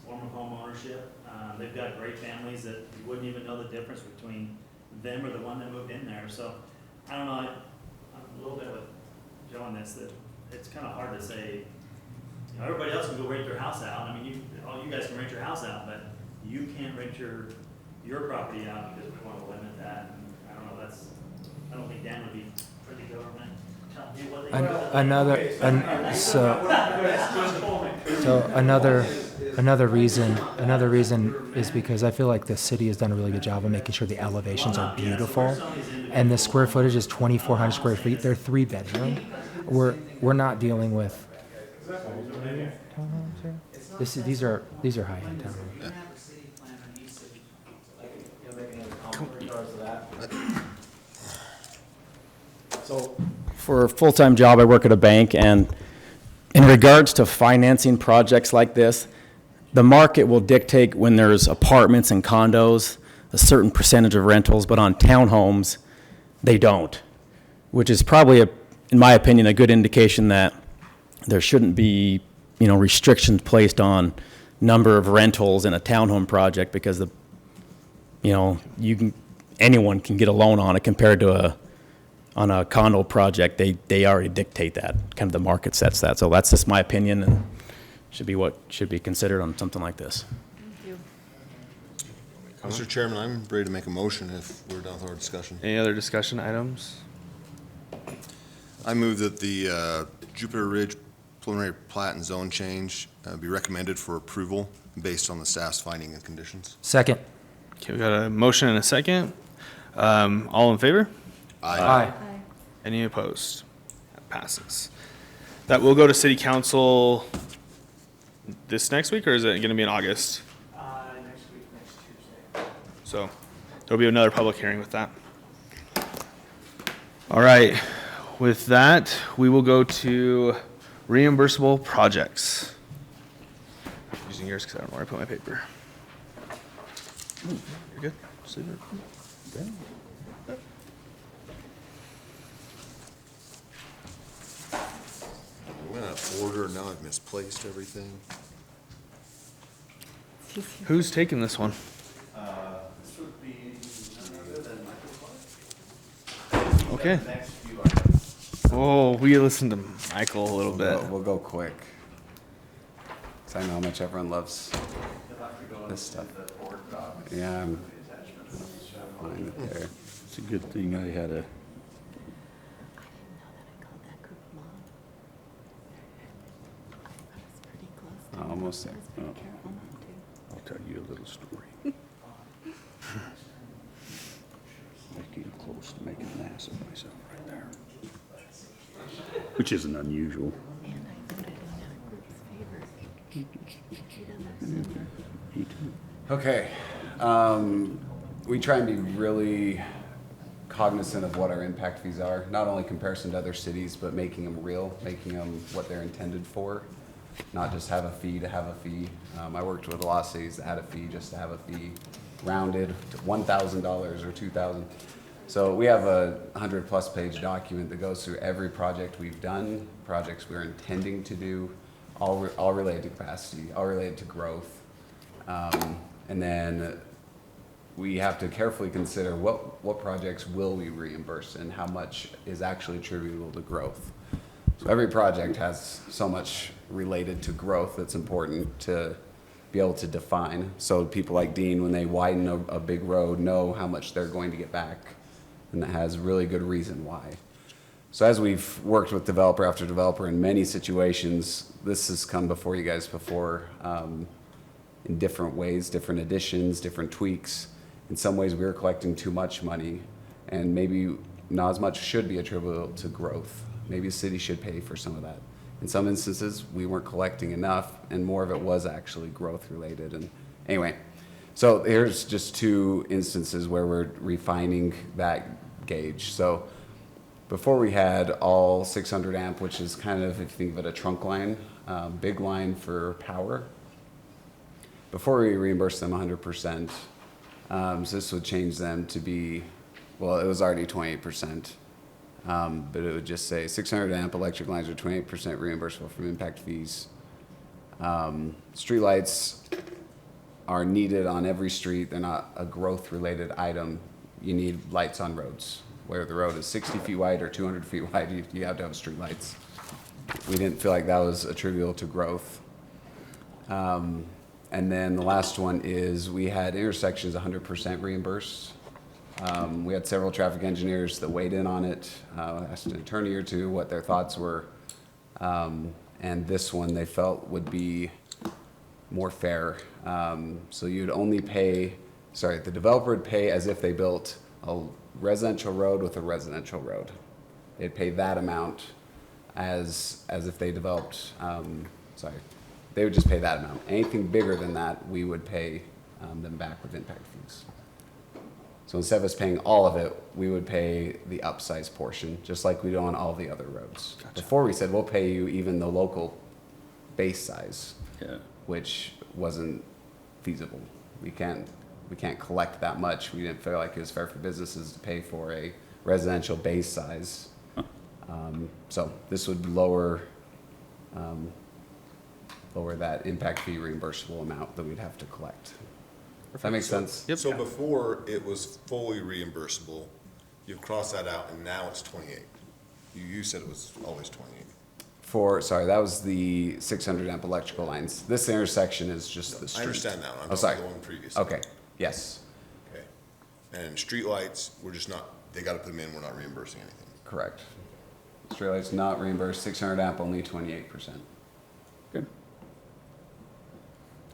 form of home ownership. They've got great families that you wouldn't even know the difference between them or the one that moved in there. So, I don't know, I'm a little bit with Joe on this, that it's kind of hard to say, you know, everybody else can go rent their house out. I mean, all you guys can rent your house out, but you can't rent your property out because we want to limit that. And I don't know, I don't think Dan would be for the government telling you what they Another reason is because I feel like the city has done a really good job of making sure the elevations are beautiful, and the square footage is 2,400 square feet. They're 3-bedroom. We're not dealing with. These are high-end townhomes. So, for a full-time job, I work at a bank, and in regards to financing projects like this, the market will dictate when there's apartments and condos, a certain percentage of rentals, but on townhomes, they don't, which is probably, in my opinion, a good indication that there shouldn't be, restrictions placed on number of rentals in a townhome project, because anyone can get a loan on it compared to on a condo project. They already dictate that, kind of the market sets that. So that's just my opinion, and should be what should be considered on something like this. Mr. Chairman, I'm ready to make a motion if we're done with our discussion. Any other discussion items? I move that the Jupiter Ridge preliminary plat and zone change be recommended for approval based on the staff's finding and conditions. Second. Okay, we got a motion and a second. All in favor? Aye. Any opposed? That passes. That will go to city council this next week, or is it going to be in August? Next week, next Tuesday. So there'll be another public hearing with that. All right. With that, we will go to reimbursable projects. I'm using yours because I don't know where I put my paper. You're good. Just leave it. Okay. We went out of order, now I've misplaced everything. Who's taking this one? This would be none other than Michael Clark. Okay. The next few items. Oh, we listened to Michael a little bit. We'll go quick. Because I know how much everyone loves this stuff. Yeah, I'm fine with there. It's a good thing I had a, almost there. Oh. I'll tell you a little story. Getting close to making an ass of myself right there. Which isn't unusual. Okay. We try and be really cognizant of what our impact fees are, not only comparison to other cities, but making them real, making them what they're intended for, not just have a fee to have a fee. I worked with a lot of cities that had a fee just to have a fee, rounded to $1,000 or $2,000. So we have a 100-plus page document that goes through every project we've done, projects we're intending to do, all related to capacity, all related to growth. And then we have to carefully consider what projects will we reimburse and how much is actually attributable to growth. So every project has so much related to growth that's important to be able to define. So people like Dean, when they widen a big road, know how much they're going to get back, and that has really good reason why. So as we've worked with developer after developer in many situations, this has come before you guys before in different ways, different additions, different tweaks. In some ways, we were collecting too much money, and maybe not as much should be attributable to growth. Maybe the city should pay for some of that. In some instances, we weren't collecting enough, and more of it was actually growth related. And anyway, so here's just two instances where we're refining that gauge. So before we had all 600 amp, which is kind of, if you think of it, a trunk line, big line for power. Before we reimburse them 100%, so this would change them to be well, it was already 28%. But it would just say 600 amp electric lines are 28% reimbursable from impact fees. Streetlights are needed on every street. They're not a growth-related item. You need lights on roads. Whether the road is 60 feet wide or 200 feet wide, you have to have streetlights. We didn't feel like that was attributable to growth. And then the last one is we had intersections 100% reimbursed. We had several traffic engineers that weighed in on it. Asked an attorney or two what their thoughts were. And this one they felt would be more fair. So you'd only pay, the developer would pay as if they built a residential road with a residential road. They'd pay that amount as if they developed, they would just pay that amount. Anything bigger than that, we would pay them back with impact fees. So instead of us paying all of it, we would pay the upsized portion, just like we do on all the other roads. Gotcha. Before we said, we'll pay you even the local base size, which wasn't feasible. We can't collect that much. We didn't feel like it was fair for businesses to pay for a residential base size. So this would lower that impact fee reimbursable amount that we'd have to collect. If that makes sense? Yep. So before it was fully reimbursable, you've crossed that out and now it's 28. You said it was always 28. That was the 600 amp electrical lines. This intersection is just the street. I understand that. I'm sorry. the one previously. Okay, yes. Okay. And streetlights, we're just not, they gotta put them in, we're not reimbursing anything. Correct. Streetlights not reimbursed, 600 amp only 28%. Good.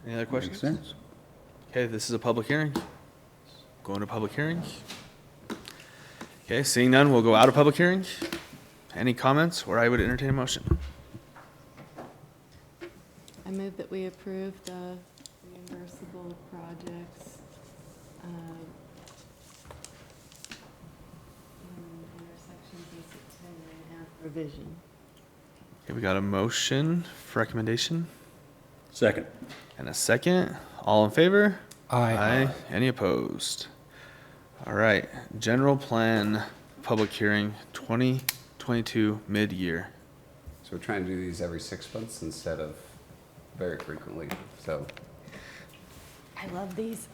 Any other questions? Makes sense. Okay, this is a public hearing. Going to public hearing. Okay, seeing none, we'll go out of public hearing. Any comments, or I would entertain a motion? I move that we approve the reimbursable projects, intersection basic 10.5 revision. Okay, we got a motion for recommendation Second. and a second. All in favor? Aye. Any opposed? All right, general plan, public hearing, 2022 mid-year. So we're trying to do these every 6 months instead of very frequently, so I love these.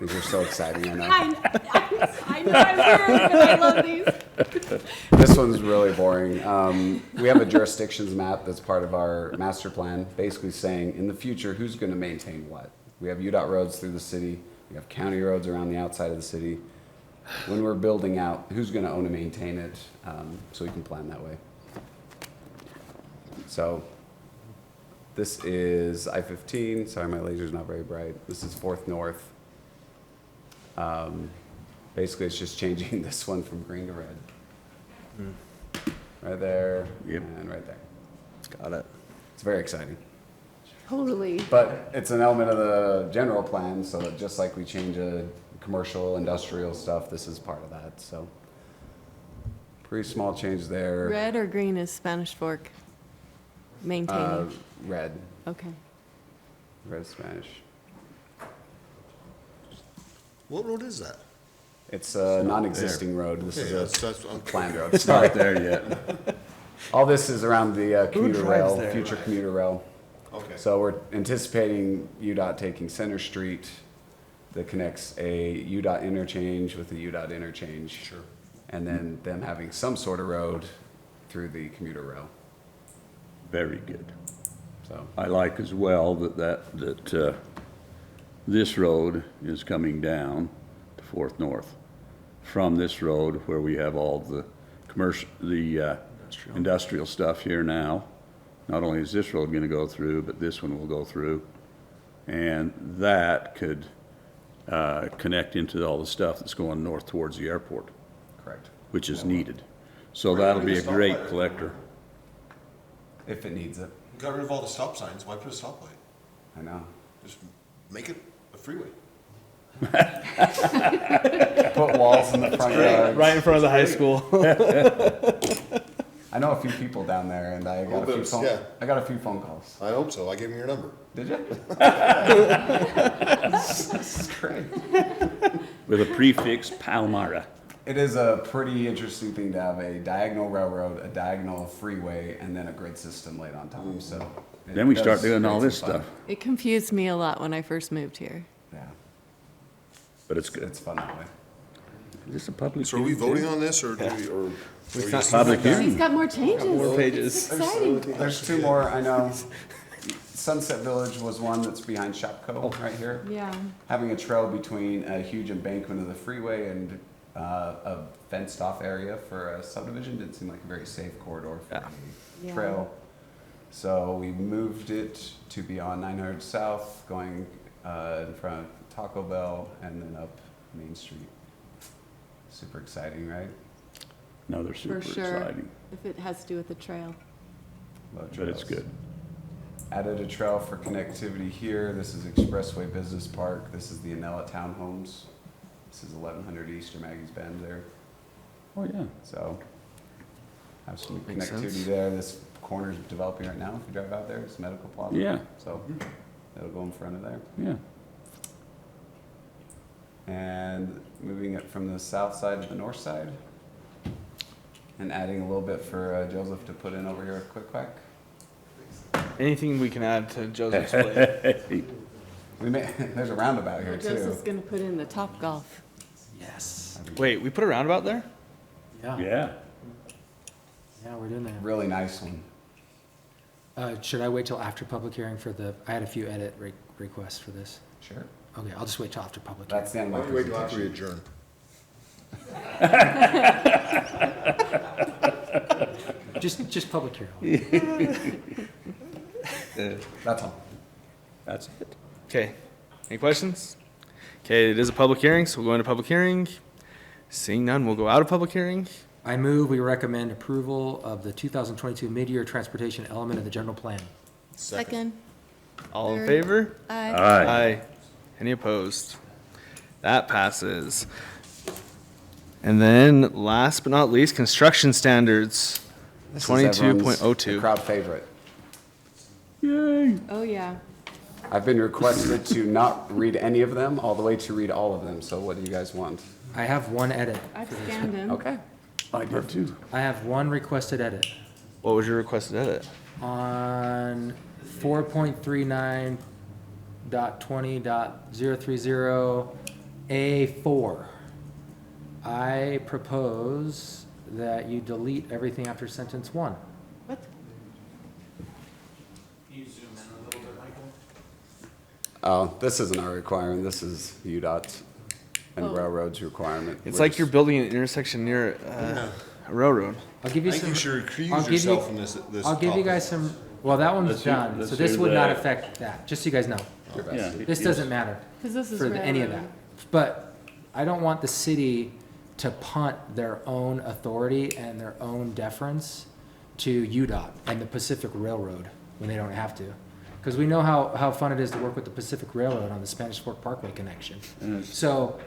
these are so exciting, I know. I know I'm weird, but I love these. This one's really boring. We have a jurisdictions map that's part of our master plan, basically saying in the future, who's gonna maintain what? We have UDOT roads through the city, we have county roads around the outside of the city. When we're building out, who's gonna own and maintain it, so we can plan that way. So, this is I-15, sorry, my laser's not very bright. This is 4th North. Basically, it's just changing this one from green to red. Right there, and right there. Got it. It's very exciting. Totally. But it's an element of the general plan, so that just like we change a commercial, industrial stuff, this is part of that, so. Pretty small change there. Red or green is Spanish Fork? Maintaining. Red. Okay. Red Spanish. What road is that? It's a non-existing road. This Okay, is that's a planned road. It's not there yet. All this is around the commuter drives rail, there? future commuter rail. Okay. So we're anticipating UDOT taking Center Street that connects a UDOT interchange with a UDOT interchange. Sure. And then them having some sort of road through the commuter rail, Very good. so. I like as well that this road is coming down to 4th North from this road where we have all the industrial stuff here now. Not only is this road gonna go through, but this one will go through. And that could connect into all the stuff that's going north towards the airport, Correct. which is needed. So that'll be a great collector. If it needs it, Got rid of all the stop signs, why put a stoplight? I know. Just make it a freeway. Put walls in the front yard. Right in front of the high school. I know a few people down there, and I got a few phone calls. I hope so, I gave him your number. Did you? This is great. with a prefix Palmyra. It is a pretty interesting thing to have a diagonal railroad, a diagonal freeway, and then a grid system laid on top, so. it Then we start does doing all create this some fun. stuff, It confused me a lot when I first moved here. Yeah, but it's good. it's fun that way. Is this a public? So are we hearing, voting too? on this, or do we, or? It's not Public He's hearing. got more changes. More pages. It's exciting. There's two more, I know. Sunset Village was one that's behind Shopco, right here. Yeah. Having a trail between a huge embankment of the freeway and a fenced-off area for a subdivision didn't seem like a very safe corridor for Yeah. a trail. So we moved it to be on 900 South, going in front of Taco Bell, and then up Main Street. Super exciting, right? No, they're super For sure. exciting, If it has to do with the trail. Love but it's trails. good. Added a trail for connectivity here. This is Expressway Business Park. This is the Anella Townhomes. This is 1100 East or Maggie's Bend there. Oh, yeah. So have some Makes connectivity sense. there. This corner's developing right now. If you drive out there, it's Medical Plaza. Yeah. So it'll go in front of there. Yeah. And moving it from the south side to the north side. And adding a little bit for Joseph to put in over here quick quack. Anything we can add to Joseph's plate? We may, there's a roundabout here too. Joseph's gonna put in the Top Golf. Yes. Wait, we put a roundabout there? Yeah. Yeah. Yeah, we're doing that. Really nice one. Should I wait till after public hearing for the, I had a few edit requests for this. Sure. Okay, I'll just wait till after public hearing. That's the end of my Why don't we wait till after we presentation. adjourn? Just public hearing. That's all. That's it. Okay, any questions? Okay, it is a public hearing, so we'll go into public hearing. Seeing none, we'll go out of public hearing. I move we recommend approval of the 2022 mid-year transportation element of the general plan. Second. All in Third. favor? Aye. Aye. Any opposed? That passes. And then, last but not least, construction standards, This is everyone's- the 22.02. crowd favorite. Yay. Oh, yeah. I've been requested to not read any of them, all the way to read all of them. So what do you guys want? I have one edit. I've scanned him. Okay. I did too. I have one requested edit. What was your requested edit? On 4.39.20.030A4, I propose that you delete everything after sentence 1. What? Oh, this isn't our requirement. This is UDOT's and Oh. Railroad's requirement. It's We're like just- you're building an intersection near a railroad. I'll give you I think some. you should recuse I'll give yourself you- from this I'll give you guys some, well, that one's Let's hear- done, let's so this hear would not that. affect that, just so you guys know. Your best. Yeah. This doesn't matter Because this is for any of that. railroad. But I don't want the city to punt their own authority and their own deference to UDOT and the Pacific Railroad when they don't have to. Because we know how fun it is to work with the Pacific Railroad on the Spanish Fork Parkway connection. So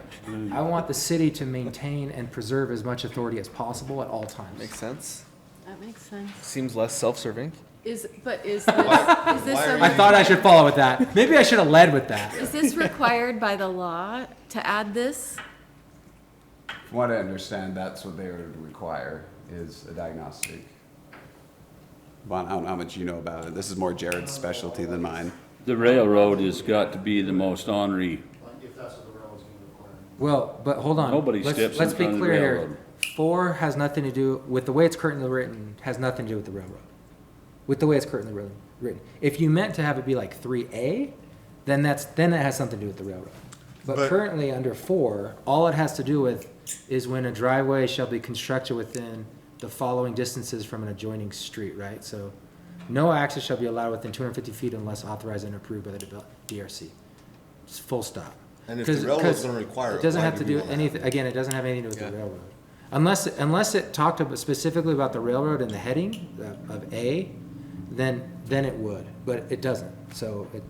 I want the city to maintain and preserve as much authority as possible at all times. Makes sense. That makes sense. Seems less self-serving. Is this a I thought I should follow with that. Maybe I should have led with that. Is this required by the law to add this? From what I understand, that's what they would require, is a diagnostic. Bon, I don't know how much you know about it. This is more Jared's specialty than mine. The railroad has got to be the most ornery. If that's what the railroad's gonna require. Well, but hold on. Nobody Let's- steps in Let's be front of the clear here. railroad. 4 has nothing to do, with the way it's currently written, has nothing to do with the railroad. With the way it's currently written. If you meant to have it be like 3A, then that has something to do with the railroad. But But- currently, under 4, all it has to do with is when a driveway shall be constructed within the following distances from an adjoining street, right? So, no access shall be allowed within 250 feet unless authorized and approved by the DRC. Just full stop. And if the 'Cause- railroad's 'cause gonna require it, it doesn't why have do to we do wanna anything, have it? again, it doesn't have anything to do with the Yeah. railroad. Unless it talked about specifically about the railroad in the heading of A, then it would, but it doesn't. So it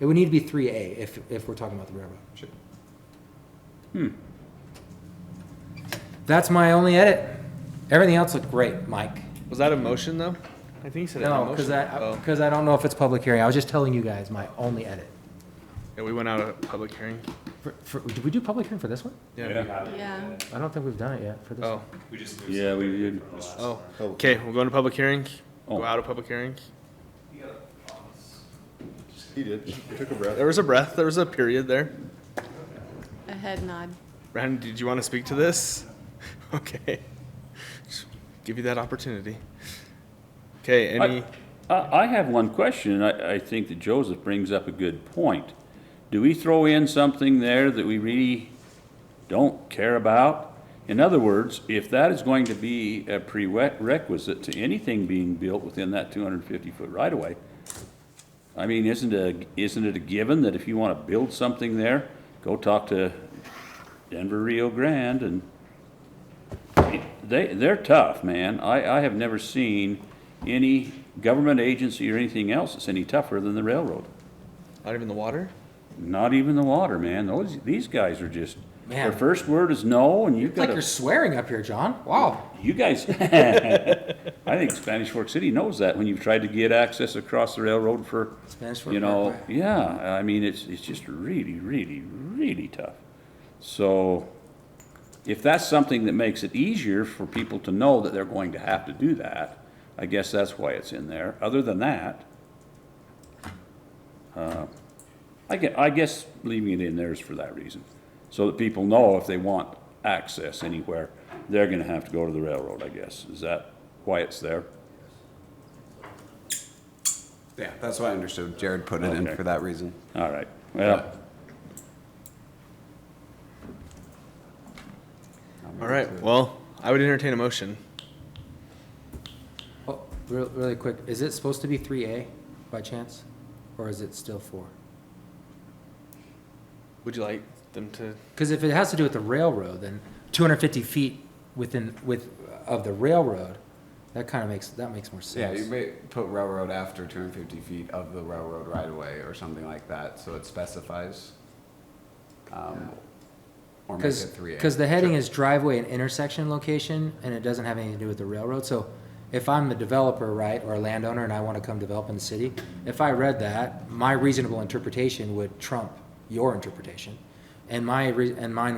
would need to be 3A if we're talking about the railroad. Sure. That's my only edit. Everything else looked great, Mike. Was that a motion, though? I think you said it No, in a motion. Oh. because I don't know if it's public hearing. I was just telling you guys my only edit. Yeah, we went out of public hearing. Did we do public hearing for this one? Yeah. I don't think we've done it yet for this Oh, one. Yeah, we did. oh, okay, we're going to public hearing. Oh. Go out of public hearing. He did, he took a breath. There was a breath, there was a period there. A head nod. Brandon, did you want to speak to this? Okay. Just give you that opportunity. Okay, any, I have one question. I think that Joseph brings up a good point. Do we throw in something there that we really don't care about? In other words, if that is going to be a prerequisite to anything being built within that 250-foot right-of-way, I mean, isn't it a given that if you want to build something there, go talk to Denver, Rio Grande, and they're tough, man. I have never seen any government agency or anything else that's any tougher than the railroad. not even the water? Not even the water, man. These guys are just, their Man. first word is no, and you've It's like got you're to, swearing up here, John. Wow. you guys, I think Spanish Fork City knows that when you've tried to get access across the railroad for, Spanish Fork you know, Parkway. yeah, I mean, it's just really, really, really tough. So if that's something that makes it easier for people to know that they're going to have to do that, I guess that's why it's in there. Other than that, I guess leaving it in there is for that reason. So that people know if they want access anywhere, they're gonna have to go to the railroad, I guess. Is that why it's there? Yeah, that's what I understood. Jared put it in Okay. for that reason. All right, well, All right, well, I would entertain a motion. Oh, really quick, is it supposed to be 3A by chance? Or is it still 4? Would you like them to? Because if it has to do with the railroad, then 250 feet of the railroad, that makes more sense. Yeah, you may put railroad after 250 feet of the railroad right away or something like that, so it specifies. Or make it 3A. Because the heading is driveway and intersection location, and it doesn't have anything to do with the railroad. So if I'm the developer, right, or a landowner, and I want to come develop in the city, if I read that, my reasonable interpretation would trump your interpretation. And mine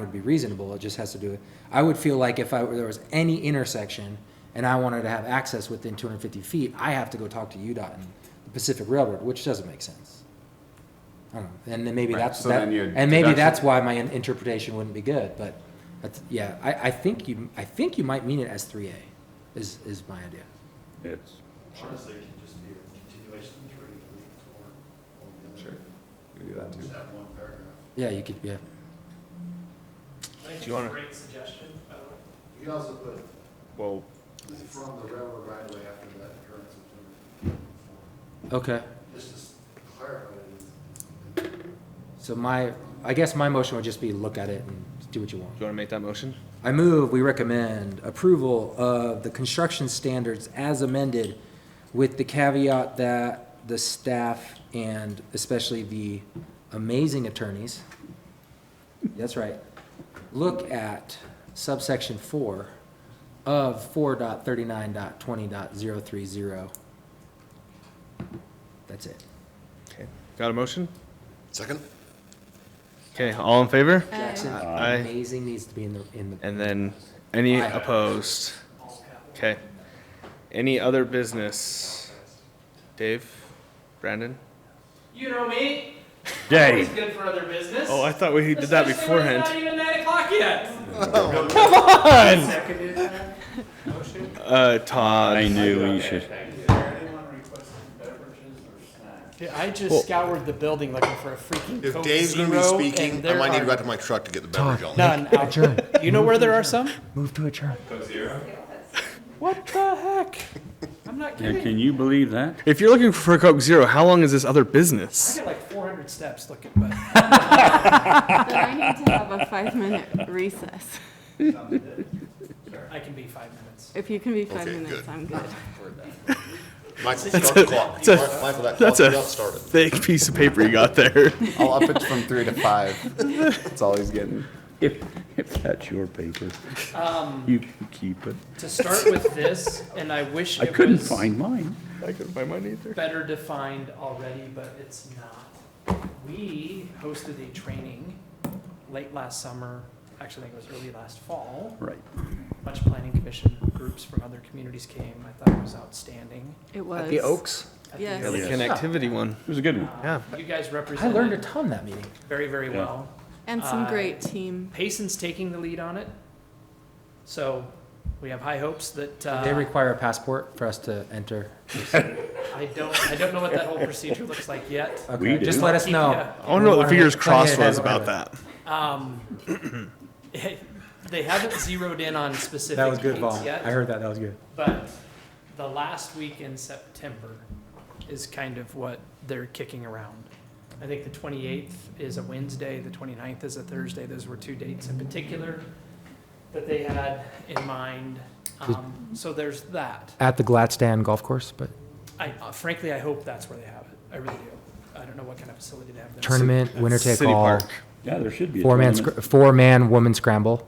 would be reasonable, it just has to do with, I would feel like if there was any intersection and I wanted to have access within 250 feet, I have to go talk to UDOT and the Pacific Railroad, which doesn't make sense. I don't know, and then maybe Right, that's, so then your and maybe deduction- that's why my interpretation wouldn't be good, but, yeah, I think you might mean it as 3A, is my idea. it's, Honestly, it can just be a continuation of the Sure, we do that too. Yeah, you could, yeah. Do you wanna- Great suggestion, by the way. You can also put Well, from the railroad right away after that occurrence of 250. Okay, Just to clarify it. so I guess my motion would just be look at it and do what you want. do you want to make that motion? I move, we recommend approval of the construction standards as amended with the caveat that the staff and especially the amazing attorneys, that's right, look at subsection 4 of 4.39.20.030. That's it. Okay, got a motion? Second? Okay, all in favor? Jackson, Aye. amazing needs to be in the. And then, any Aye. opposed? Okay. Any other business? Dave? Brandon? You know me. Dave. Always good for other business. Oh, I thought we did that Especially when beforehand. It's not even 9 o'clock yet. Come on! Todd. I knew we should. Dude, I just scoured the building looking for a freaking If Coke Dave's gonna be Zero, speaking, and I there might need to are go out to my truck to get the beverage on. none out. You know where there are some? Move to adjourn. What the heck? I'm not Yeah, kidding. can you believe that? If you're looking for a Coke Zero, how long is this other I business? get like 400 steps looking, but Then I need to have a 5-minute recess. I can be 5 minutes. If you can be 5 Okay, minutes, good. I'm good. Michael, start the clock. That's a- Michael, that That's clock a got started. thick piece of paper you got there. I'll up it from 3 to 5. That's all he's getting. If that's your paper, you can keep it. To start with this, and I wish I it couldn't was find mine. I couldn't find mine either. better defined already, but it's not. We hosted a training late last summer, actually, I think it was early last fall. Right. A bunch of planning commission groups from other communities came. I thought it was outstanding. It was. At the Oaks? At the Yes. Yeah, the Oaks. connectivity one. It was a good one. Yeah. You guys I represented. learned a ton that meeting. Very, very Yeah. well. And some great team. Payson's taking the lead on it. So we have high hopes that, Do they require a passport for us to enter? I don't know what that whole procedure looks like yet. Okay, do. just let us know. Yeah. I wonder what the fingers crossed Plenty was of about time. that. They haven't zeroed in on specific That was good, dates Vaughn. yet. I heard that, that was good. But the last week in September is kind of what they're kicking around. I think the 28th is a Wednesday, the 29th is a Thursday. Those were two dates in particular that they had in mind. So there's that. At the Gladstone Golf Course, but Frankly, I hope that's where they have it. I really do. I don't know what kind of facility they have there. tournament, winner take City all, Park. Yeah, there should be a four-man, tournament. four-man woman scramble.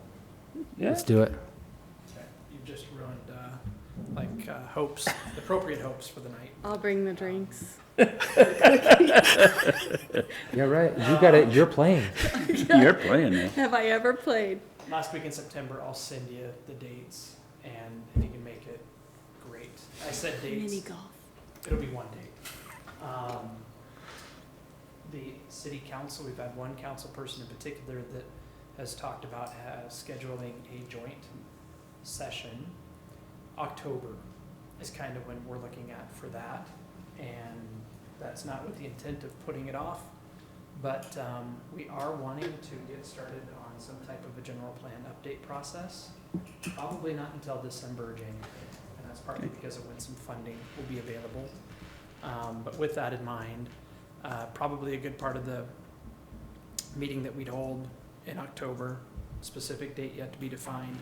Yeah. Let's do it. Okay. You've just ruined, hopes, appropriate hopes for the night. I'll bring the drinks. Yeah, right. You got it. You're playing. You're playing it. Have I ever played? Last week in September, I'll send you the dates, and if you can make it, great. I said dates. Mini golf. It'll be one date. The city council, we've had one council person in particular that has talked about scheduling a joint session. October is kind of when we're looking at for that, and that's not with the intent of putting it off, but we are wanting to get started on some type of a general plan update process, probably not until December or January, and that's partly because of when some funding will be available. But with that in mind, probably a good part of the meeting that we'd hold in October, specific date yet to be defined,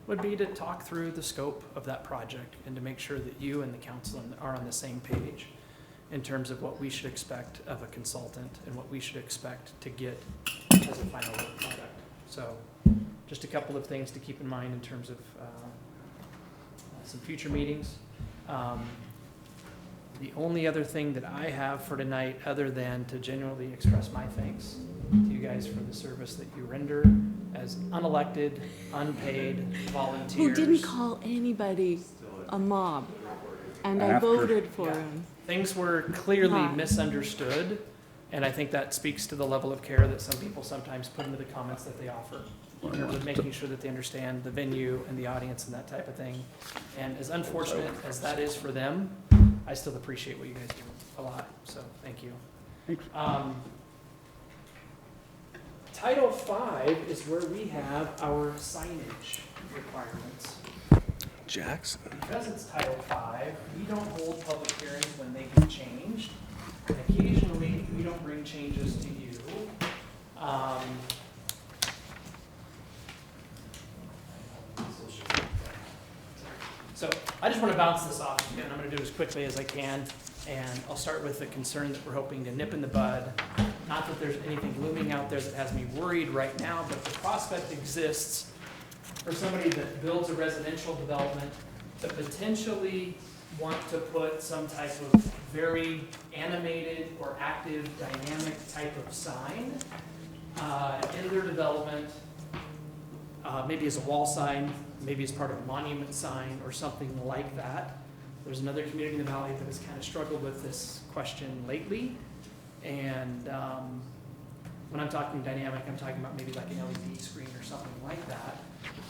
would be to talk through the scope of that project and to make sure that you and the council are on the same page in terms of what we should expect of a consultant and what we should expect to get as a final work product. So just a couple of things to keep in mind in terms of some future meetings. The only other thing that I have for tonight, other than to genuinely express my thanks to you guys for the service that you render as unelected, unpaid volunteers. Who didn't call anybody a mob, and I After. voted for him. Things were clearly Not. misunderstood, and I think that speaks to the level of care that some people sometimes put into the comments that they offer, in terms of making sure that they understand the venue and the audience and that type of thing. And as unfortunate as that is for them, I still appreciate what you guys do a lot, so thank you. Title V is where we have our signage requirements. Jackson. Because it's Title V, we don't hold public hearings when they get changed. And occasionally, we don't bring changes to you. So I just want to bounce this off again. I'm going to do it as quickly as I can. And I'll start with the concern that we're hoping to nip in the bud. Not that there's anything looming out there that has me worried right now, but the prospect exists for somebody that builds a residential development to potentially want to put some type of very animated or active dynamic type of sign in their development, maybe as a wall sign, maybe as part of a monument sign or something like that. There's another community in the valley that has kind of struggled with this question lately. And when I'm talking dynamic, I'm talking about maybe like an LED screen or something like that.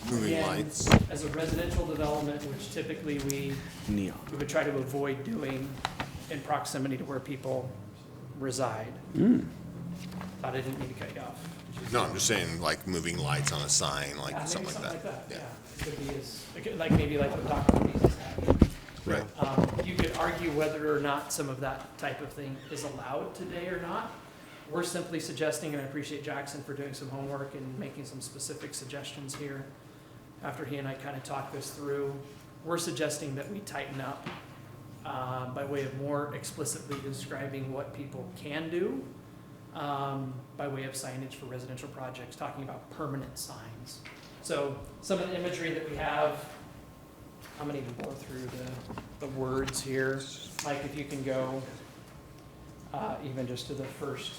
Moving Again, lights. As a residential development, which typically we would try to avoid doing in proximity to where people reside. Thought I didn't need to cut you off. No, I'm just saying, like, moving lights on a sign, like, Yeah, something maybe like that. Yeah, it could be like maybe like what Dr. Louise had. Right. You could argue whether or not some of that type of thing is allowed today or not. We're simply suggesting, and I appreciate Jackson for doing some homework and making some specific suggestions here. After he and I kind of talked this through, we're suggesting that we tighten up by way of more explicitly describing what people can do by way of signage for residential projects, talking about permanent signs. So some of the imagery that we have, I'm gonna even go through the words here. Mike, if you can go even just to the first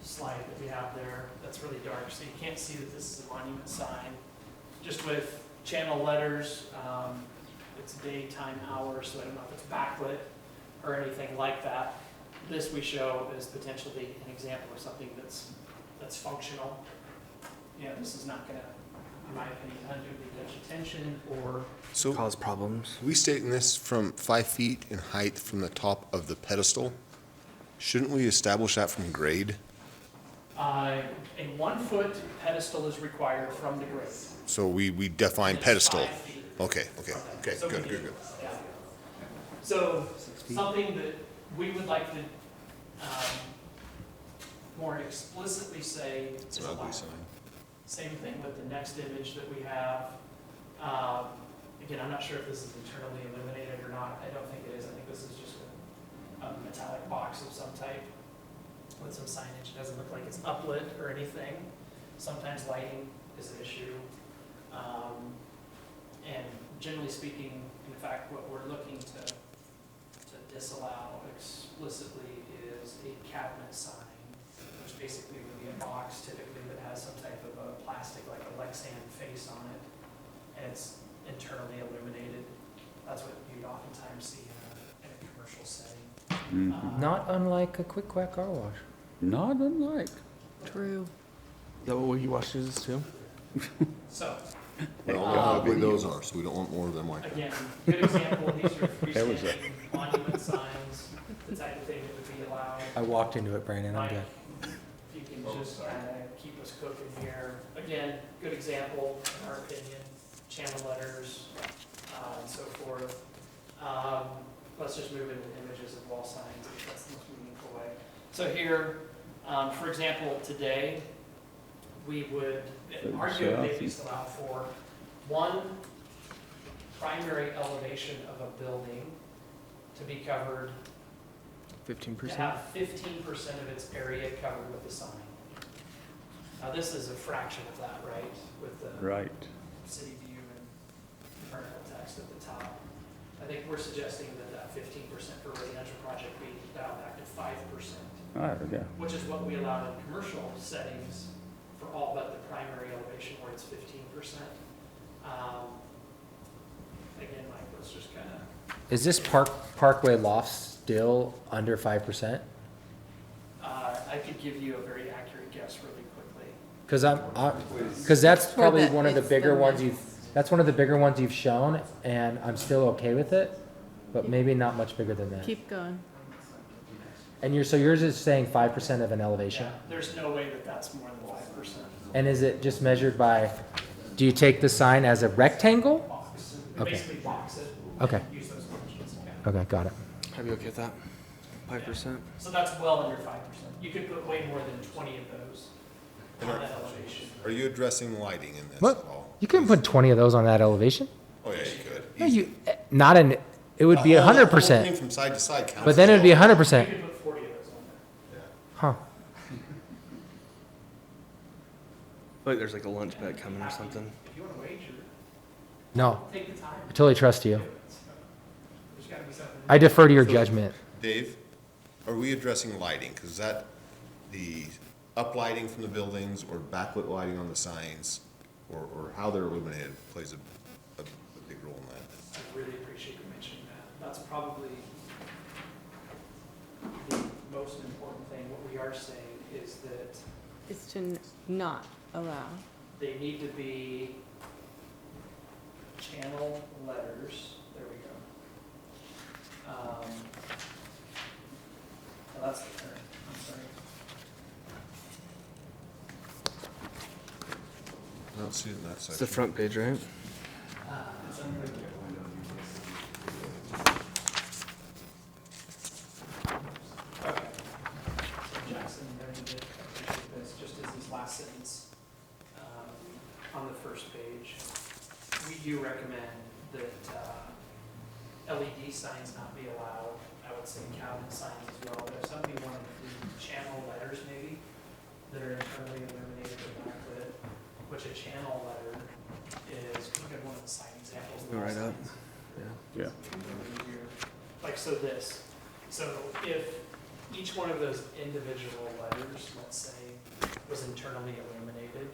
slide that we have there, that's really dark, so you can't see that this is a monument sign. Just with channel letters, it's daytime hours, so I don't know if it's backlit or anything like that. This we show as potentially an example of something that's functional. This is not gonna, in my opinion, unduly catch attention or cause problems. We stating this from 5 feet in height from the top of the pedestal. Shouldn't we establish that from grade? A 1-foot pedestal is required from the grade. So we define It's pedestal. 5 feet. Okay, So good. Yeah. So something that we would like to more explicitly say It's is an ugly allowed. sign. Same thing with the next image that we have. Again, I'm not sure if this is internally illuminated or not. I don't think it is. I think this is just a metallic box of some type with some signage. It doesn't look like it's uplit or anything. Sometimes lighting is an issue. And generally speaking, in fact, what we're looking to disallow explicitly is a cabinet sign, which basically would be a box typically that has some type of a plastic, like a Lexan face on it, and it's internally illuminated. That's what you'd oftentimes see in a commercial setting. Not unlike a quick quack car wash. Not unlike. True. Is that what you wash is too? So, We don't know how big those are, so we don't want more of them like that. again, good example, these are That was it. freestanding monument signs, the type of thing that would be allowed. I walked into it, Brandon, I'm Mike, good. if you can just keep us cooking here. Again, good example, in our opinion, channel letters, and so forth. Let's just move into images of wall signs, if that's the most meaningful way. So here, for example, today, we would arguably at least allow for one primary elevation of a building to be covered, 15%? to have 15% of its area covered with a sign. Now, this is a fraction of that, right? With the Right. city view and vertical text at the top. I think we're suggesting that 15% for residential project be dialed back to 5%, Yeah. which is what we allow in commercial settings for all but the primary elevation where it's 15%. Again, Mike, let's just kind of, Is this Parkway loft still under 5%? I could give you a very accurate guess really quickly. Because that's For probably the- one of the it's bigger the ones mix. that's one of the bigger ones you've shown, and I'm still okay with it, but maybe not much bigger than that. Keep going. And so yours is saying 5% of an elevation? Yeah, there's no way that that's more than 5%. And is it just measured by, do you take the sign as a rectangle? Box. Okay. Basically box it. Okay. Use those dimensions. Yeah. Okay, got it. I'd be okay with that. 5%? So that's well under 5%. You could put way more than 20 of those on that elevation. Are you addressing lighting in this at What? all? You couldn't put 20 of those on that elevation? Oh, yeah, you could. No, not an, it would be The whole thing 100%. from side to side counts. But then it would be You 100%. could put 40 of those on there. Huh. Like there's like a lunch bet coming or something. If you want to wager, No, take the time. I totally trust you. There's got to be something. I defer to your judgment. Dave, are we addressing lighting? Because that, the uplighting from the buildings or backlit lighting on the signs, or how they're illuminated plays a big role in that. I really appreciate you mentioning that. That's probably the most important thing. What we are saying is that Is to not allow. they need to be channel letters. There we go. Oh, that's the term. I'm sorry. I don't see it in that It's section. the front page, right? It's under the Okay. Jackson, there you did appreciate this, just as this last sentence, on the first page. We do recommend that, LED signs not be allowed. I would say cabinet signs as well, but if somebody wanted to do channel letters maybe, that are internally illuminated or backlit, which a channel letter is, look at one of the sign examples. Go right up. Yeah. Yeah. Like, so this, so if each one of those individual letters, let's say, was internally illuminated,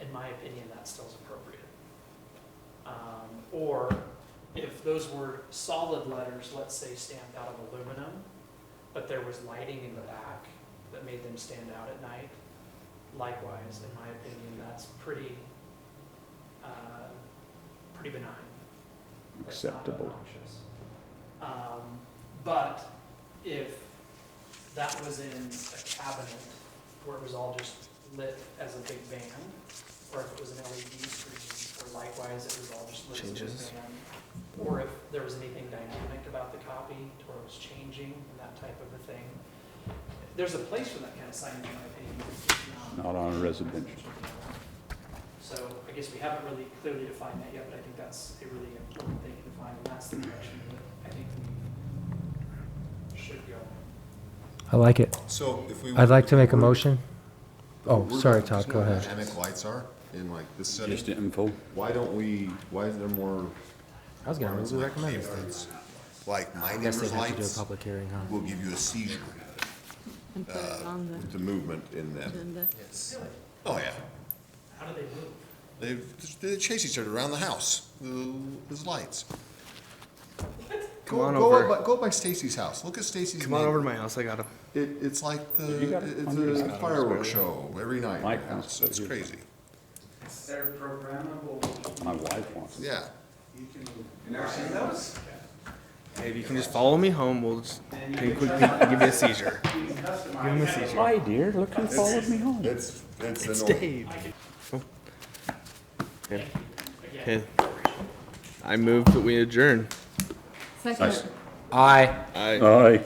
in my opinion, that still is appropriate. Or if those were solid letters, let's say stamped out of aluminum, but there was lighting in the back that made them stand out at night, likewise, in my opinion, that's pretty benign. That's not Acceptable. obnoxious. But if that was in a cabinet where it was all just lit as a big band, or if it was an LED screen, or likewise it was all just lit as a Changes. big band, or if there was anything dynamic about the copy, to where it was changing, and that type of a thing, there's a place for that kind of sign, in my opinion. Not on a residential. So I guess we haven't really clearly defined that yet, but I think that's a really important thing to define, and that's the direction that I think we should go. I like it. So if we. I'd like to make a we're- motion. Oh, we're sorry, not- Todd, just go where ahead. Dynamic lights are in like this setting. Just info. Why don't we, why is there more? I was gonna requirements move we like recommend it. neighborhoods? Like my Guess neighbor's they'd have to do a lights public hearing, huh? will give you a seizure, And put it on with the movement in the them. agenda. Oh, yeah. How do they move? They chase each other around the house, those lights. Come Go- on go over. up by- Go up by Stacy's house. Look at Stacy's. Come on over to neighbor. my house. I got him. It's like You got it? it's Just a got it. fireworks show every night. My in the house. house. It's crazy. They're programmable. My wife wants it. Yeah. You can. You never seen those? Hey, if you can just follow me home, we'll just take a quick peek and give you a seizure. You can customize. Give him a seizure. Hi, dear. Look who followed me home. It's It's annoying. Dave. Oh. Okay. Okay. I move that we adjourn. Second. Aye. Aye. Aye.